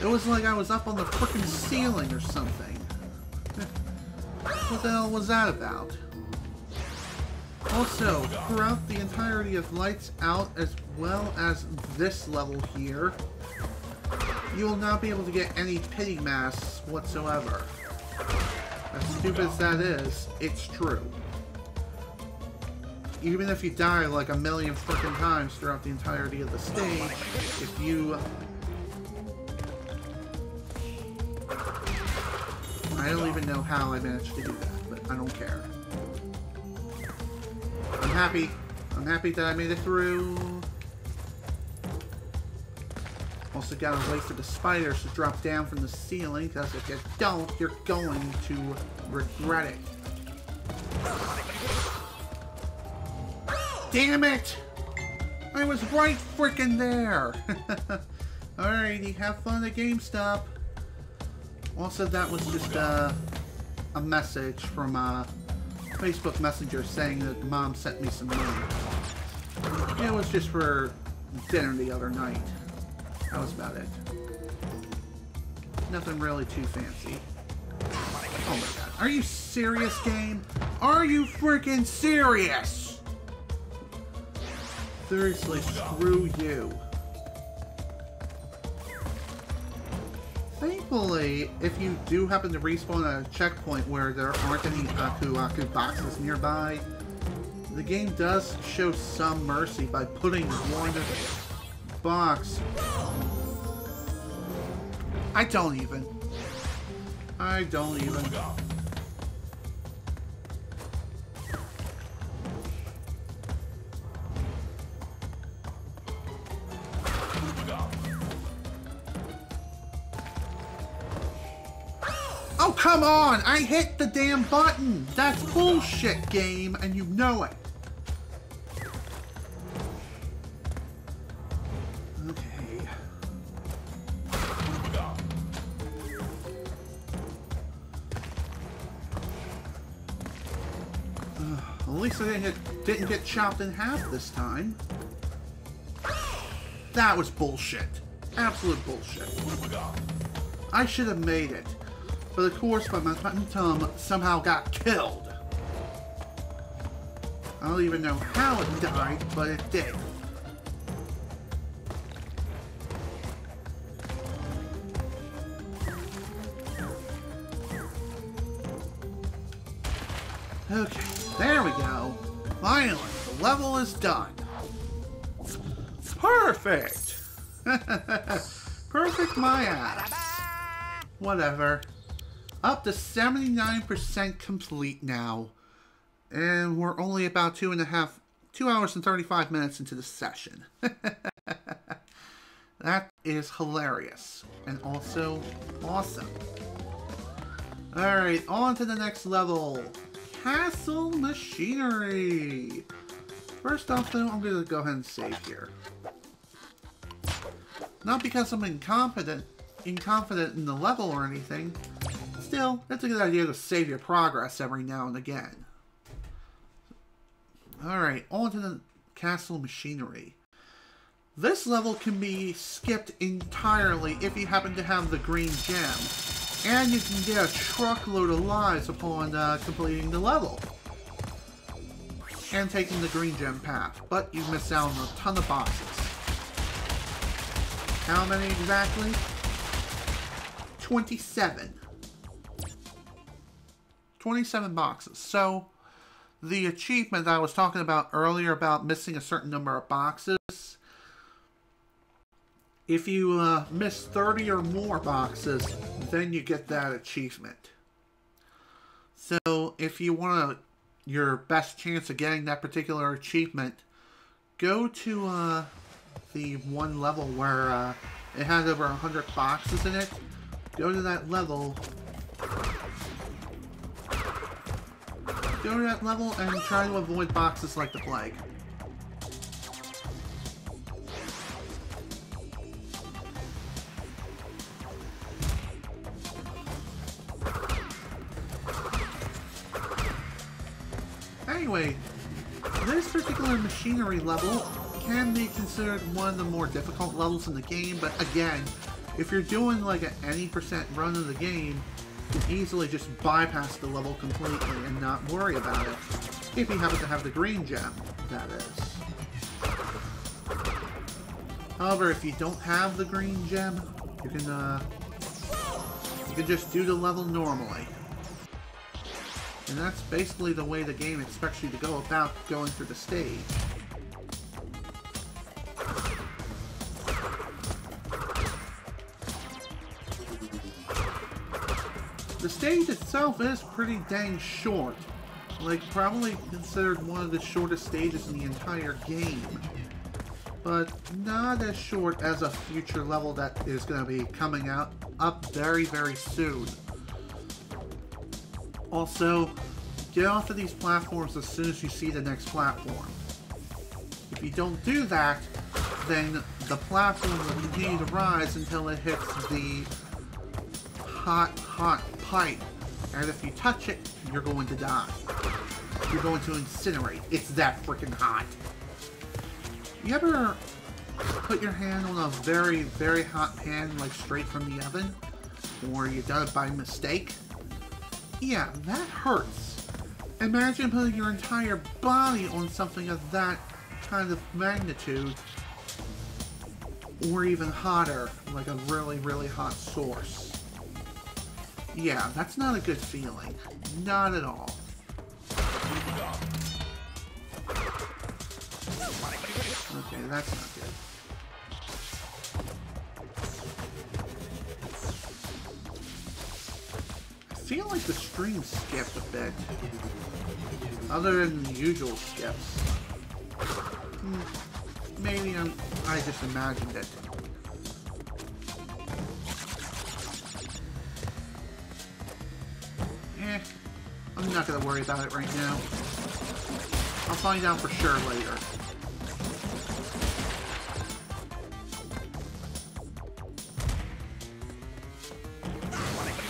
It was like I was up on the frickin' ceiling or something. What the hell was that about? Also, throughout the entirety of Lights Out, as well as this level here, you will not be able to get any pity masks whatsoever. As stupid as that is, it's true. Even if you die like a million frickin' times throughout the entirety of the stage, if you... I don't even know how I managed to do that, but I don't care. I'm happy that I made it through. Also gotta wait for the spiders to drop down from the ceiling, because if you don't, you're going to regret it. Damn it! I was right frickin' there! Alrighty, have fun at GameStop. Also, that was just a message from Facebook Messenger saying that Mom sent me some money. It was just for dinner the other night. That was about it. Nothing really too fancy. Oh my god. Are you serious, game? Are you freaking serious? Seriously, screw you. Thankfully, if you do happen to respawn at a checkpoint where there aren't any Aku boxes nearby, the game does show some mercy by putting one box. I don't even. Oh, come on! I hit the damn button! That's bullshit, game, and you know it. Okay. At least I didn't get chopped in half this time. That was bullshit. Absolute bullshit. I should have made it. But of course, my momentum somehow got killed. I don't even know how it died, but it did. Okay, there we go. Finally, the level is done. Perfect! Perfect my ass. Whatever. Up to 79% complete now. And we're only about 2 hours and 35 minutes into the session. That is hilarious. And also awesome. Alright, on to the next level. Castle Machinery. First off though, I'm going to go ahead and save here. Not because I'm incompetent in the level or anything. Still, it's a good idea to save your progress every now and again. Alright, on to the Castle Machinery. This level can be skipped entirely if you happen to have the green gem. And you can get a truckload of lives upon completing the level. And taking the green gem path. But you miss out on a ton of boxes. How many exactly? 27. 27 boxes. So, the achievement that I was talking about earlier about missing a certain number of boxes, if you miss 30 or more boxes, then you get that achievement. So, if you want your best chance of getting that particular achievement, go to the one level where it has over 100 boxes in it. Go to that level. Go to that level and try to avoid boxes like the plague. Anyway, this particular machinery level can be considered one of the more difficult levels in the game, but again, if you're doing like an any % run of the game, you can easily just bypass the level completely and not worry about it. If you happen to have the green gem, that is. However, if you don't have the green gem, you can just do the level normally. And that's basically the way the game expects you to go about going through the stage. The stage itself is pretty dang short. Like, probably considered one of the shortest stages in the entire game. But not as short as a future level that is going to be coming up very, very soon. Also, get off of these platforms as soon as you see the next platform. If you don't do that, then the platform will continue to rise until it hits the hot pipe. And if you touch it, you're going to die. You're going to incinerate. It's that freaking hot. You ever put your hand on a very, very hot pan, like straight from the oven? Or you done it by mistake? Yeah, that hurts. Imagine putting your entire body on something of that kind of magnitude, or even hotter, like a really, really hot source. Yeah, that's not a good feeling. Not at all. Okay, that's not good. I feel like the stream skipped a bit. Other than the usual skips. Maybe I just imagined it. I'm not gonna worry about it right now. I'll find out for sure later.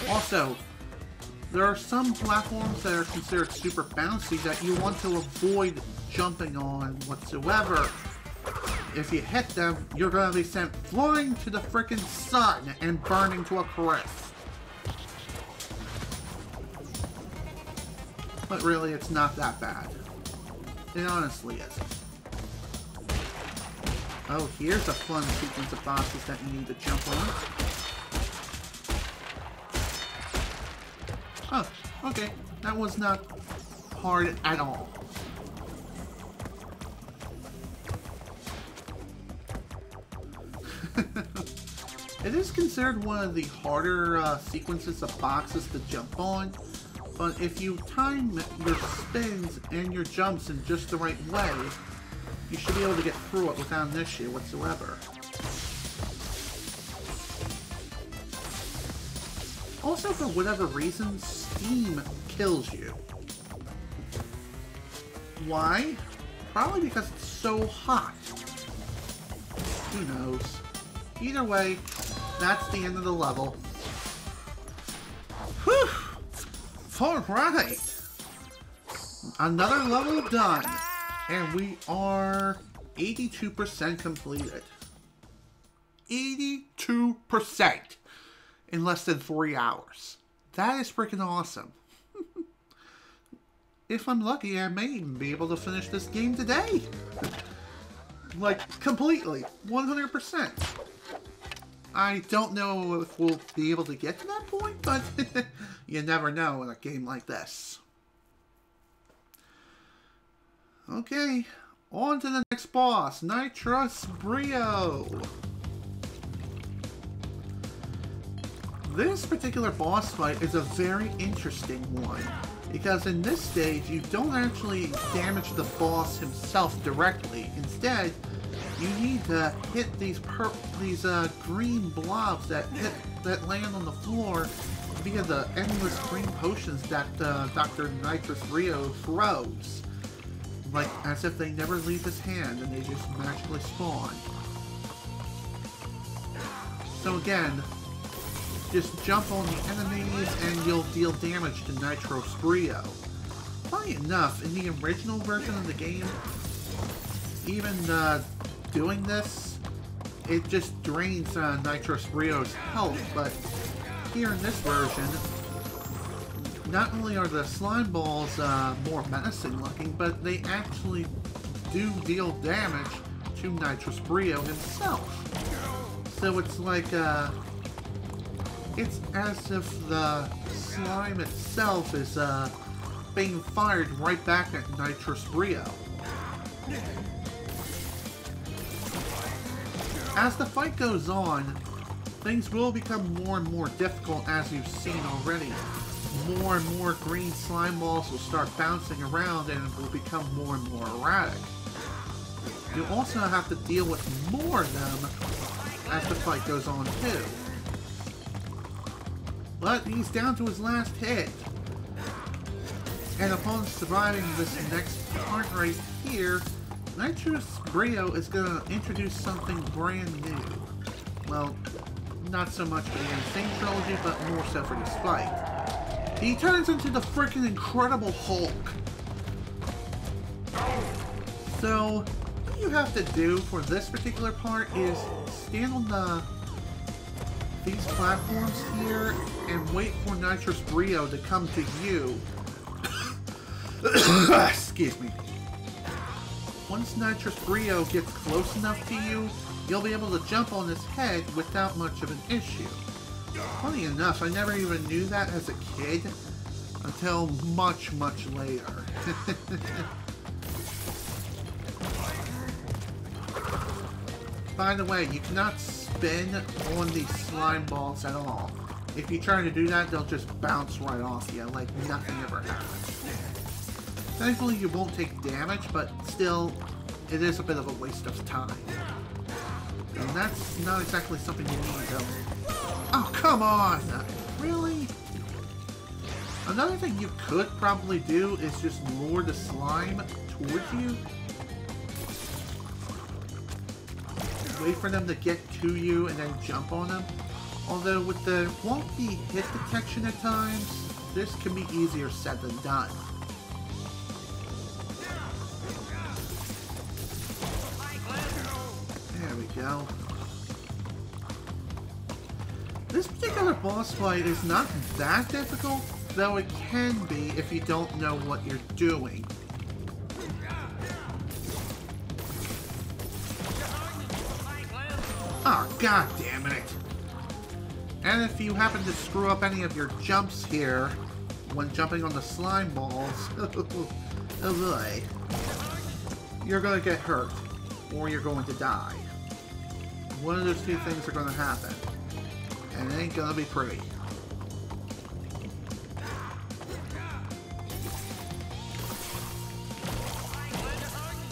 Also, there are some platforms that are considered super bouncy that you want to avoid jumping on whatsoever. If you hit them, you're gonna be sent flying to the frickin' sun and burning to a crisp. But really, it's not that bad. It honestly isn't. Oh, here's a fun sequence of bosses that you need to jump on. Oh, okay. That was not hard at all. It is considered one of the harder sequences of boxes to jump on, but if you time your spins and your jumps in just the right way, you should be able to get through it without an issue whatsoever. Also, for whatever reason, steam kills you. Why? Probably because it's so hot. Who knows? Either way, that's the end of the level. Whew! Alright! Another level done! And we are 82% completed. 82%! In less than 3 hours. That is freaking awesome. If I'm lucky, I may even be able to finish this game today. Like, completely. 100%. I don't know if we'll be able to get to that point, but you never know in a game like this. Okay, on to the next boss, Nitrous Brio. This particular boss fight is a very interesting one, because in this stage you don't actually damage the boss himself directly. Instead, you need to hit these green blobs that land on the floor via the endless green potions that Dr. Nitrous Brio throws. Like, as if they never leave his hand and they just magically spawn. So again, just jump on the enemies and you'll deal damage to Nitrous Brio. Funny enough, in the original version of the game, even doing this, it just drains Nitrous Brio's health, but here in this version, not only are the slime balls more menacing looking, but they actually do deal damage to Nitrous Brio himself. So it's like, it's as if the slime itself is being fired right back at Nitrous Brio. As the fight goes on, things will become more and more difficult, as you've seen already. More and more green slime balls will start bouncing around and it will become more and more erratic. You also have to deal with more of them as the fight goes on too. But he's down to his last hit. And upon surviving this next part right here, Nitrous Brio is going to introduce something brand new. Well, not so much for the N Sane Trilogy, but more so for this fight. He turns into the freaking Incredible Hulk. So, what you have to do for this particular part is stand on these platforms here and wait for Nitrous Brio to come to you. Excuse me. Once Nitrous Brio gets close enough to you, you'll be able to jump on his head without much of an issue. Funny enough, I never even knew that as a kid until much, much later. By the way, you cannot spin on these slime balls at all. If you try to do that, they'll just bounce right off you like nothing ever happened. Thankfully, you won't take damage, but still, it is a bit of a waste of time. And that's not exactly something you need, though. Oh, come on! Really? Another thing you could probably do is just lure the slime towards you. Wait for them to get to you and then jump on them. Although with the wonky hit detection at times, this can be easier said than done. There we go. This particular boss fight is not that difficult, though it can be if you don't know what you're doing. Oh, god damn it. And if you happen to screw up any of your jumps here when jumping on the slime balls, oh boy, you're going to get hurt, or you're going to die. One of those two things are going to happen. And it ain't gonna be pretty.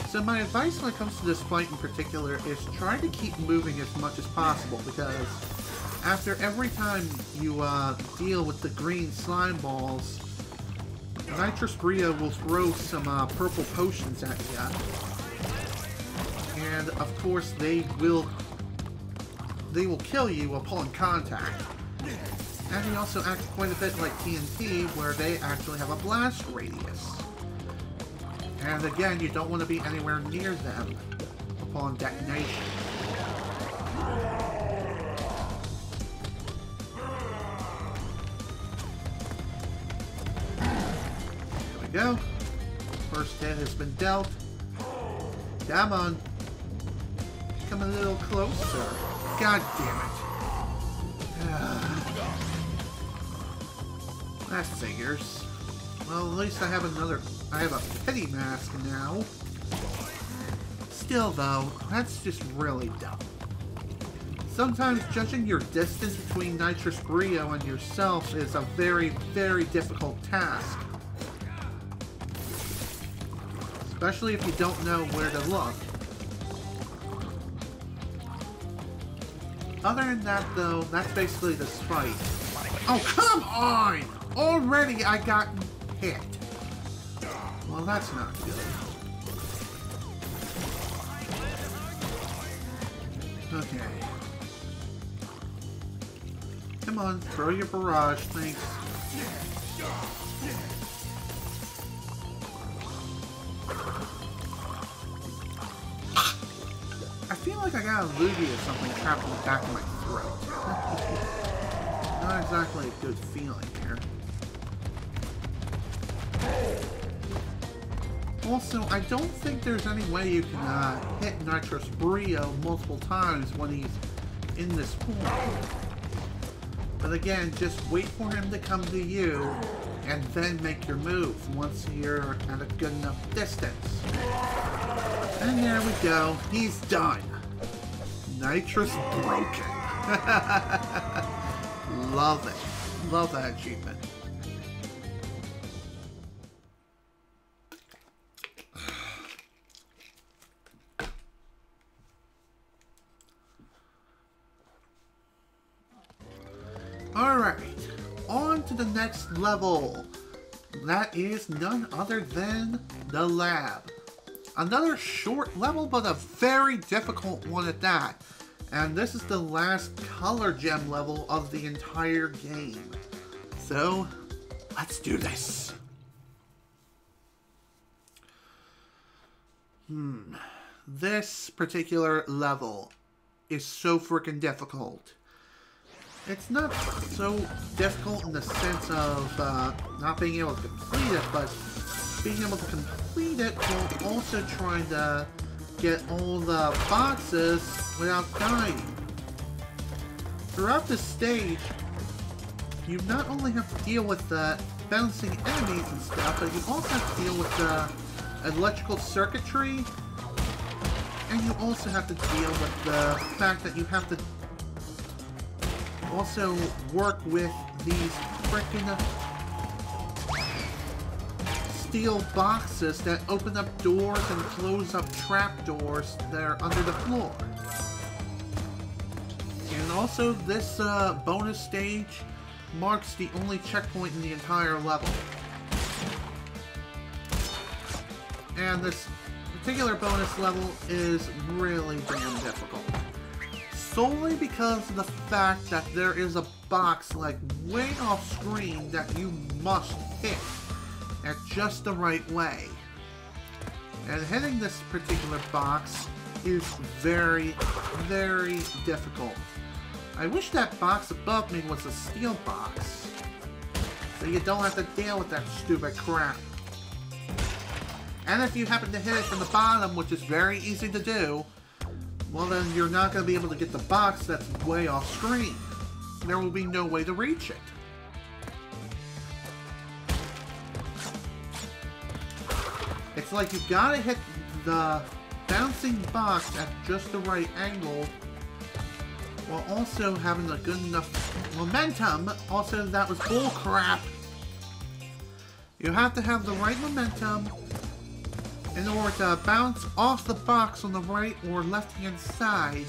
So my advice when it comes to this fight in particular is try to keep moving as much as possible, because after every time you deal with the green slime balls, Nitrous Brio will throw some purple potions at you. And of course they will kill you upon contact. And they also act quite a bit like TNT, where they actually have a blast radius. And again, you don't want to be anywhere near them upon detonation. There we go. First hit has been dealt. Come on. Come a little closer. God damn it. That figures. Well, at least I have a pity mask now. Still though, that's just really dumb. Sometimes judging your distance between Nitrous Brio and yourself is a very, very difficult task. Especially if you don't know where to look. Other than that though, that's basically this fight. Oh, come on! Already I got hit. Well, that's not good. Okay. Come on, throw your barrage, thanks. I feel like I got a loogie or something trapped in the back of my throat. Not exactly a good feeling here. Also, I don't think there's any way you can hit Nitrous Brio multiple times when he's in this form. But again, just wait for him to come to you, and then make your move once you're at a good enough distance. And there we go, he's done. Nitrous broken. Love it. Love that achievement. Alright, on to the next level. That is none other than the lab. Another short level, but a very difficult one at that. And this is the last color gem level of the entire game. So, let's do this. This particular level is so freaking difficult. It's not so difficult in the sense of not being able to complete it, but being able to complete it while also trying to get all the boxes without dying. Throughout this stage, you not only have to deal with the bouncing enemies and stuff, but you also have to deal with the electrical circuitry, and you also have to deal with the fact that you have to also work with these frickin' steel boxes that open up doors and close up trapdoors that are under the floor. And also, this bonus stage marks the only checkpoint in the entire level. And this particular bonus level is really damn difficult. Solely because of the fact that there is a box like way off screen that you must hit at just the right way. And hitting this particular box is very, very difficult. I wish that box above me was a steel box, so you don't have to deal with that stupid crap. And if you happen to hit it from the bottom, which is very easy to do, well then you're not going to be able to get the box that's way off screen. There will be no way to reach it. It's like you gotta hit the bouncing box at just the right angle while also having a good enough momentum. Also, that was bull crap. You have to have the right momentum in order to bounce off the box on the right or left-hand side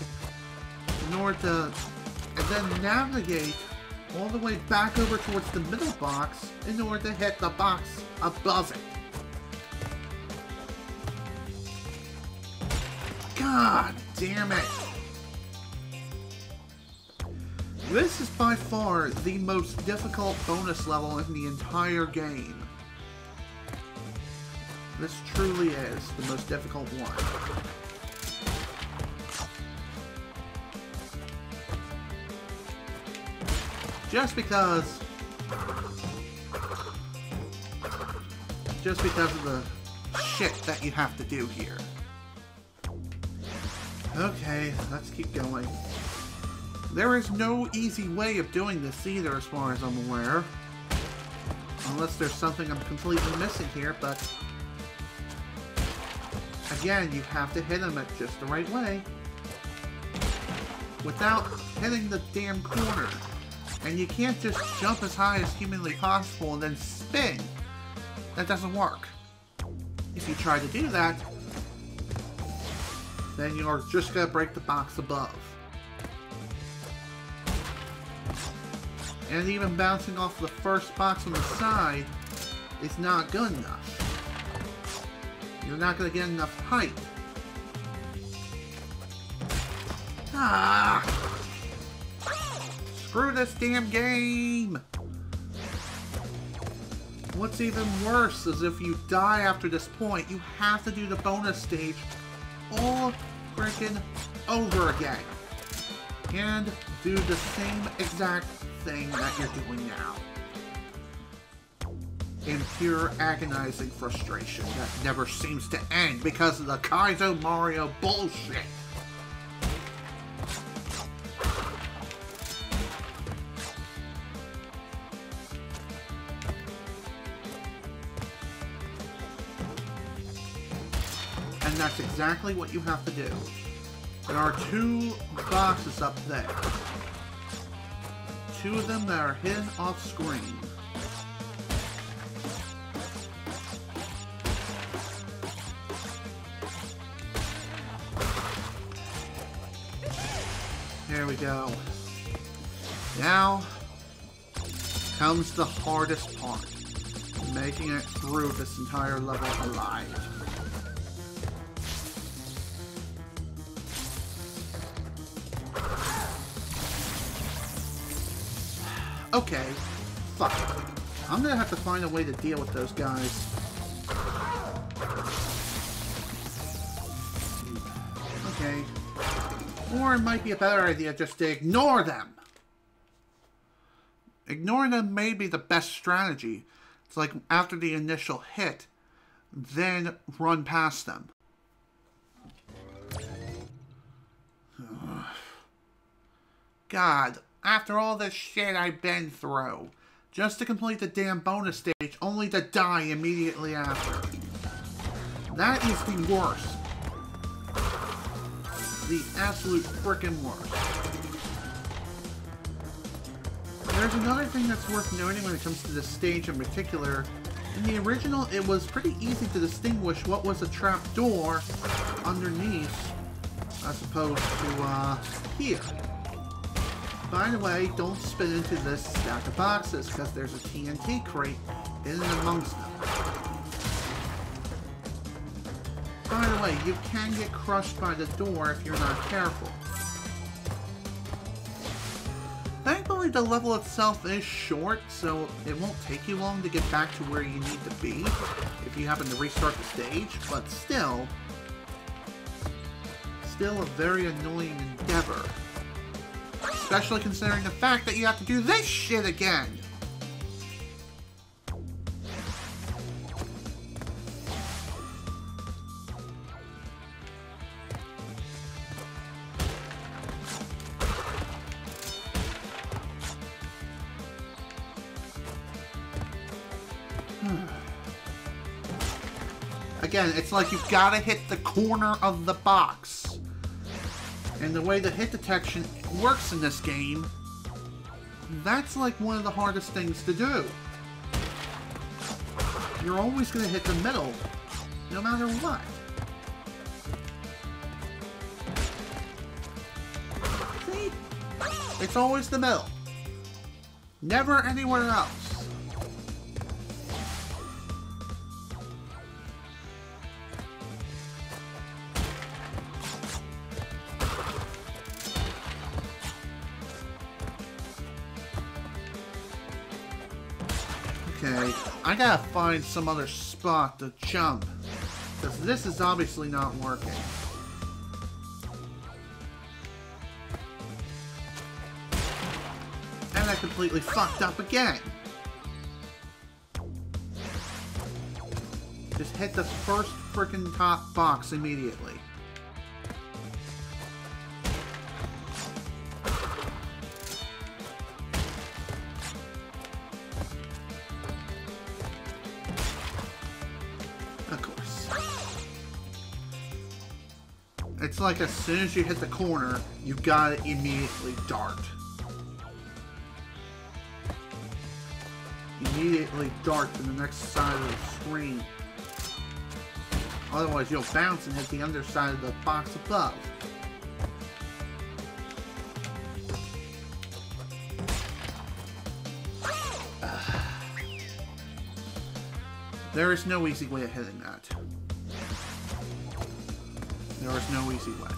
in order to, and then navigate all the way back over towards the middle box in order to hit the box above it. God damn it. This is by far the most difficult bonus level in the entire game. This truly is the most difficult one. Just because of the shit that you have to do here. Okay, let's keep going. There is no easy way of doing this either, as far as I'm aware. Unless there's something I'm completely missing here, but again, you have to hit them at just the right way without hitting the damn corner. And you can't just jump as high as humanly possible and then spin. That doesn't work. If you try to do that, then you're just gonna break the box above. And even bouncing off the first box on the side is not good enough. You're not gonna get enough height. Ah! Screw this damn game! What's even worse is if you die after this point, you have to do the bonus stage all freaking over again. And do the same exact thing that you're doing now. In pure agonizing frustration that never seems to end because of the Kaizo Mario bullshit. And that's exactly what you have to do. There are two boxes up there. Two of them that are hidden off screen. There we go. Now comes the hardest part. Making it through this entire level alive. Okay, fuck. I'm gonna have to find a way to deal with those guys. Okay. Or it might be a better idea just to ignore them. Ignoring them may be the best strategy. It's like after the initial hit, then run past them. God. After all this shit I've been through, just to complete the damn bonus stage, only to die immediately after. That is the worst. The absolute frickin' worst. There's another thing that's worth noting when it comes to this stage in particular. In the original, it was pretty easy to distinguish what was a trap door underneath, as opposed to, here. By the way, don't spin into this stack of boxes, because there's a TNT crate in and amongst them. By the way, you can get crushed by the door if you're not careful. Thankfully, the level itself is short, so it won't take you long to get back to where you need to be if you happen to restart the stage, but still a very annoying endeavor. Especially considering the fact that you have to do this shit again. Again, it's like you've got to hit the corner of the box. And the way the hit detection works in this game that's like one of the hardest things to do. You're always going to hit the middle, no matter what. See? It's always the middle. Never anywhere else. Okay, I gotta find some other spot to jump, because this is obviously not working. And I completely fucked up again. Just hit the first freaking top box immediately. It's like as soon as you hit the corner, you gotta immediately dart. Immediately dart to the next side of the screen. Otherwise, you'll bounce and hit the underside of the box above. There is no easy way of hitting that. There is no easy way.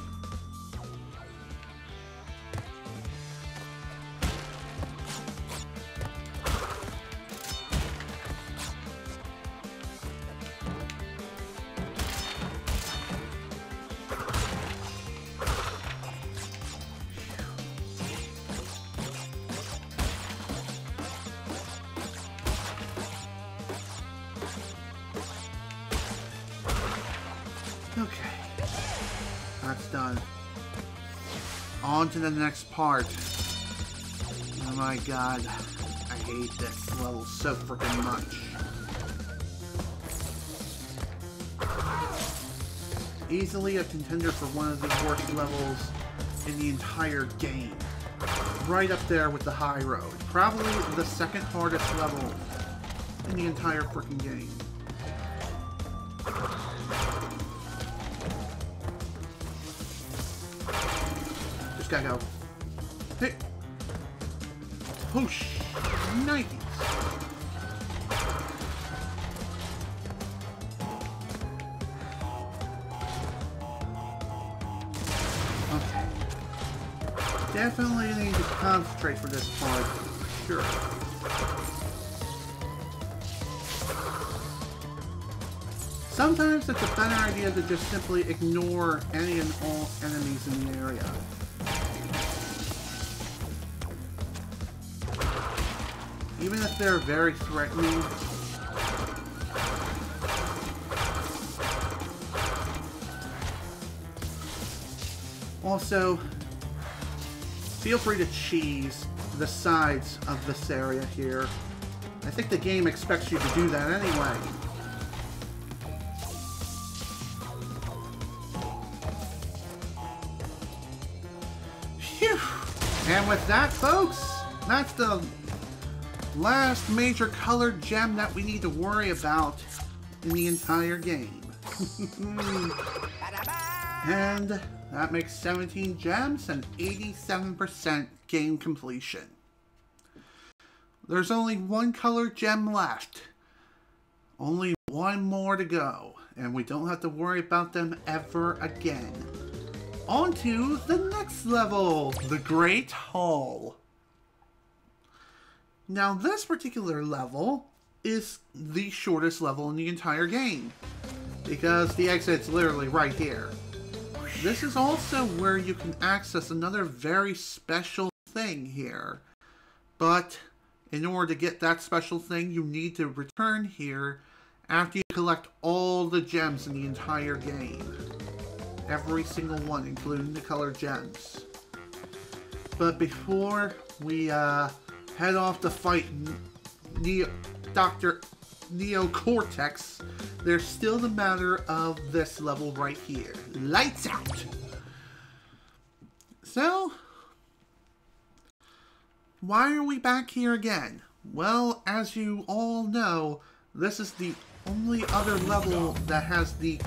Okay. That's done. On to the next part. Oh my god. I hate this level so freaking much. Easily a contender for one of the worst levels in the entire game. Right up there with the high road. Probably the second hardest level in the entire freaking game. Gotta go. Hey. Whoosh. Nice. Okay. Definitely need to concentrate for this part. Sure. Sometimes it's a better idea to just simply ignore any and all enemies in the area. Even if they're very threatening. Also, feel free to cheese the sides of this area here. I think the game expects you to do that anyway. Phew! And with that, folks, that's the last major colored gem that we need to worry about in the entire game. And that makes 17 gems and 87% game completion. There's only one colored gem left. Only one more to go, and we don't have to worry about them ever again. On to the next level, the Great Hall. Now, this particular level is the shortest level in the entire game, because the exit's literally right here. This is also where you can access another very special thing here. But in order to get that special thing, you need to return here after you collect all the gems in the entire game. Every single one, including the colored gems. But before we head off to fight Dr Neo Cortex, there's still the matter of this level right here. Lights out! So, why are we back here again? Well, as you all know, this is the only other level that has the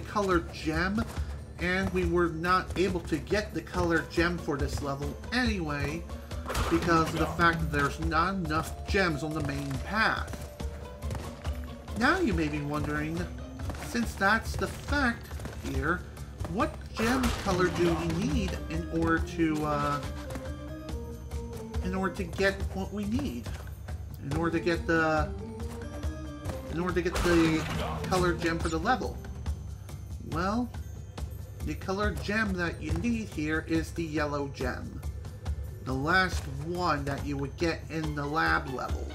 colored gem, and we were not able to get the colored gem for this level anyway, because of the fact that there's not enough gems on the main path. Now you may be wondering, since that's the fact here, what gem color do we need in order to get what we need? In order to get the colored gem for the level? Well, the colored gem that you need here is the yellow gem. The last one that you would get in the lab level.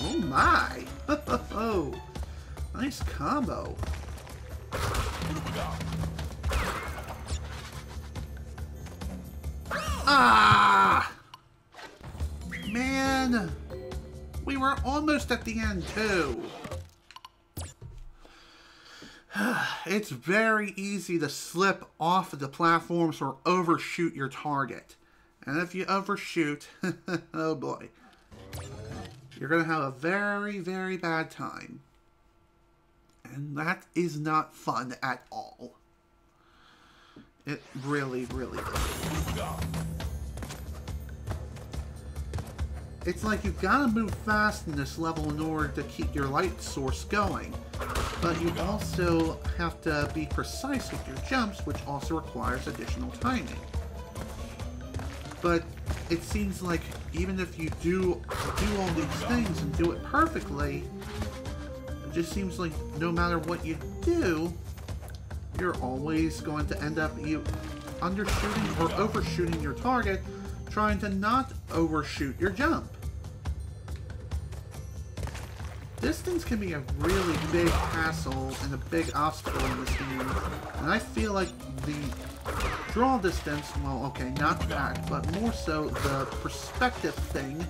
Oh my! Oh, nice combo. Ah! Man! We were almost at the end too. It's very easy to slip off of the platforms or overshoot your target. And if you overshoot, oh boy, you're going to have a very, very bad time. And that is not fun at all. It really, really is. It's like you've got to move fast in this level in order to keep your light source going. But you also have to be precise with your jumps, which also requires additional timing. But it seems like even if you do all these things and do it perfectly, it just seems like no matter what you do, you're always going to end up undershooting or overshooting your target, trying to not overshoot your jump. Distance can be a really big hassle and a big obstacle in this game, and I feel like the draw distance, well, okay, not that, but more so the perspective thing,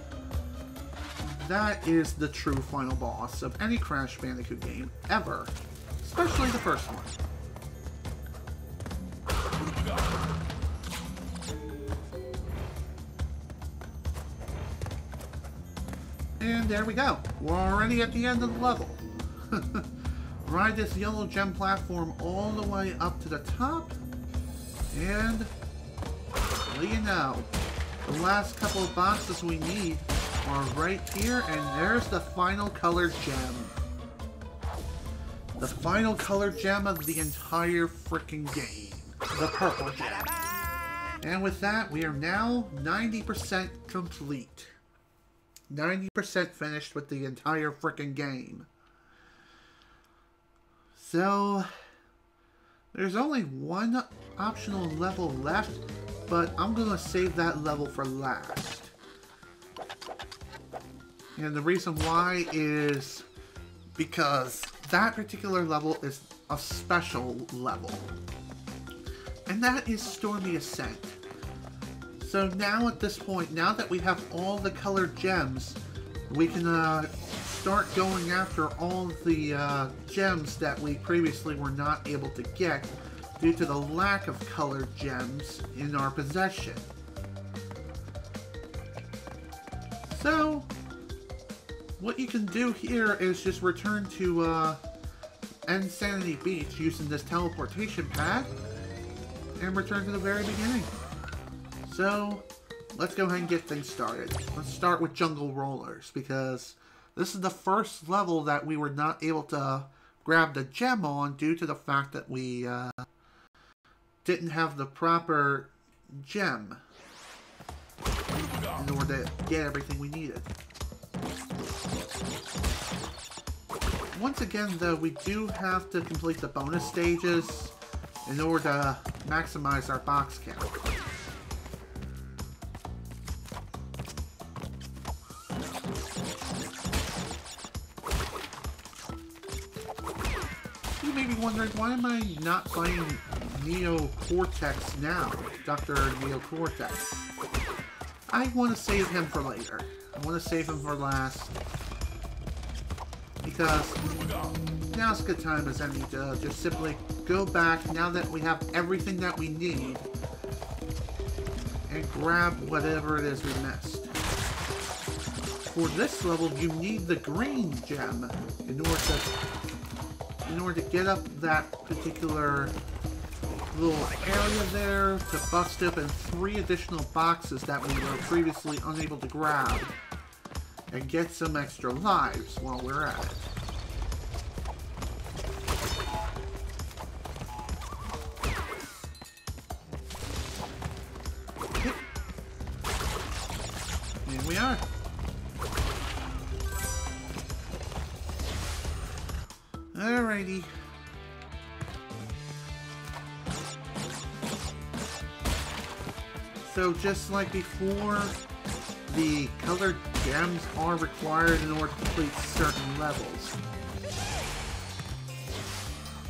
that is the true final boss of any Crash Bandicoot game ever, especially the first one. And there we go. We're already at the end of the level. Ride this yellow gem platform all the way up to the top. And what do you know? The last couple of boxes we need are right here, and there's the final colored gem. The final colored gem of the entire freaking game. The purple gem. And with that, we are now 90% complete. 90% finished with the entire freaking game. So, there's only one optional level left, but I'm going to save that level for last. And the reason why is because that particular level is a special level. And that is Stormy Assent. So now at this point, now that we have all the colored gems, we can start going after all the gems that we previously were not able to get due to the lack of colored gems in our possession. So, what you can do here is just return to N Sane Beach using this teleportation pad and return to the very beginning. So, let's go ahead and get things started. Let's start with Jungle Rollers, because this is the first level that we were not able to grab the gem on due to the fact that we didn't have the proper gem in order to get everything we needed. Once again, though, we do have to complete the bonus stages in order to maximize our box count. You may be wondering, why am I not playing Neo Cortex now? Dr. Neo Cortex. I want to save him for later. I want to save him for last. Because now's a good time as any to just simply go back now that we have everything that we need and grab whatever it is we missed. For this level, you need the green gem in order to get up that particular little area there to bust open 3 additional boxes that we were previously unable to grab and get some extra lives while we're at it. Okay. Here we are. Alrighty. So just like before, the colored gems are required in order to complete certain levels.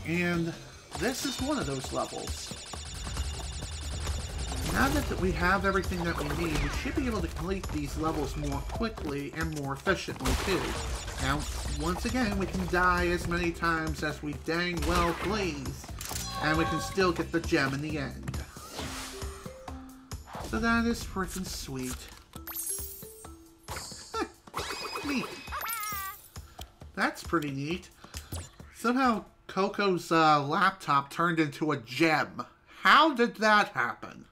And this is one of those levels. Now that we have everything that we need, we should be able to complete these levels more quickly and more efficiently too. Now, once again, we can die as many times as we dang well please, and we can still get the gem in the end. So that is freaking sweet. Neat. That's pretty neat. Somehow Coco's laptop turned into a gem. How did that happen?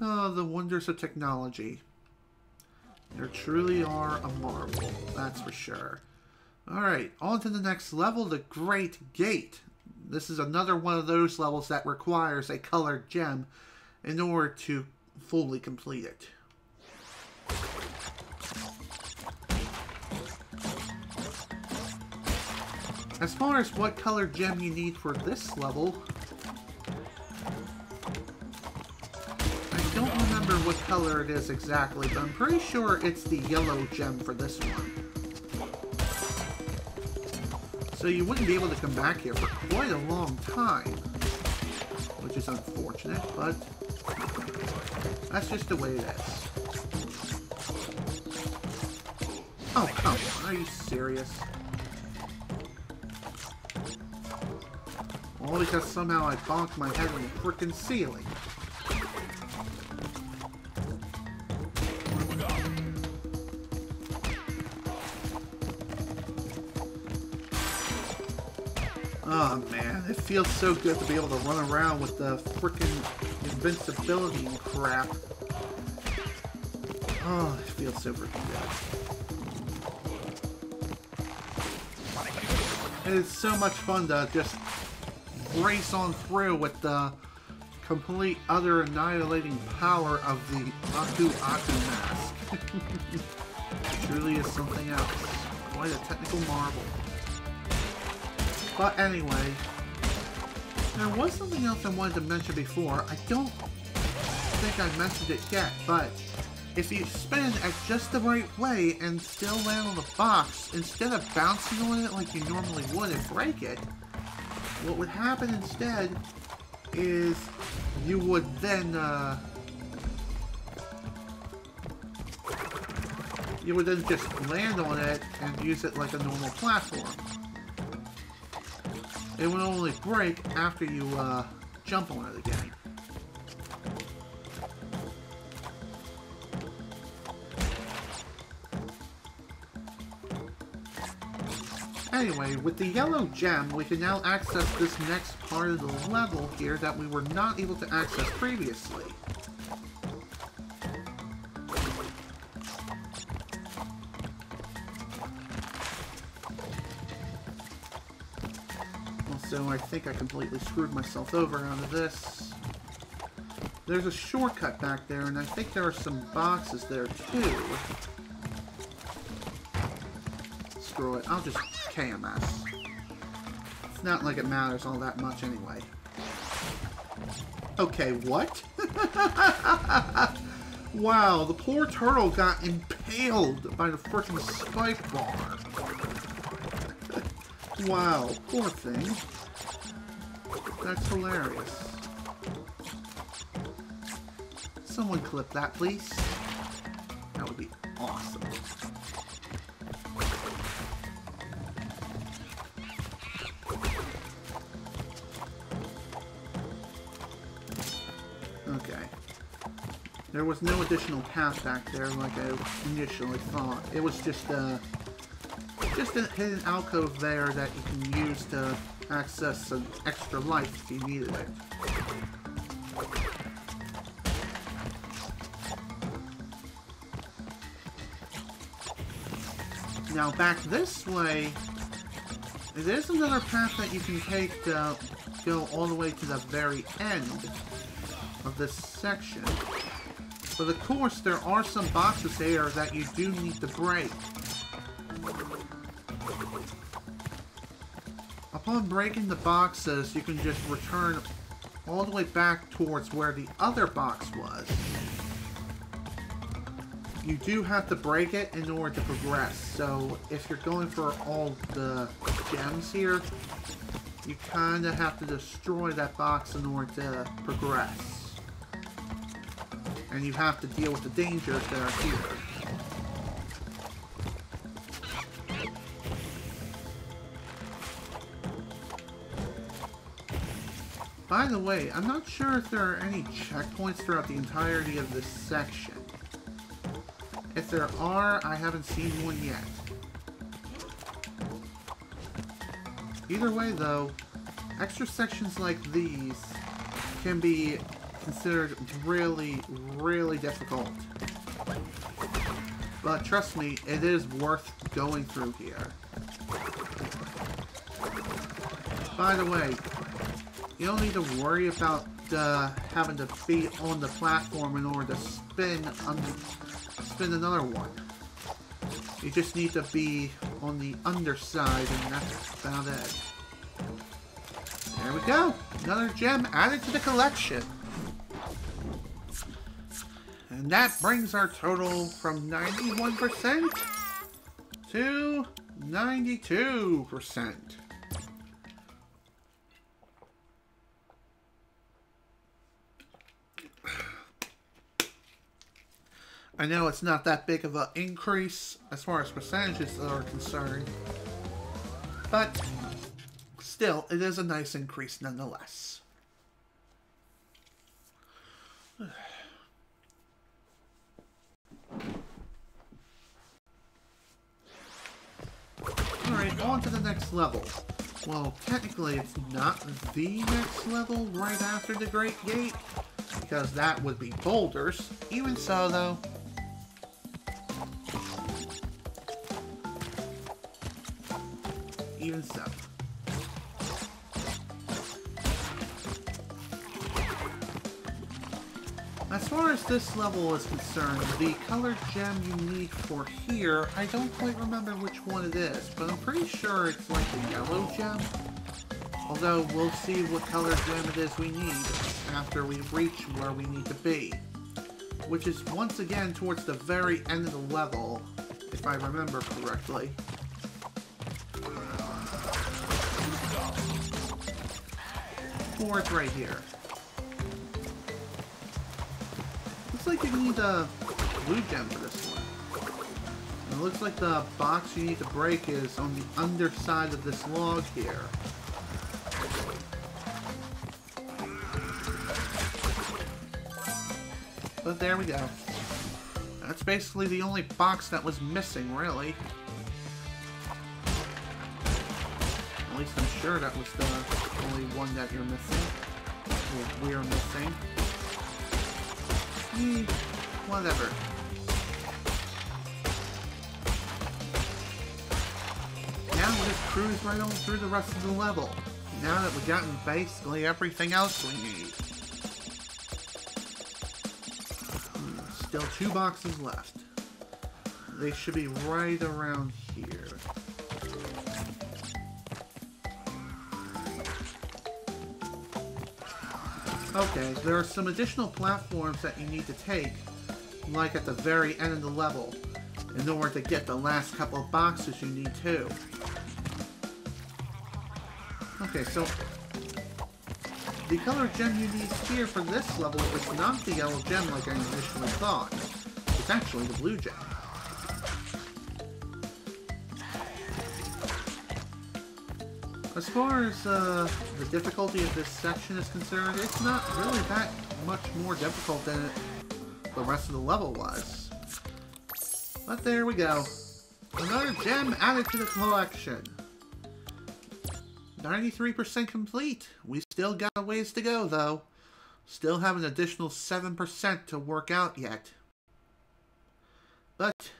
Oh, the wonders of technology. There truly are a marvel, that's for sure. Alright, on to the next level, the Great Gate. This is another one of those levels that requires a colored gem in order to fully complete it. As far as what color gem you need for this level, I don't remember what color it is exactly, but I'm pretty sure it's the yellow gem for this one. So you wouldn't be able to come back here for quite a long time, which is unfortunate, but that's just the way it is. Oh, come on, are you serious? All because somehow I bonked my head on the frickin' ceiling. Oh man, it feels so good to be able to run around with the frickin' invincibility and crap. Oh, it feels so freaking good. It is so much fun to just race on through with the complete utter annihilating power of the Aku mask. It truly is something else. Quite a technical marvel. But anyway, there was something else I wanted to mention before. I don't think I mentioned it yet, but if you spin at just the right way and still land on the box, instead of bouncing on it like you normally would and break it, what would happen instead is you would then just land on it and use it like a normal platform. It will only break after you jump on it again. Anyway, with the yellow gem, we can now access this next part of the level here that we were not able to access previously. Also, I think I completely screwed myself over out of this. There's a shortcut back there, and I think there are some boxes there too. Screw it, I'll just KMS. It's not like it matters all that much anyway. Okay, what? Wow, the poor turtle got impaled by the frickin' spike bar. Wow, poor thing. That's hilarious. Someone clip that, please. That would be awesome. Okay. There was no additional path back there like I initially thought. It was just a hidden alcove there that you can use to access some extra life if you needed it. Now back this way, there's another path that you can take to go all the way to the very end of this section. But of course, there are some boxes here that you do need to break. Upon breaking the boxes, you can just return all the way back towards where the other box was. You do have to break it in order to progress, so if you're going for all the gems here, you kind of have to destroy that box in order to progress. And you have to deal with the dangers that are here. By the way, I'm not sure if there are any checkpoints throughout the entirety of this section. If there are, I haven't seen one yet. Either way though, extra sections like these can be considered really, really difficult. But trust me, it is worth going through here. By the way, you don't need to worry about having to be on the platform in order to spin another one. You just need to be on the underside, and that's about it. There we go! Another gem added to the collection. And that brings our total from 91% to 92%. I know it's not that big of an increase as far as percentages are concerned, but still, it is a nice increase nonetheless. Alright, on to the next level. Well, technically it's not the next level right after the Great Gate, because that would be boulders. Even so, though, even so. As far as this level is concerned, the colored gem you need for here, I don't quite remember which one it is, but I'm pretty sure it's like the yellow gem. Although, we'll see what colored gem it is we need after we reach where we need to be. Which is, once again, towards the very end of the level, if I remember correctly. Or it's right here. Looks like you need a blue gem for this one. And it looks like the box you need to break is on the underside of this log here. But there we go. That's basically the only box that was missing, really. At least I'm sure that was the only one that you're missing. Or we're missing. Whatever. Now we'll just cruise right on through the rest of the level. Now that we've gotten basically everything else we need. Still 2 boxes left. They should be right around here. Okay, there are some additional platforms that you need to take, like at the very end of the level, in order to get the last couple of boxes you need too. Okay, so the colored gem you need here for this level is not the yellow gem like I initially thought. It's actually the blue gem. As far as the difficulty of this section is concerned, it's not really that much more difficult than the rest of the level was. But there we go. Another gem added to the collection. 93% complete. We still got a ways to go, though. Still have an additional 7% to work out yet. But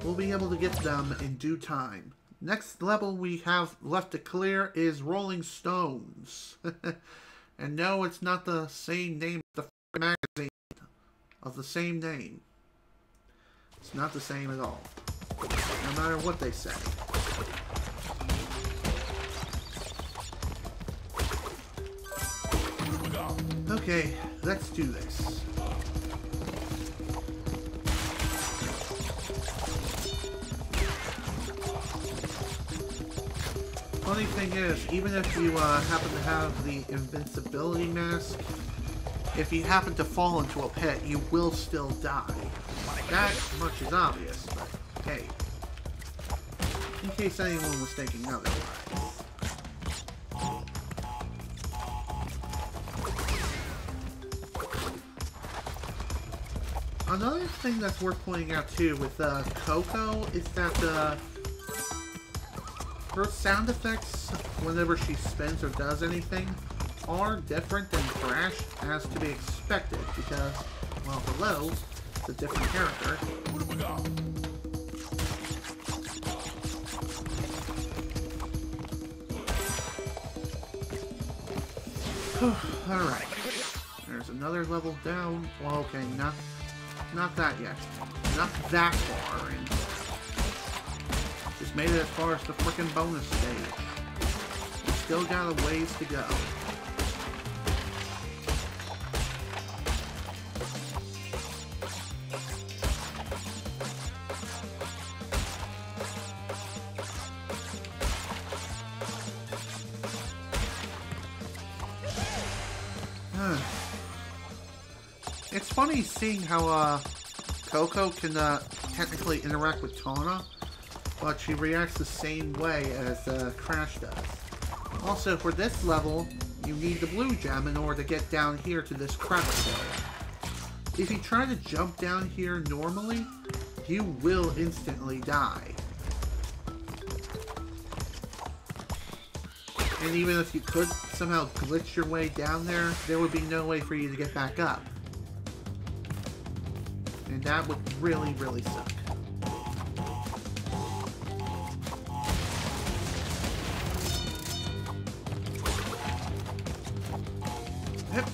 we'll be able to get them in due time. Next level we have left to clear is Rolling Stones. And no, it's not the same name as the magazine of the same name. It's not the same at all. No matter what they say. Okay, let's do this. Funny thing is, even if you happen to have the invincibility mask, if you happen to fall into a pit, you will still die. That much is obvious, but hey. In case anyone was thinking otherwise. Another thing that's worth pointing out too with Coco is that her sound effects whenever she spins or does anything are different than Crash, as to be expected, because, well, hello, it's a different character. Alright. There's another level down. Well, okay, not that yet. Not that far in. Just made it as far as the frickin' bonus stage. We still got a ways to go. It's funny seeing how Coco can technically interact with Tana, but she reacts the same way as Crash does. Also, for this level, you need the blue gem in order to get down here to this crevice area. If you try to jump down here normally, you will instantly die. And even if you could somehow glitch your way down there, there would be no way for you to get back up. And that would really, really suck. Yep.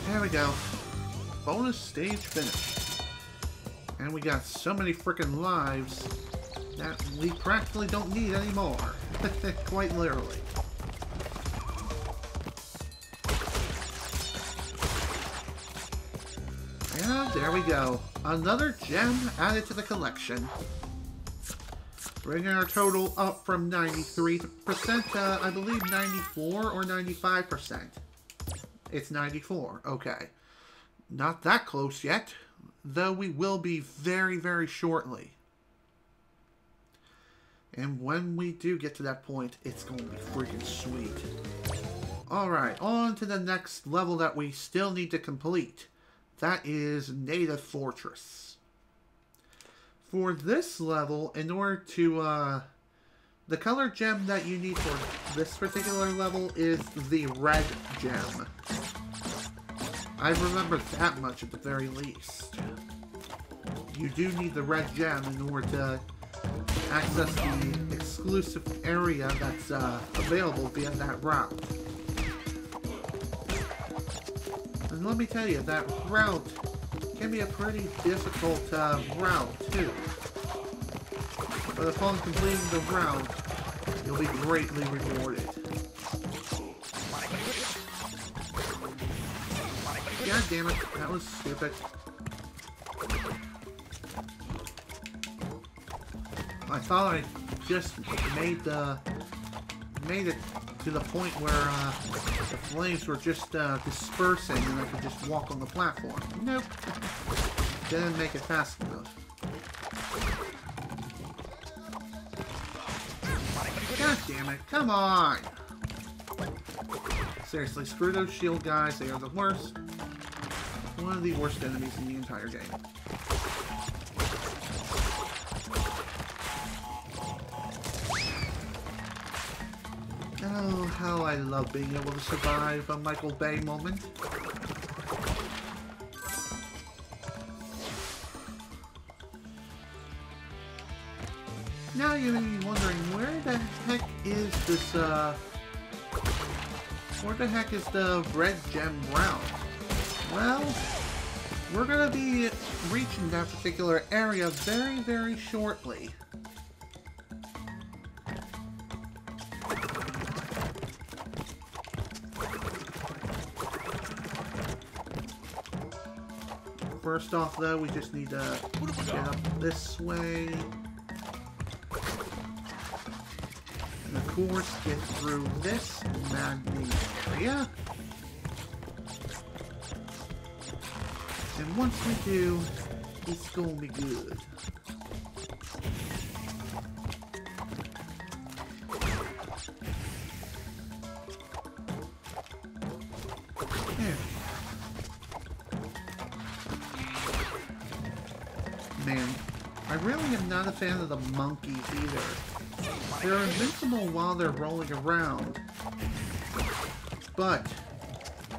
There we go. Bonus stage finished. And we got so many freaking lives that we practically don't need anymore. Quite literally. And there we go. Another gem added to the collection. Bringing our total up from 93% to, I believe, 94 or 95%. It's 94. Okay. Not that close yet, though we will be very, very shortly. And when we do get to that point, it's going to be freaking sweet. Alright, on to the next level that we still need to complete. That is Native Fortress. For this level, in order to, the color gem that you need for this particular level is the red gem. I remember that much at the very least. You do need the red gem in order to access the exclusive area that's available via that route. And let me tell you, that route can be a pretty difficult route, too. But upon completing the route, you'll be greatly rewarded. God damn it, that was stupid. I thought I just made it to the point where the flames were just dispersing and I could just walk on the platform. Nope. Didn't make it fast enough. damn it. Come on! Seriously, screw those shield guys. They are the worst. One of the worst enemies in the entire game. Oh, how I love being able to survive a Michael Bay moment. Now you may be wondering, where the heck is this, where the heck is the red gem route? Well, we're gonna be reaching that particular area very, very shortly. First off, though, we just need to get up this way. And of course, get through this magnet area. And once we do, it's gonna be good. There. Man, I really am not a fan of the monkeys either. They're invincible while they're rolling around. But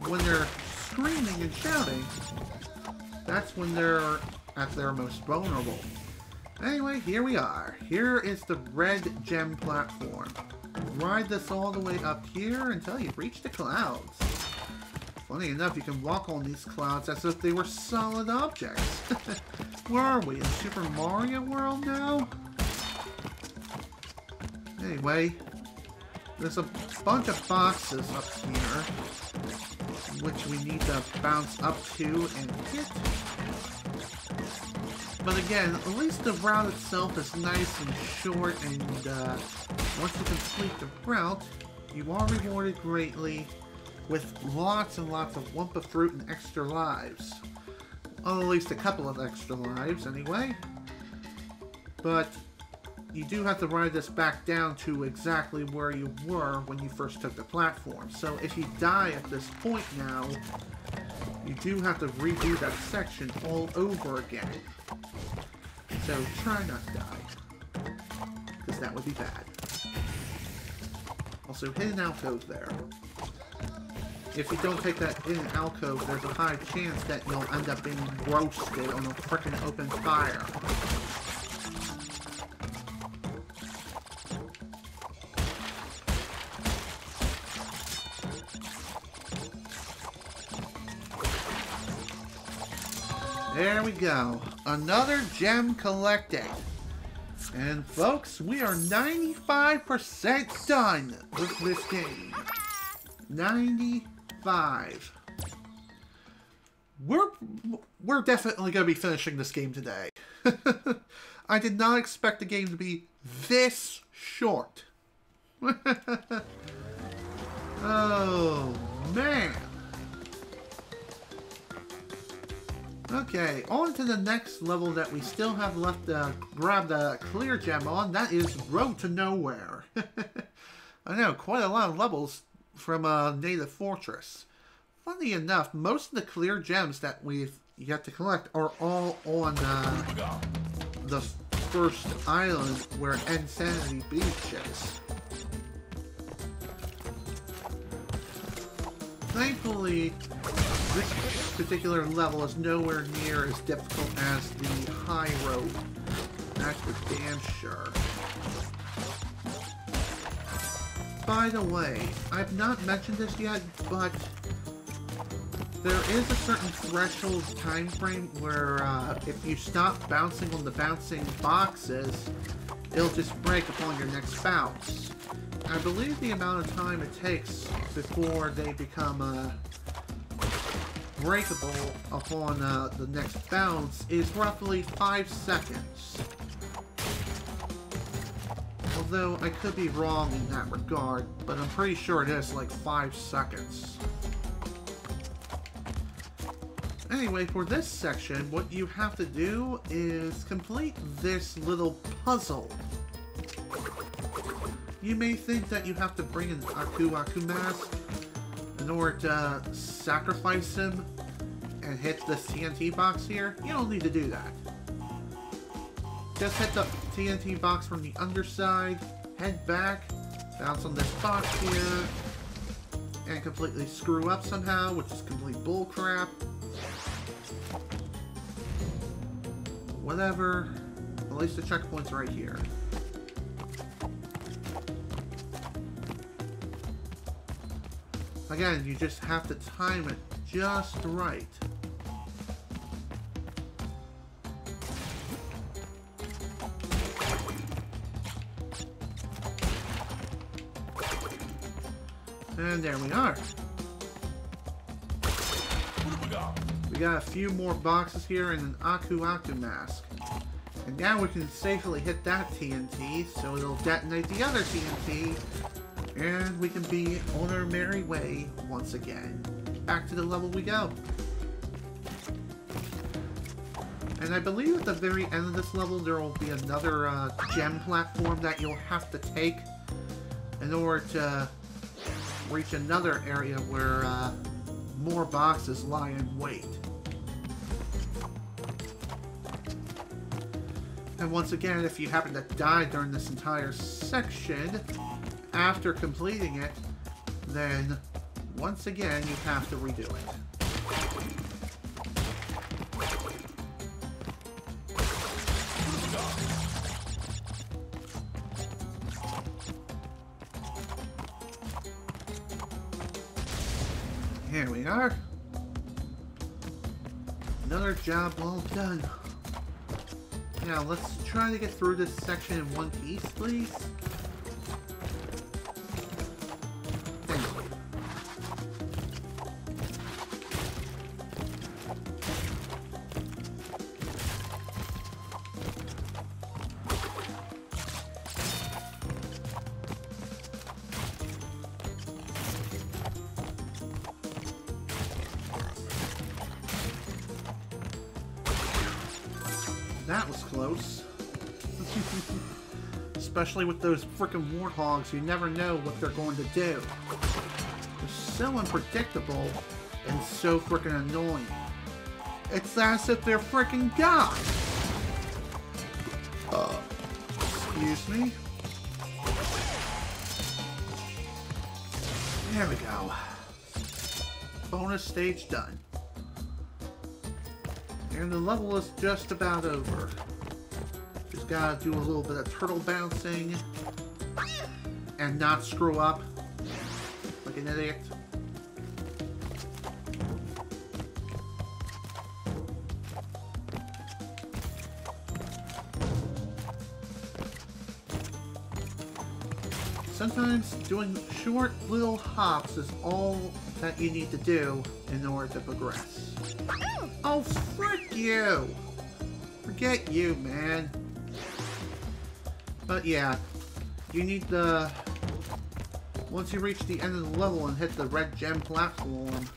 when they're screaming and shouting, that's when they're at their most vulnerable. Anyway, here we are. Here is the red gem platform. Ride this all the way up here until you reach the clouds. Funny enough, you can walk on these clouds as if they were solid objects. Where are we? In Super Mario World now? Anyway, there's a bunch of boxes up here, which we need to bounce up to and hit. But again, at least the route itself is nice and short, and once you complete the route, you are rewarded greatly with lots and lots of Wumpa Fruit and extra lives. Well, at least a couple of extra lives, anyway. But you do have to ride this back down to exactly where you were when you first took the platform. So if you die at this point now, you do have to redo that section all over again. So try not to die, because that would be bad. Also, hidden alcove there. If you don't take that hidden alcove, there's a high chance that you'll end up being roasted on a frickin' open fire. There we go. Another gem collected. And folks, we are 95% done with this game. 95. We're definitely going to be finishing this game today. I did not expect the game to be this short. Oh, man. Okay, on to the next level that we still have left to grab the clear gem on. That is Road to Nowhere. I know, quite a lot of levels from Native Fortress. Funny enough, most of the clear gems that we've yet to collect are all on the first island where N Sane Beach is. Thankfully, this particular level is nowhere near as difficult as the high road. That's for damn sure. By the way, I've not mentioned this yet, but there is a certain threshold time frame where if you stop bouncing on the bouncing boxes, it'll just break upon your next bounce. I believe the amount of time it takes before they become breakable upon the next bounce is roughly 5 seconds. Although I could be wrong in that regard, but I'm pretty sure it is like 5 seconds. Anyway, for this section, what you have to do is complete this little puzzle. You may think that you have to bring an Aku mask in order to sacrifice him and hit the TNT box here. You don't need to do that. Just hit the TNT box from the underside, head back, bounce on this box here, and completely screw up somehow, which is complete bullcrap. Whatever. At least the checkpoint's right here. Again, you just have to time it just right. And there we are. We got a few more boxes here and an Aku mask. And now we can safely hit that TNT, so it'll detonate the other TNT. And we can be on our merry way once again. Back to the level we go. And I believe at the very end of this level there will be another gem platform that you'll have to take in order to reach another area where more boxes lie in wait. And once again, if you happen to die during this entire section, after completing it, then once again you have to redo it. Here we are. Another job well done. Now let's try to get through this section in one piece, please. That was close. Especially with those frickin' warthogs, you never know what they're going to do. They're so unpredictable and so frickin' annoying. It's as if they're frickin' God! Excuse me? There we go. Bonus stage done. And the level is just about over. Just gotta do a little bit of turtle bouncing and not screw up like an idiot. Sometimes doing short little hops is all that you need to do in order to progress. Oh, frick you! Forget you, man. But yeah, you need the... Once you reach the end of the level and hit the red gem platform,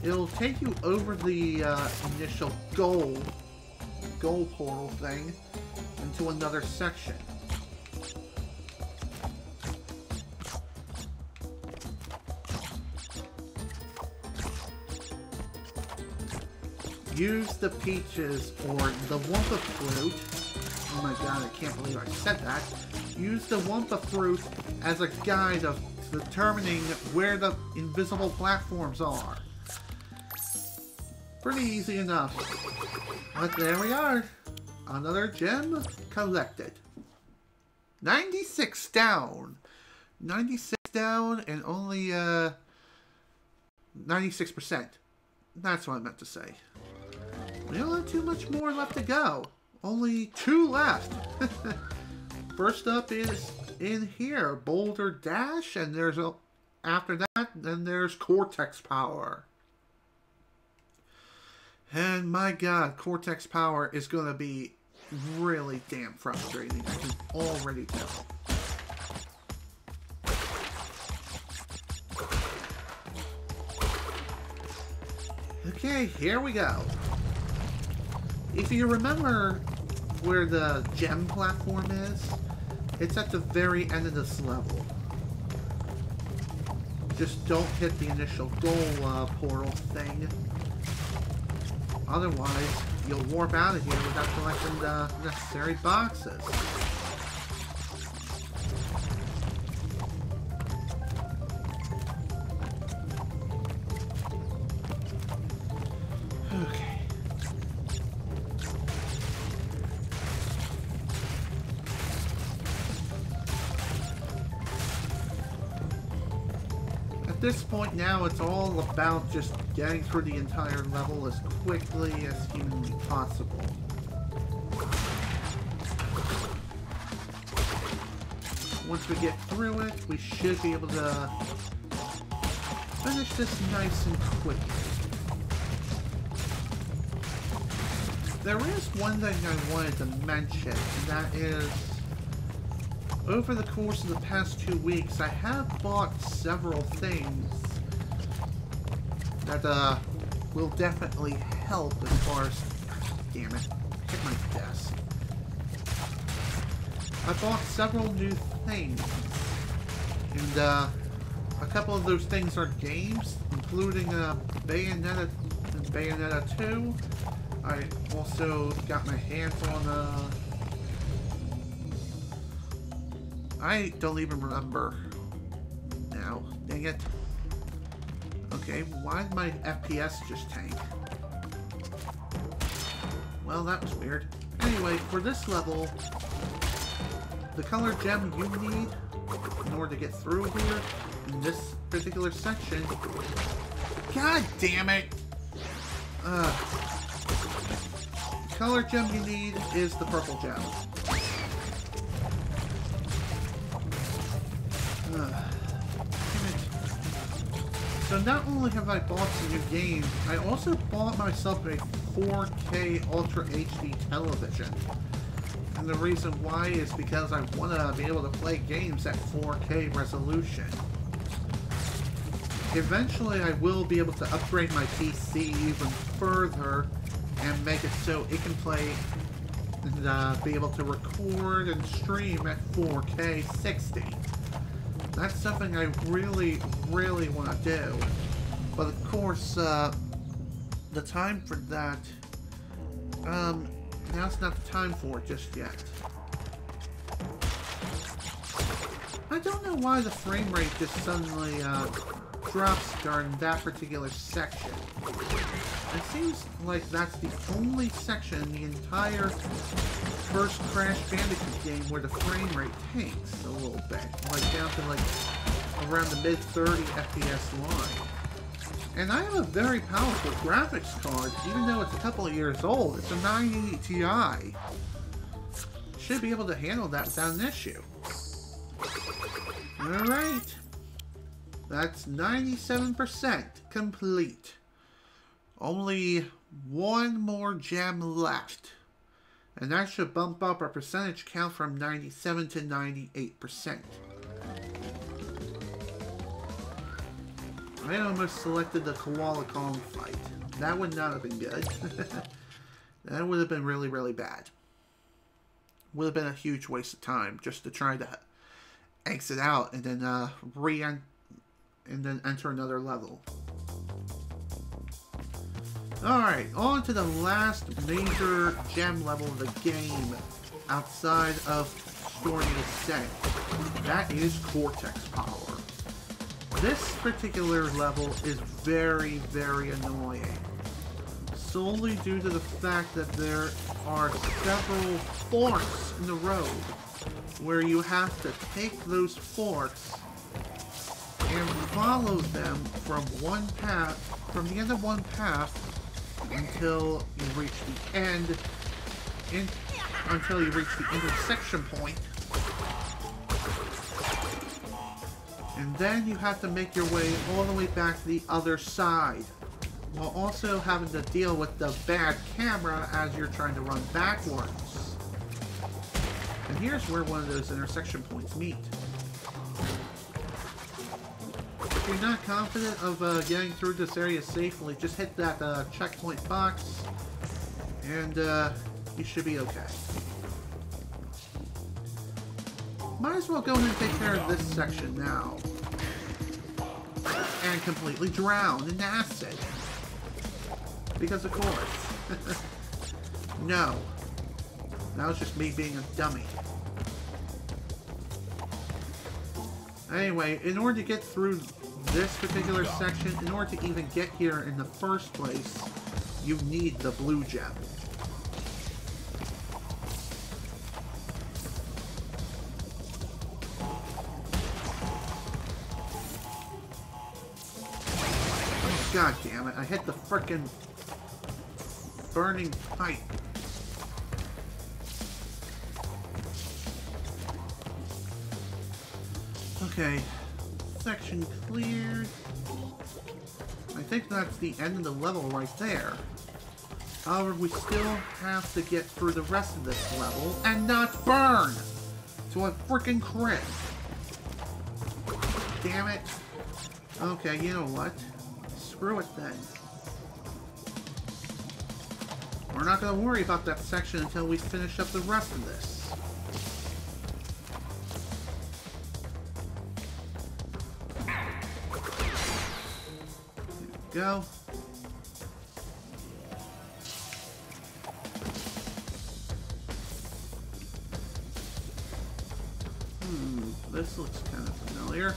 it'll take you over the initial goal portal thing into another section. Use the peaches or the Wumpa fruit. Oh my god, I can't believe I said that. Use the Wumpa fruit as a guide of determining where the invisible platforms are. Pretty easy enough. But there we are. Another gem collected. 96 down. 96 down and only 96%. That's what I meant to say. We don't have too much more left to go. Only 2 left. First up is in here, Boulder Dash, and there's a... After that, then there's Cortex Power. And my god, Cortex Power is going to be really damn frustrating. I can already tell. Okay, here we go. If you remember where the gem platform is. It's at the very end of this level. Just don't hit the initial goal portal thing. Otherwise, you'll warp out of here without collecting the necessary boxes. Okay. At this point now, it's all about just getting through the entire level as quickly as humanly possible. Once we get through it, we should be able to finish this nice and quick. There is one thing I wanted to mention, and that is, over the course of the past 2 weeks, I have bought several things that will definitely help as far as... Damn it. Hit my desk. I bought several new things. And a couple of those things are games, including Bayonetta and Bayonetta 2. I also got my hands on I don't even remember now. Dang it. Okay, why did my FPS just tank? Well, that was weird. Anyway, for this level, the color gem you need in order to get through here, in this particular section... God damn it! The color gem you need is the purple gem. So not only have I bought some new games, I also bought myself a 4K Ultra HD television. And the reason why is because I want to be able to play games at 4K resolution. Eventually I will be able to upgrade my PC even further and make it so it can play and be able to record and stream at 4K 60. That's something I really, really want to do. But of course, the time for that, now's not the time for it just yet. I don't know why the frame rate just suddenly drops during that particular section. It seems like that's the only section in the entire first Crash Bandicoot game where the frame rate tanks a little bit, like down to like around the mid-30 FPS line. And I have a very powerful graphics card, even though it's a couple of years old. It's a 980 Ti. Should be able to handle that without an issue. Alright. That's 97% complete. Only one more gem left. And that should bump up our percentage count from 97 to 98%. I almost selected the Koala Kong fight. That would not have been good. That would have been really, really bad. Would have been a huge waste of time just to try to exit out and then enter another level. Alright, on to the last major gem level of the game outside of Stormy Assent. That is Cortex power. This particular level is very, very annoying. Solely due to the fact that there are several forks in the road where you have to take those forks and follow them from one path, from the end of one path until you reach the end, until you reach the intersection point. And then you have to make your way all the way back to the other side, while also having to deal with the bad camera as you're trying to run backwards. And here's where one of those intersection points meet. If you're not confident of getting through this area safely, just hit that checkpoint box, and you should be okay. Might as well go and take care of this section now. And completely drown in acid. Because of course. No. That was just me being a dummy. Anyway, in order to get through this particular section, in order to even get here in the first place, you need the blue gem. God damn it, I hit the frickin' burning pipe. Okay, section cleared. I think that's the end of the level right there. However, we still have to get through the rest of this level and not burn to a frickin' crit. Damn it. Okay, you know what? Screw it then. We're not going to worry about that section until we finish up the rest of this. Go. This looks kind of familiar.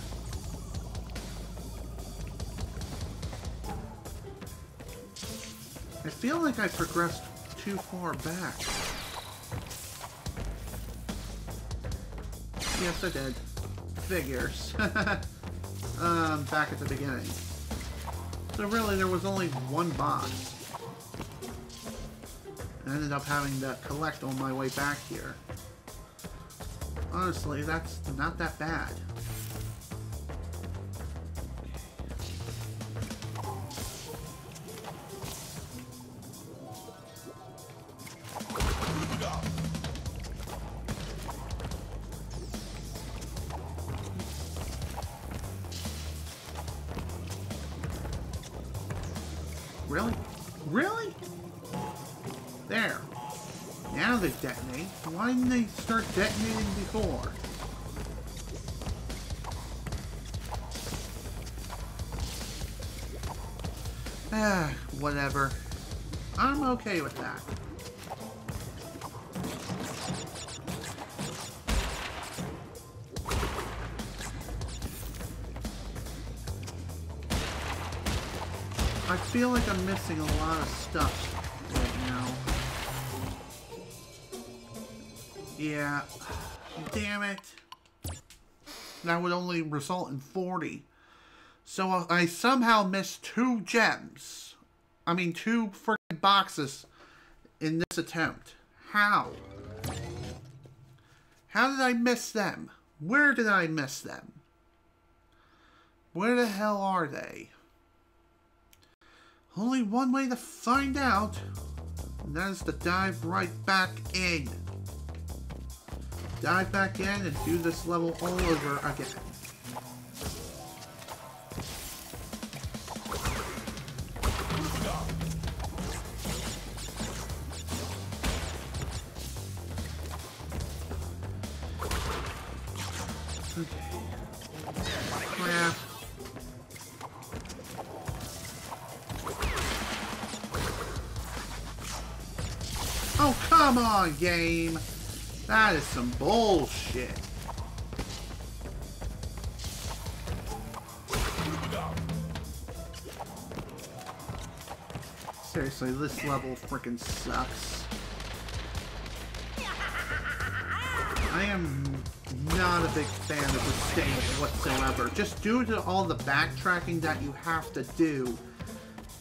I feel like I progressed too far back. Yes, I did. Figures. Back at the beginning. So really, there was only one boss. I ended up having to collect on my way back here. Honestly, that's not that bad. Really? Really? There. Now they detonate. Why didn't they start detonating before? Ah, whatever. I'm okay with that. I feel like I'm missing a lot of stuff right now. Yeah. Damn it. That would only result in 40. So I somehow missed 2 gems. I mean, 2 freaking boxes in this attempt. How? How did I miss them? Where did I miss them? Where the hell are they? Only one way to find out, and that is to dive right back in. Dive back in and do this level all over again. Okay. Crap. Oh, come on, game. That is some bullshit. Seriously, this level freaking sucks. I am not a big fan of this stage whatsoever. Just due to all the backtracking that you have to do.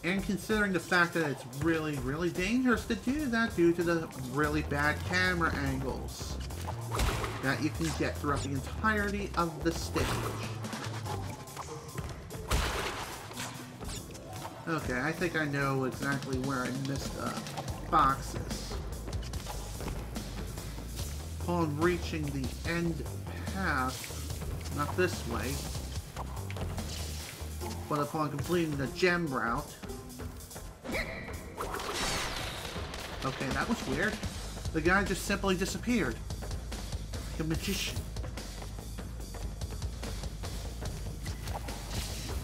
And considering the fact that it's really, really dangerous to do that due to the really bad camera angles that you can get throughout the entirety of the stage. Okay, I think I know exactly where I missed boxes. Upon reaching the end path, not this way, but upon completing the gem route. Okay, that was weird. The guy just simply disappeared. Like a magician.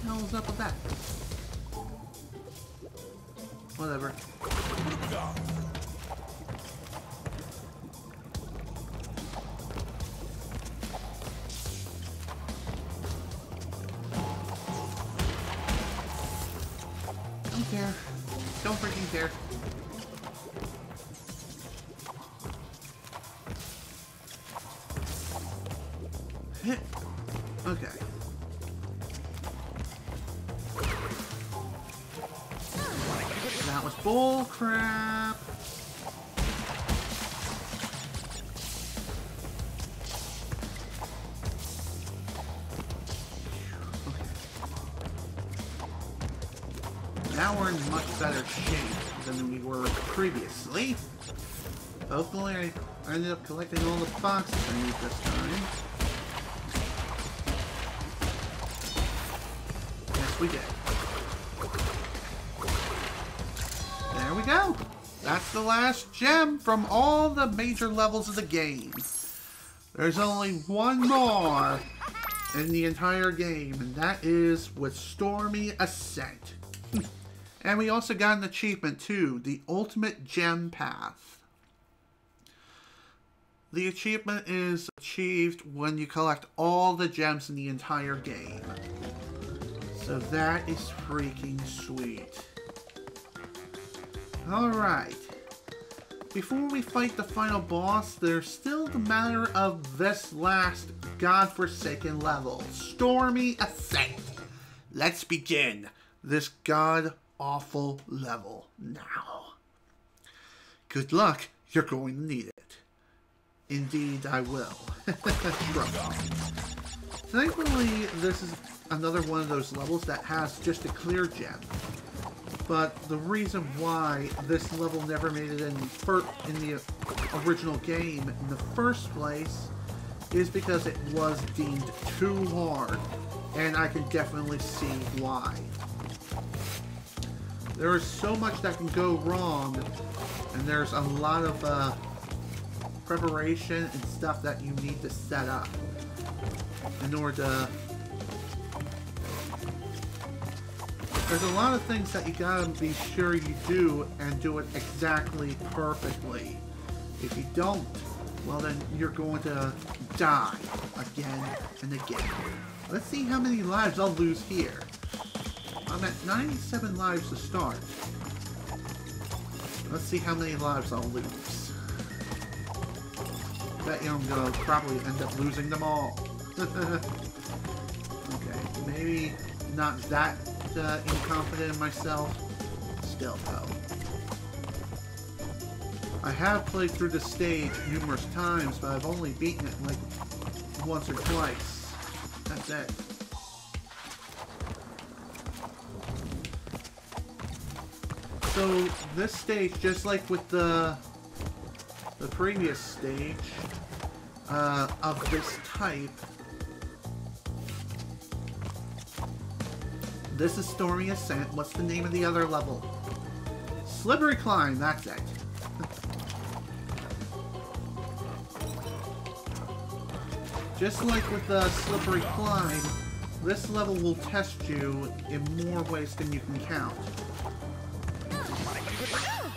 the hell is up with that? Whatever. Don't care. Don't freaking care. Okay. That was bull crap. Okay. Now we're in much better shape than we were previously. Hopefully I ended up collecting all the boxes I need this time. Yes, we did. There we go. That's the last gem from all the major levels of the game. There's only one more in the entire game, and that is with Stormy Assent. And we also got an achievement too, the Ultimate Gem Path. The achievement is achieved when you collect all the gems in the entire game. So that is freaking sweet. Alright. Before we fight the final boss, there's still the matter of this last godforsaken level, Stormy Assent. Let's begin this god-awful level now. Good luck, you're going to need it. Indeed, I will. Thankfully, this is another one of those levels that has just a clear gem. But the reason why this level never made it in the original game in the first place is because it was deemed too hard, and I can definitely see why. There is so much that can go wrong, and there's a lot of preparation and stuff that you need to set up in order to... There's a lot of things that you gotta be sure you do and do it exactly perfectly. If you don't, well then you're going to die again and again. Let's see how many lives I'll lose here. I'm at 97 lives to start. Let's see how many lives I'll lose. Bet you I'm gonna probably end up losing them all. Okay, maybe not that incompetent in myself. Still though. I have played through this stage numerous times, but I've only beaten it like once or twice. That's it. So this stage, just like with the previous stage of this type, this is Stormy Assent. What's the name of the other level? Slippery Climb, that's it. Just like with the Slippery Climb, this level will test you in more ways than you can count.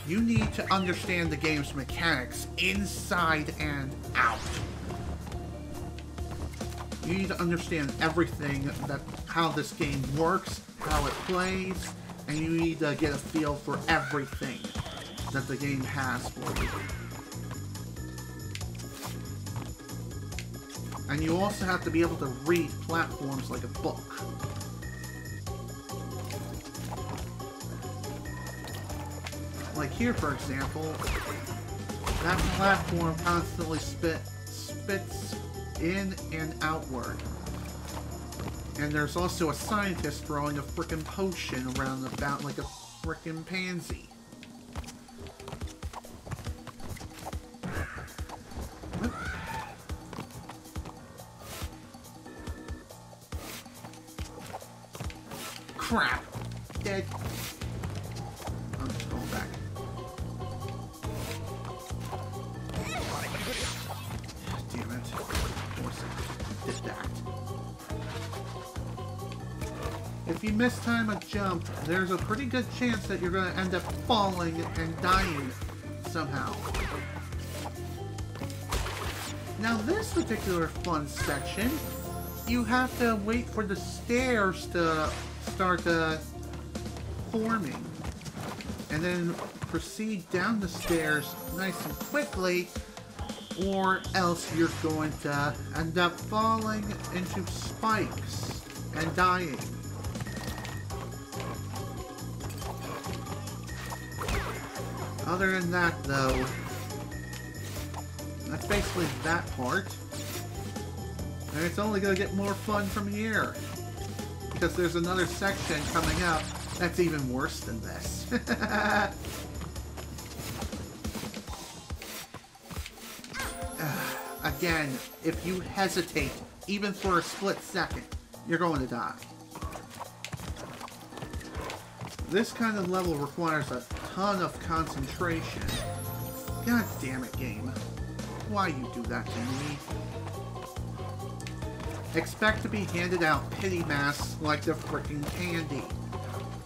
You need to understand the game's mechanics inside and out. You need to understand everything, how this game works, how it plays, and you need to get a feel for everything that the game has for you. And you also have to be able to read platforms like a book. Like here, for example, that platform constantly spits in and outward. And there's also a scientist throwing a frickin' potion around about like a frickin' pansy. Crap! Dead. I'm just going back. Damn it. Of course I did that. If you mistime a jump, there's a pretty good chance that you're going to end up falling and dying somehow. Now this particular fun section, you have to wait for the stairs to start forming. And then proceed down the stairs nice and quickly, or else you're going to end up falling into spikes and dying. Other than that, though, that's basically that part. And it's only going to get more fun from here. Because there's another section coming up that's even worse than this. Again, if you hesitate, even for a split second, you're going to die. This kind of level requires a ton of concentration. God damn it, game. Why you do that to me? Expect to be handed out pity masks like the freaking candy.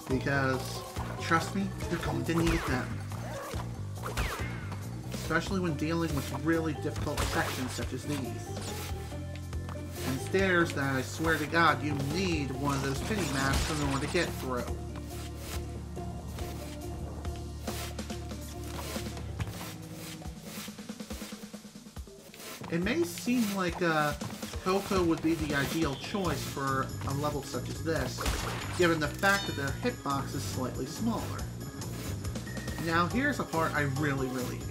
Because, trust me, you're going to need them. Especially when dealing with really difficult sections such as these. And stairs that I swear to God you need one of those pity masks in order to get through. It may seem like Coco would be the ideal choice for a level such as this, given the fact that their hitbox is slightly smaller. Now here's a part I really hate.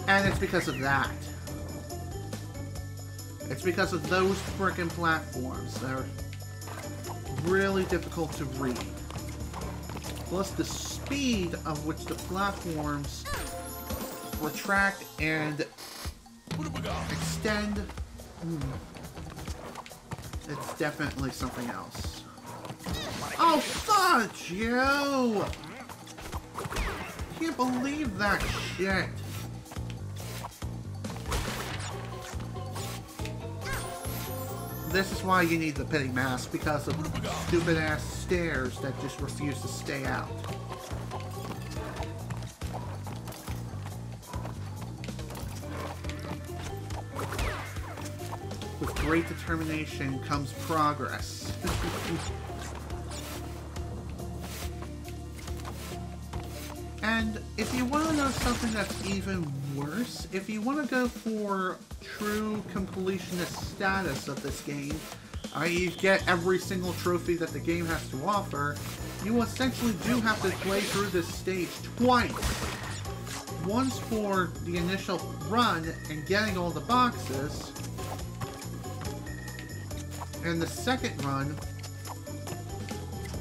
And it's because of that. It's because of those frickin' platforms that are really difficult to read. Plus the speed of which the platforms retract and extend. It's definitely something else. Oh, fudge, yo! Can't believe that shit. This is why you need the pity mask, because of stupid ass stairs that just refuse to stay out. With great determination comes progress. And if you want to know something that's even worse, if you want to go for true completionist status of this game, i.e. get every single trophy that the game has to offer, you essentially do have to play through this stage twice. Once for the initial run and getting all the boxes, and the second run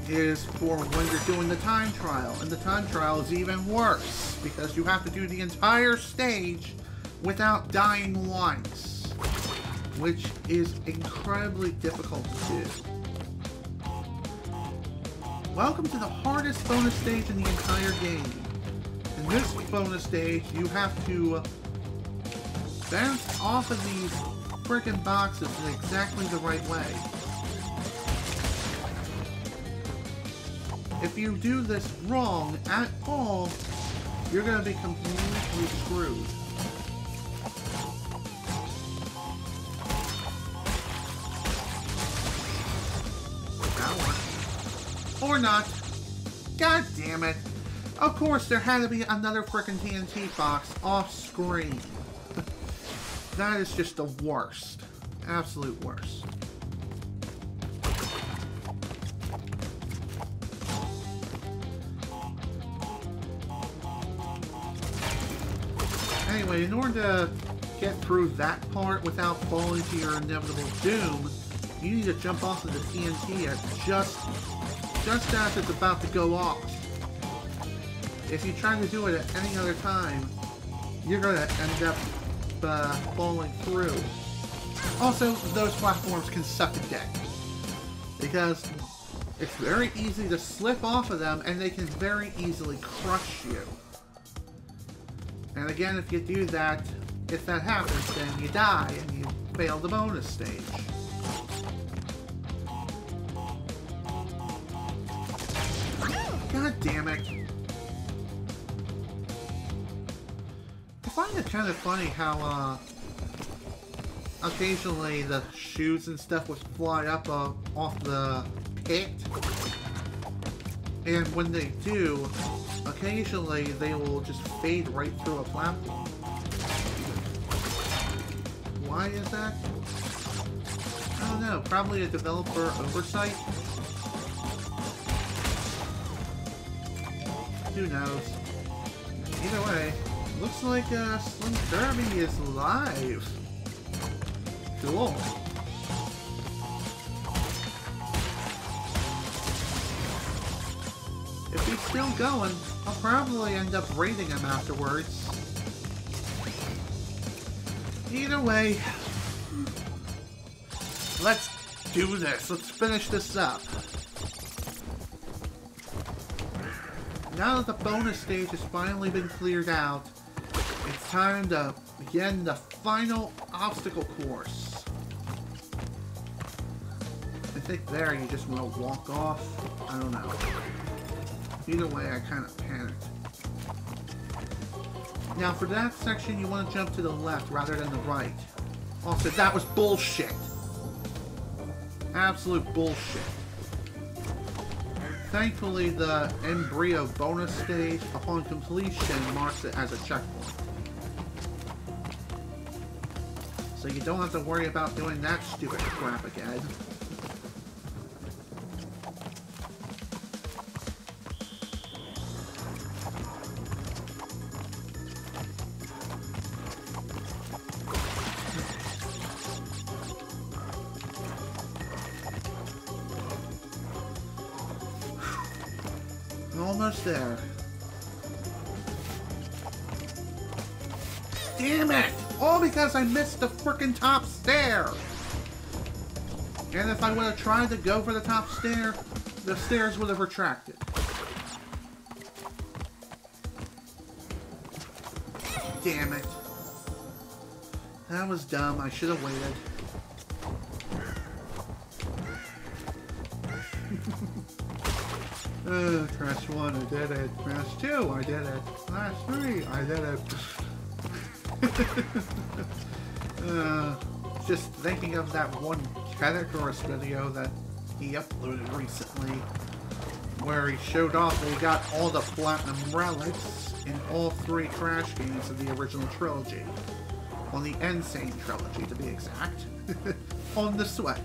is for when you're doing the time trial. And the time trial is even worse, because you have to do the entire stage without dying once, which is incredibly difficult to do. Welcome to the hardest bonus stage in the entire game. In this bonus stage, you have to bounce off of these frickin' boxes in exactly the right way. If you do this wrong at all, you're going to be completely screwed. Or not. God damn it. Of course, there had to be another frickin' TNT box off screen. That is just the worst. Absolute worst. Anyway, in order to get through that part without falling to your inevitable doom, you need to jump off of the TNT at just as it's about to go off. If you try to do it at any other time, you're going to end up falling through. Also, those platforms can suck a dick, because it's very easy to slip off of them and they can very easily crush you. And again, if you do that, if that happens, then you die and you fail the bonus stage. damn it. I find it kind of funny how, occasionally the shoes and stuff would fly up off the pit. And when they do, occasionally they will just fade right through a platform. Why is that? I don't know, probably a developer oversight? Who knows? Either way, looks like Slim Kirby is live. Cool. If he's still going, I'll probably end up raiding him afterwards. Either way, let's do this. Let's finish this up. Now that the bonus stage has finally been cleared out, it's time to begin the final obstacle course. I think there you just want to walk off. I don't know. Either way, I kind of panicked. Now for that section, you want to jump to the left rather than the right. Also, that was bullshit. Absolute bullshit. Thankfully, the embryo bonus stage, upon completion, marks it as a checkpoint. So you don't have to worry about doing that stupid crap again. Almost there. Damn it! All because I missed the frickin' top stair! And if I would have tried to go for the top stair, the stairs would have retracted. Damn it. That was dumb. I should have waited. Crash 1, I did it. Crash 2, I did it. Crash 3, I did it. Just thinking of that one Categoris video that he uploaded recently, where he showed off that he got all the platinum relics in all 3 Crash games of the original trilogy. On the N Sane Trilogy, to be exact. On the Switch.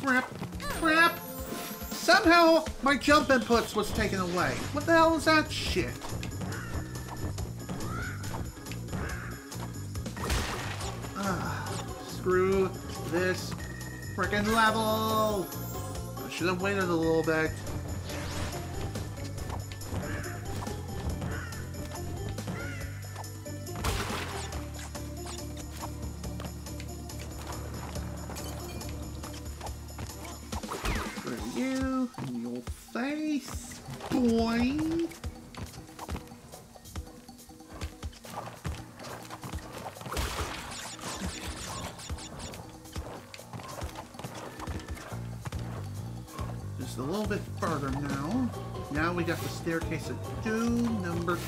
Crap! Crap! Somehow my jump inputs was taken away. What the hell is that shit? Screw this frickin' level! I should have waited a little bit. You in your face, boy. Just a little bit further now. Now we got the staircase of doom number 2.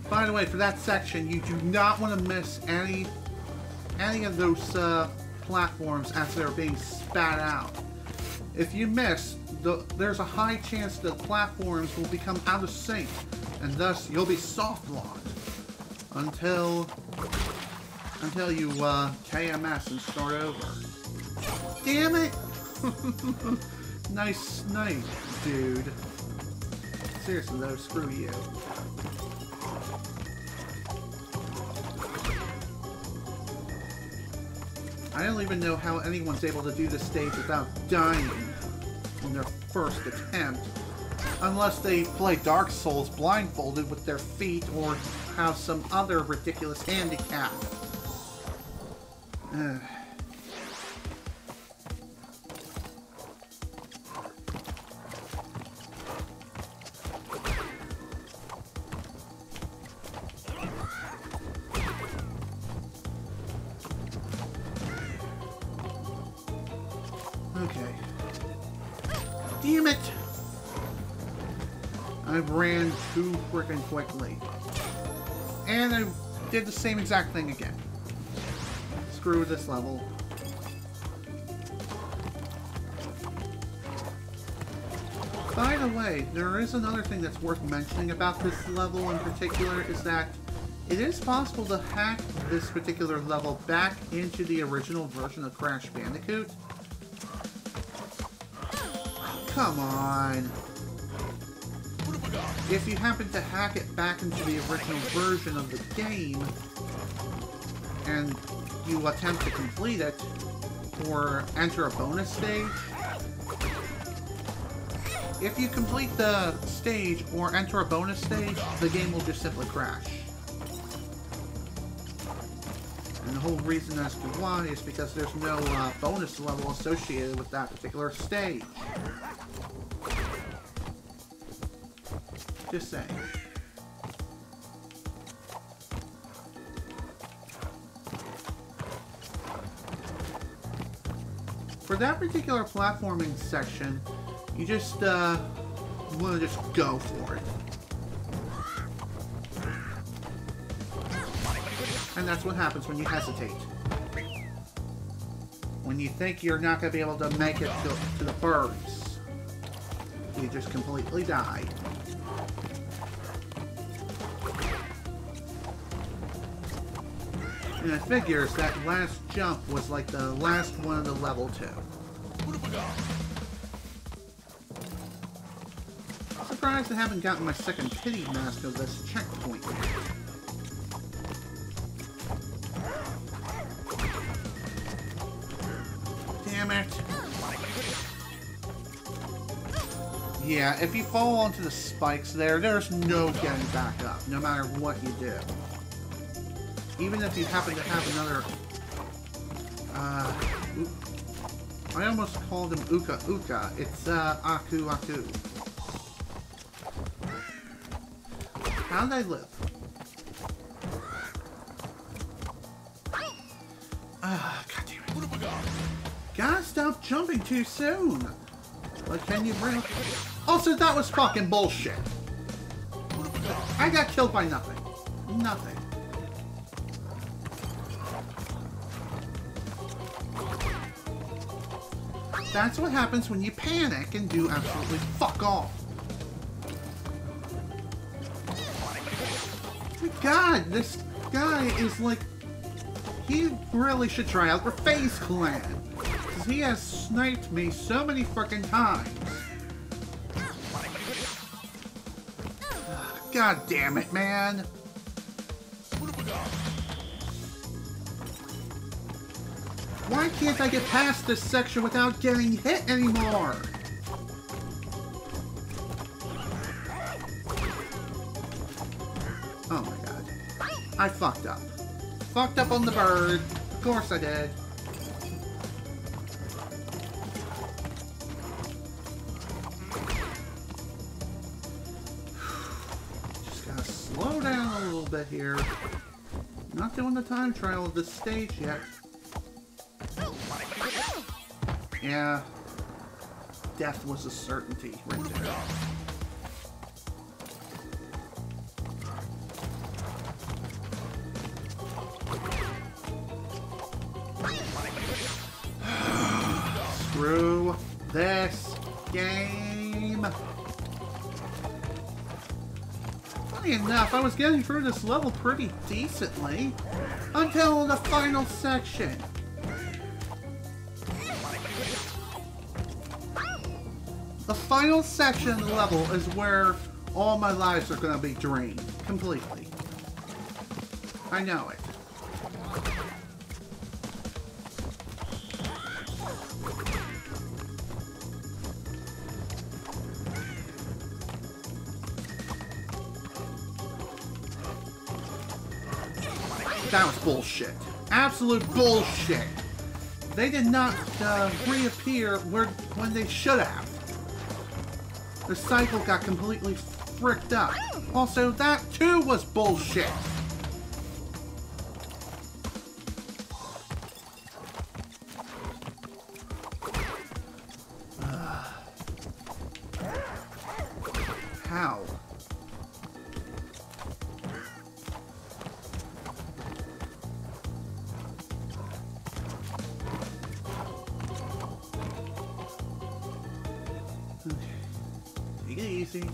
By the way, for that section, you do not want to miss any of those platforms as they're being spat out. If you miss, there's a high chance the platforms will become out of sync, and thus you'll be soft locked until you KMS and start over. Damn it! Nice snipe, dude. Seriously though, screw you. I don't even know how anyone's able to do this stage without dying in their first attempt. Unless they play Dark Souls blindfolded with their feet or have some other ridiculous handicap. Okay. Damn it! I ran too freaking quickly. And I did the same exact thing again. Screw this level. By the way, there is another thing that's worth mentioning about this level in particular, is that it is possible to hack this particular level back into the original version of Crash Bandicoot. Come on. If you happen to hack it back into the original version of the game, and you attempt to complete it, or enter a bonus stage, if you complete the stage or enter a bonus stage, the game will just simply crash. And the whole reason as to why is because there's no bonus level associated with that particular stage. Just saying. For that particular platforming section, you just want to just go for it. And that's what happens when you hesitate. When you think you're not going to be able to make it to the birds, you just completely die. And it figures that last jump was like the last one of the level 2. Surprised I haven't gotten my second pity mask of this checkpoint yet. Damn it. Yeah, if you fall onto the spikes there's no getting back up, no matter what you do. Even if you happen to have another... I almost called him Uka Uka. It's Aku Aku. How did I live? God damn it. Gotta stop jumping too soon. But can you bring... Also, that was fucking bullshit. I got killed by nothing. Nothing. That's what happens when you panic and do absolutely fuck all. God, this guy is like... He really should try out for FaZe Clan. Because he has sniped me so many frickin' times. God damn it, man. Why can't I get past this section without getting hit anymore? Oh my god. I fucked up. Fucked up on the bird. Of course I did. Just gotta slow down a little bit here. Not doing the time trial of this stage yet. Yeah. Death was a certainty right there. Screw this game. Funny enough, I was getting through this level pretty decently until the final section. The final section of the level is where all my lives are going to be drained. Completely. I know it. That was bullshit. Absolute bullshit. They did not reappear when they should have. The cycle got completely fricked up. Also, that too was bullshit. easy.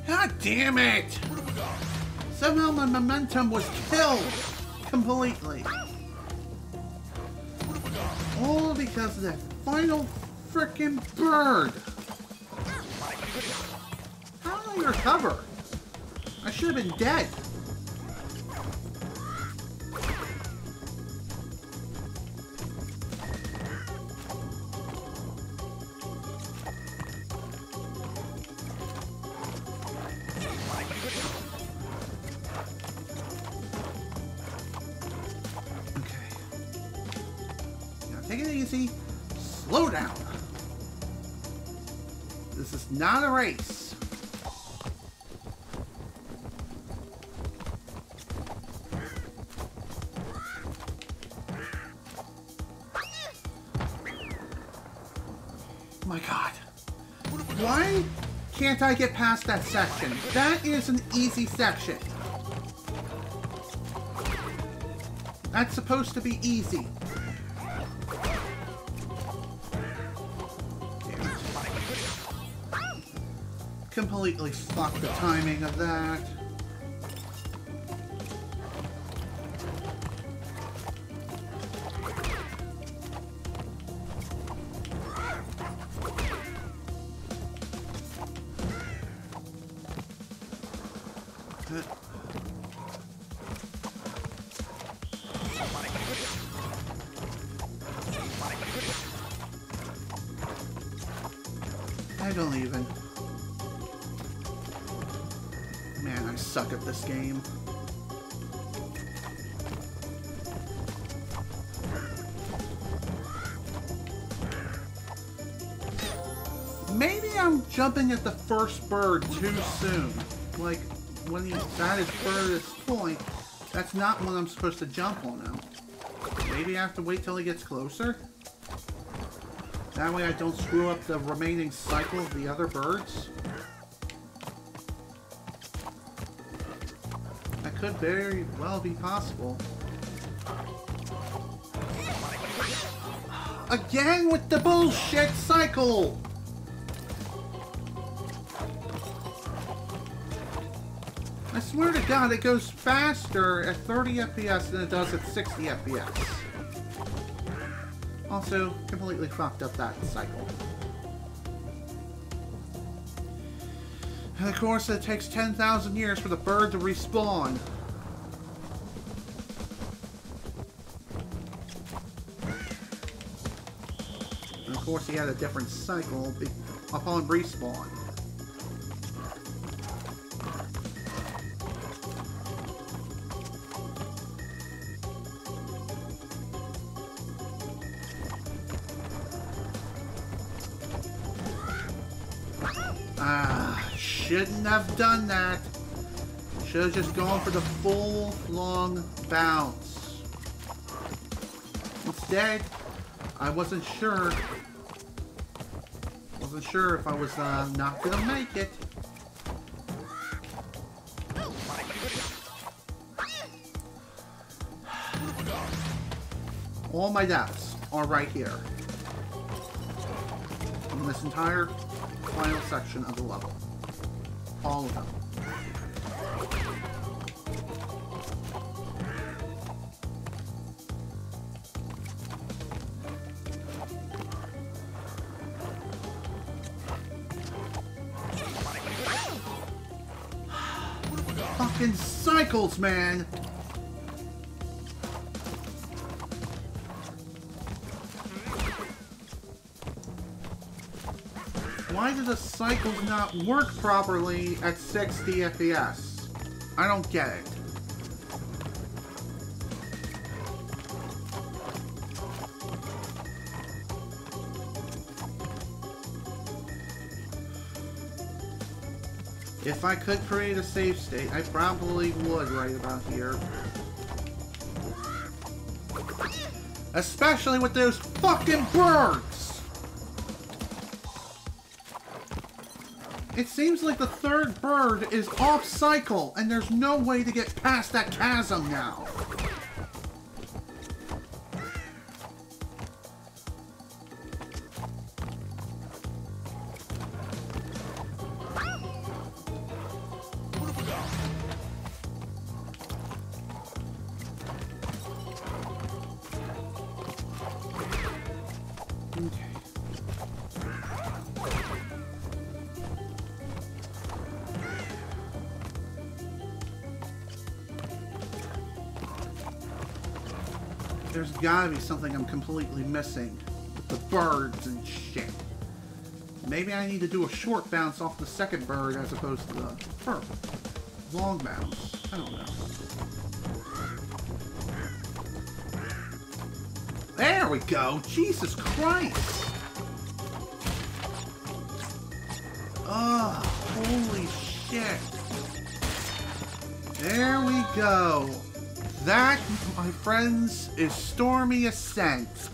God damn it! Somehow my momentum was killed completely. All because of that final frickin' bird. How did I recover? I should have been dead. Take it easy. Slow down. This is not a race. Oh my God. Why can't I get past that section? That is an easy section. That's supposed to be easy. Completely fucked the timing of that. I don't even. Man, I suck at this game. Maybe I'm jumping at the first bird too soon. Like, when he's at his furthest point, that's not what I'm supposed to jump on now. Maybe I have to wait till he gets closer? That way I don't screw up the remaining cycle of the other birds? That could very well be possible. Again with the bullshit cycle! I swear to God, it goes faster at 30 FPS than it does at 60 FPS. Also, completely fucked up that cycle. And of course, it takes 10,000 years for the bird to respawn. And of course, he had a different cycle upon respawn. Shouldn't have done that. Should have just gone for the full, long bounce. Instead, I wasn't sure. Wasn't sure if I was not gonna make it. All my doubts are right here. In this entire final section of the level. All of them. Fucking cycles, man! Why do the cycles not work properly at 60 FPS? I don't get it. If I could create a save state, I probably would right about here. Especially with those fucking birds! It seems like the third bird is off cycle, and there's no way to get past that chasm now. There's gotta be something I'm completely missing with the birds and shit. Maybe I need to do a short bounce off the second bird as opposed to the first long bounce. I don't know. There we go! Jesus Christ! Oh, holy shit! There we go! That, my friends, is Stormy Assent.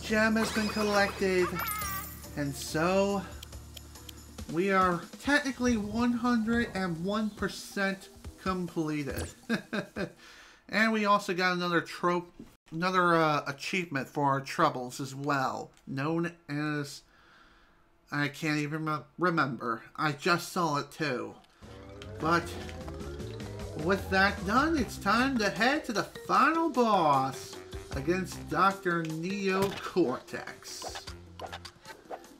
Gem has been collected, and so we are technically 101% completed. And we also got another achievement for our troubles as well, known as, I can't even remember. I just saw it too. But with that done, it's time to head to the final boss against Dr. Neo Cortex.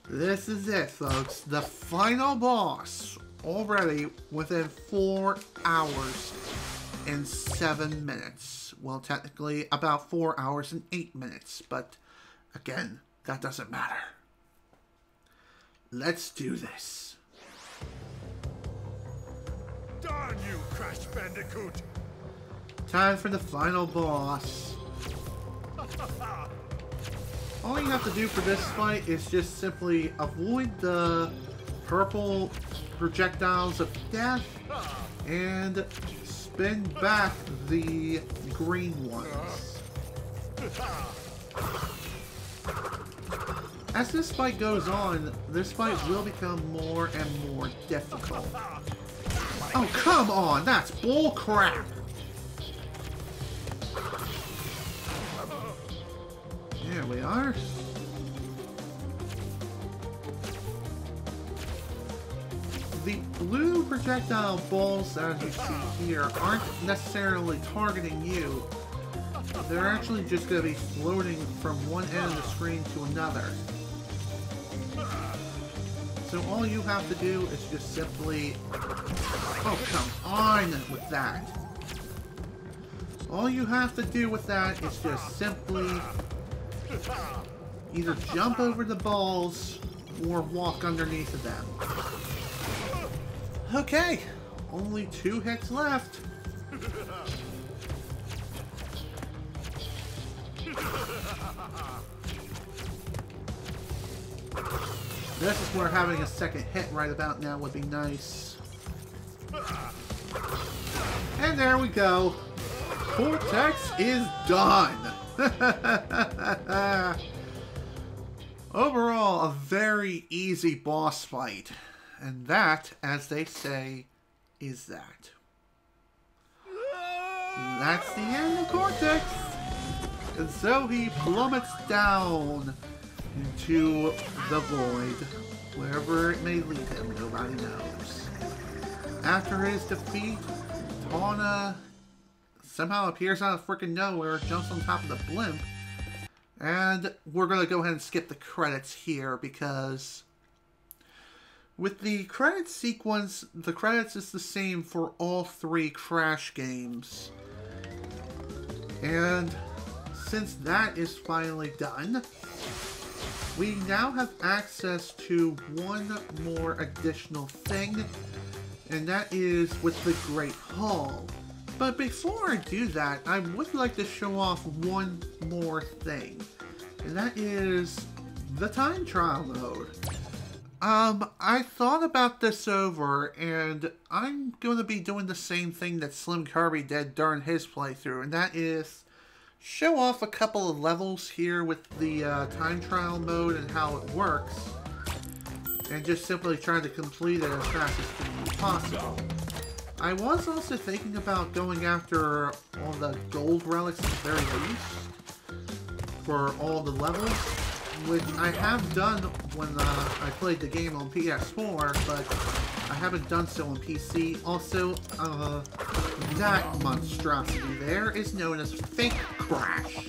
This is it, folks. The final boss, already within 4 hours and 7 minutes. Well, technically about 4 hours and 8 minutes, but again, that doesn't matter. Let's do this. Darn you, Crash Bandicoot! Time for the final boss. All you have to do for this fight is just simply avoid the purple projectiles of death and spin back the green ones. As this fight goes on, this fight will become more and more difficult. Oh, come on! That's bull crap! There we are. The blue projectile balls, as you see here, aren't necessarily targeting you. They're actually just going to be floating from one end of the screen to another. So all you have to do is just simply... Oh, come on with that. All you have to do with that is just simply either jump over the balls or walk underneath of them. Okay, only 2 hits left. This is where having a second hit right about now would be nice. And there we go. Cortex is done. Overall, a very easy boss fight. And that, as they say, is that. And that's the end of Cortex. And so he plummets down into the void. Wherever it may lead him, nobody knows. After his defeat, Tana somehow appears out of freaking nowhere, jumps on top of the blimp, and we're going to go ahead and skip the credits here because with the credit sequence, the credits is the same for all 3 Crash games. And since that is finally done, we now have access to one more additional thing, and that is with the Great Hall. But before I do that, I would like to show off one more thing, and that is the time trial mode. I thought about this over, and I'm going to be doing the same thing that Slim Kirby did during his playthrough, and that is show off a couple of levels here with the time trial mode and how it works. and just simply trying to complete it as fast as humanly possible. I was also thinking about going after all the gold relics at the very least for all the levels, which I have done when I played the game on PS4, but I haven't done so on PC. Also, that monstrosity there is known as Fake Crash.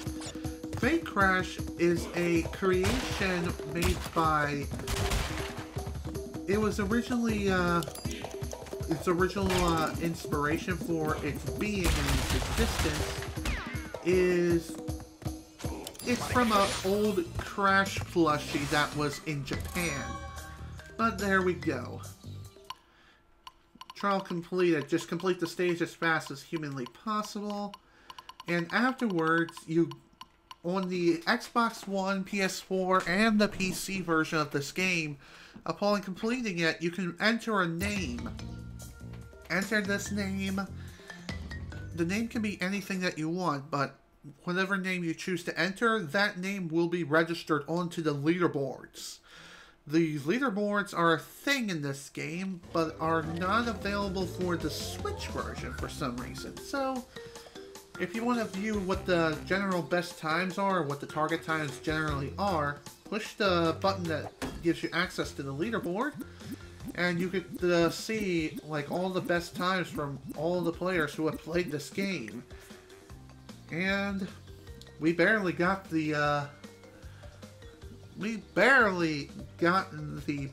Fake Crash is a creation made by... It was originally, its original inspiration for its being and its existence is... It's from an old Crash plushie that was in Japan. But there we go. Trial completed. Just complete the stage as fast as humanly possible. And afterwards, on the Xbox One, PS4, and the PC version of this game, upon completing it, you can enter a name. Enter this name. The name can be anything that you want, but whatever name you choose to enter, that name will be registered onto the leaderboards. The leaderboards are a thing in this game, but are not available for the Switch version for some reason. So, if you want to view what the general best times are, or what the target times generally are, push the button that gives you access to the leaderboard, and you could see like all the best times from all the players who have played this game. And we barely got the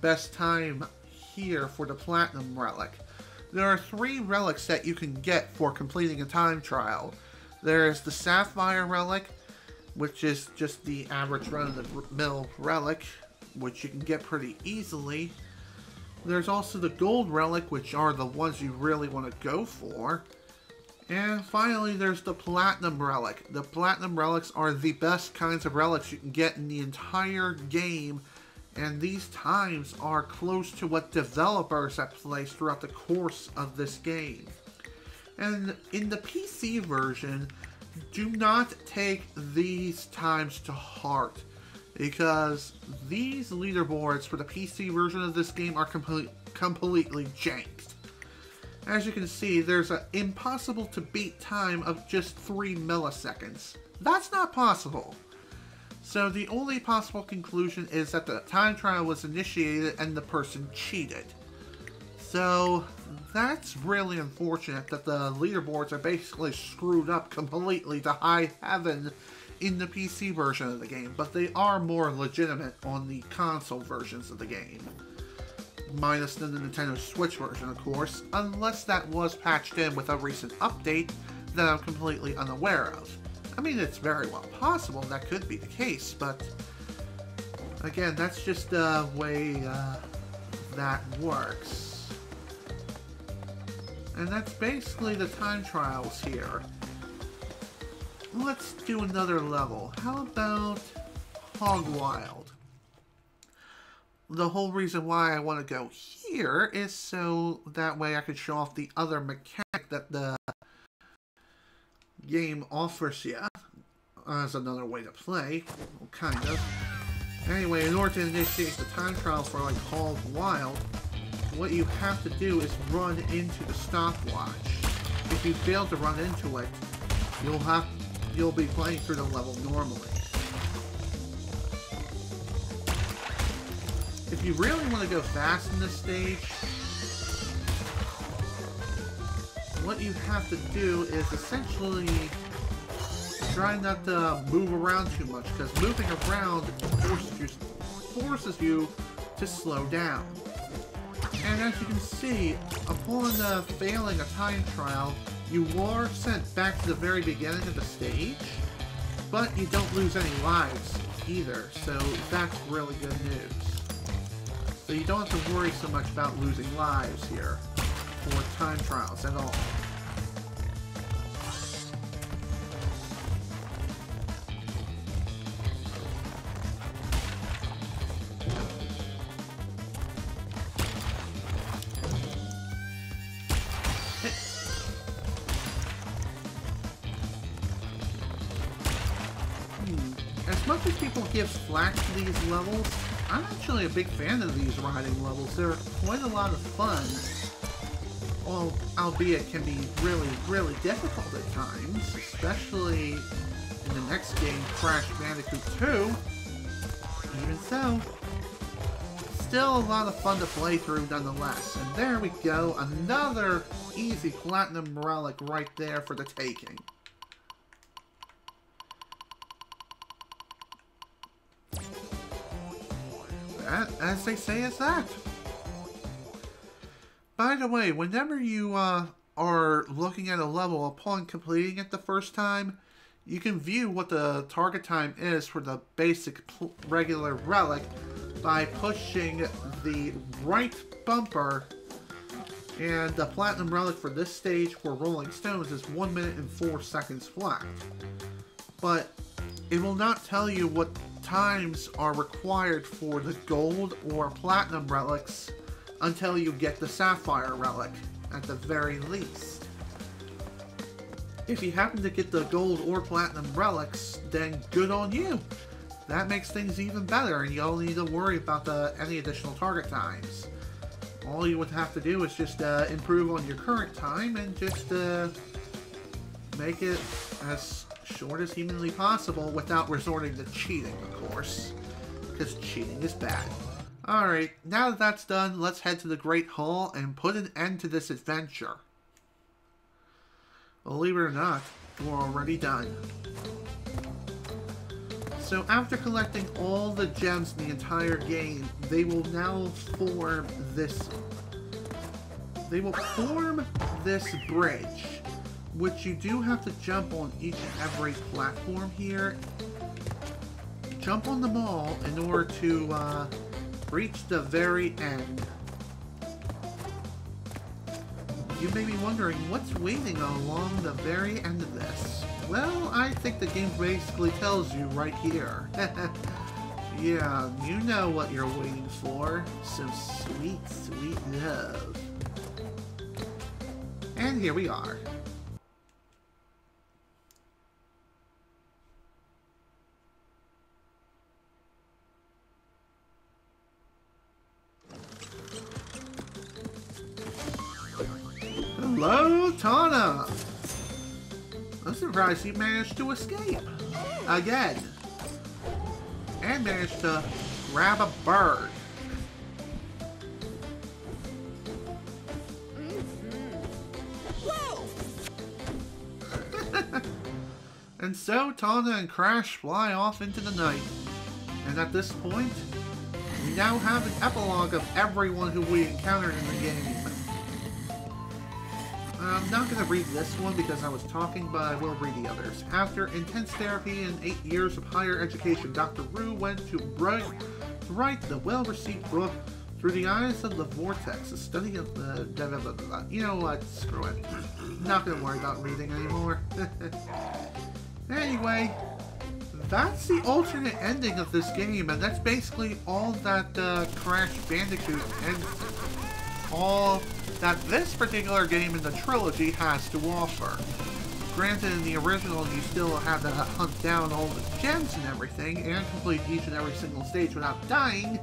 best time here for the Platinum Relic. There are 3 relics that you can get for completing a time trial. There's the Sapphire Relic, which is just the average run-of-the-mill relic, which you can get pretty easily. There's also the Gold Relic, which are the ones you really want to go for. And finally, there's the Platinum Relic. The Platinum Relics are the best kinds of relics you can get in the entire game, and these times are close to what developers have placed throughout the course of this game. And in the PC version, do not take these times to heart, because these leaderboards for the PC version of this game are completely janked. As you can see, there's an impossible to beat time of just 3 milliseconds. That's not possible. So the only possible conclusion is that the time trial was initiated and the person cheated. So that's really unfortunate that the leaderboards are basically screwed up completely to high heaven in the PC version of the game, but they are more legitimate on the console versions of the game. Minus the Nintendo Switch version, of course, unless that was patched in with a recent update that I'm completely unaware of. I mean, it's very well possible that could be the case, but again, that's just the way that works. And that's basically the time trials here. Let's do another level. How about Hog Wild? The whole reason why I want to go here is so that way I can show off the other mechanic that the game offers you as another way to play. Well, kind of. Anyway, in order to initiate the time trial for like Hog Wild, what you have to do is run into the stopwatch. If you fail to run into it, you'll be playing through the level normally. If you really want to go fast in this stage, what you have to do is essentially try not to move around too much, because moving around forces you to slow down. And as you can see, upon failing a time trial, you are sent back to the very beginning of the stage, but you don't lose any lives either, so that's really good news. So you don't have to worry so much about losing lives here for time trials at all. As much as people give flack to these levels, I'm actually a big fan of these riding levels. They're quite a lot of fun. Well, albeit can be really, really difficult at times, especially in the next game, Crash Bandicoot 2. Even so, still a lot of fun to play through nonetheless. And there we go, another easy platinum relic right there for the taking. That, as they say, is that. By the way, whenever you are looking at a level upon completing it the first time, you can view what the target time is for the basic regular relic by pushing the right bumper, and the platinum relic for this stage for Rolling Stones is 1 minute and 4 seconds flat. But it will not tell you what times are required for the gold or platinum relics until you get the sapphire relic, at the very least. If you happen to get the gold or platinum relics, then good on you. That makes things even better, and you don't need to worry about any additional target times. All you would have to do is just improve on your current time and just make it as short as humanly possible without resorting to cheating, of course, because cheating is bad. Alright, now that that's done, let's head to the Great Hall and put an end to this adventure. Believe it or not, we're already done. So after collecting all the gems in the entire game, they will now form this... They will form this bridge, which you do have to jump on each and every platform here. Jump on them all in order to reach the very end. You may be wondering what's waiting along the very end of this. Well, I think the game basically tells you right here. Yeah, you know what you're waiting for. Some sweet, sweet love. And here we are. Hello, Tana! I'm surprised you managed to escape. Again. And managed to grab a bird. Whoa! And so Tana and Crash fly off into the night. And at this point, we now have an epilogue of everyone who we encountered in the game. I'm not going to read this one because I was talking, but I will read the others. After intense therapy and 8 years of higher education, Dr. Rue went to write the well-received book Through the Eyes of the Vortex, a study of the... You know what? Screw it. I'm not going to worry about reading anymore. Anyway, that's the alternate ending of this game, and that's basically all that Crash Bandicoot and all that this particular game in the trilogy has to offer. Granted, in the original, you still had to hunt down all the gems and everything, and complete each and every single stage without dying,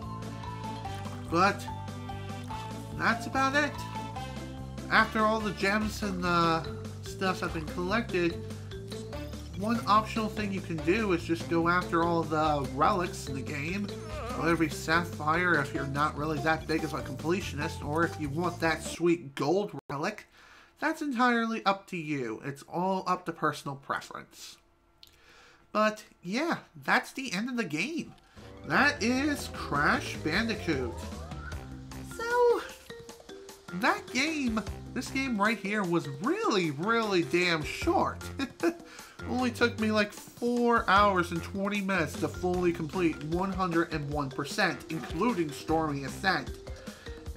but that's about it. After all the gems and stuff have been collected, one optional thing you can do is just go after all the relics in the game. Whether it be Sapphire if you're not really that big of a completionist, or if you want that sweet gold relic, that's entirely up to you. It's all up to personal preference. But yeah, that's the end of the game. That is Crash Bandicoot. So, that game, this game right here was really, really damn short. Only took me like 4 hours and 20 minutes to fully complete 101%, including Stormy Assent.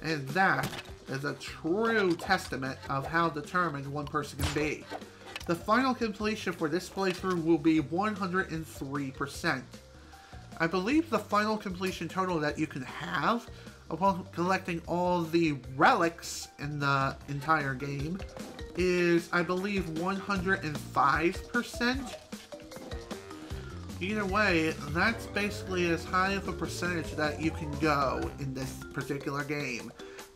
And that is a true testament of how determined one person can be. The final completion for this playthrough will be 103%. I believe the final completion total that you can have upon collecting all the relics in the entire game is, I believe, 105%. Either way, that's basically as high of a percentage that you can go in this particular game.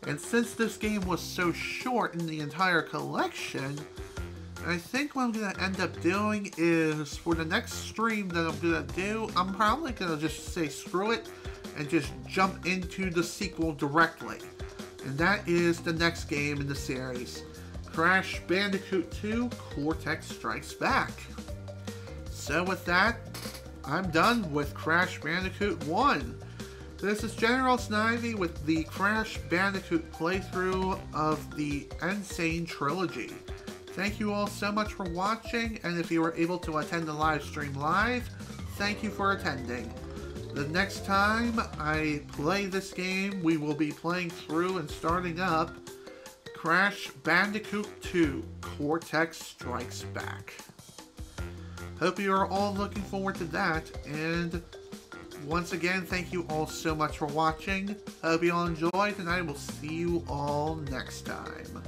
And since this game was so short in the entire collection, I think what I'm going to end up doing is, for the next stream that I'm going to do, I'm probably going to just say screw it and just jump into the sequel directly. And that is the next game in the series, Crash Bandicoot 2 Cortex Strikes Back. So with that, I'm done with Crash Bandicoot 1. This is General Snivy with the Crash Bandicoot playthrough of the N Sane Trilogy. Thank you all so much for watching, and if you were able to attend the live stream live, thank you for attending. The next time I play this game, we will be playing through and starting up Crash Bandicoot 2 Cortex Strikes Back. Hope you are all looking forward to that, and once again, thank you all so much for watching. Hope you all enjoyed, and I will see you all next time.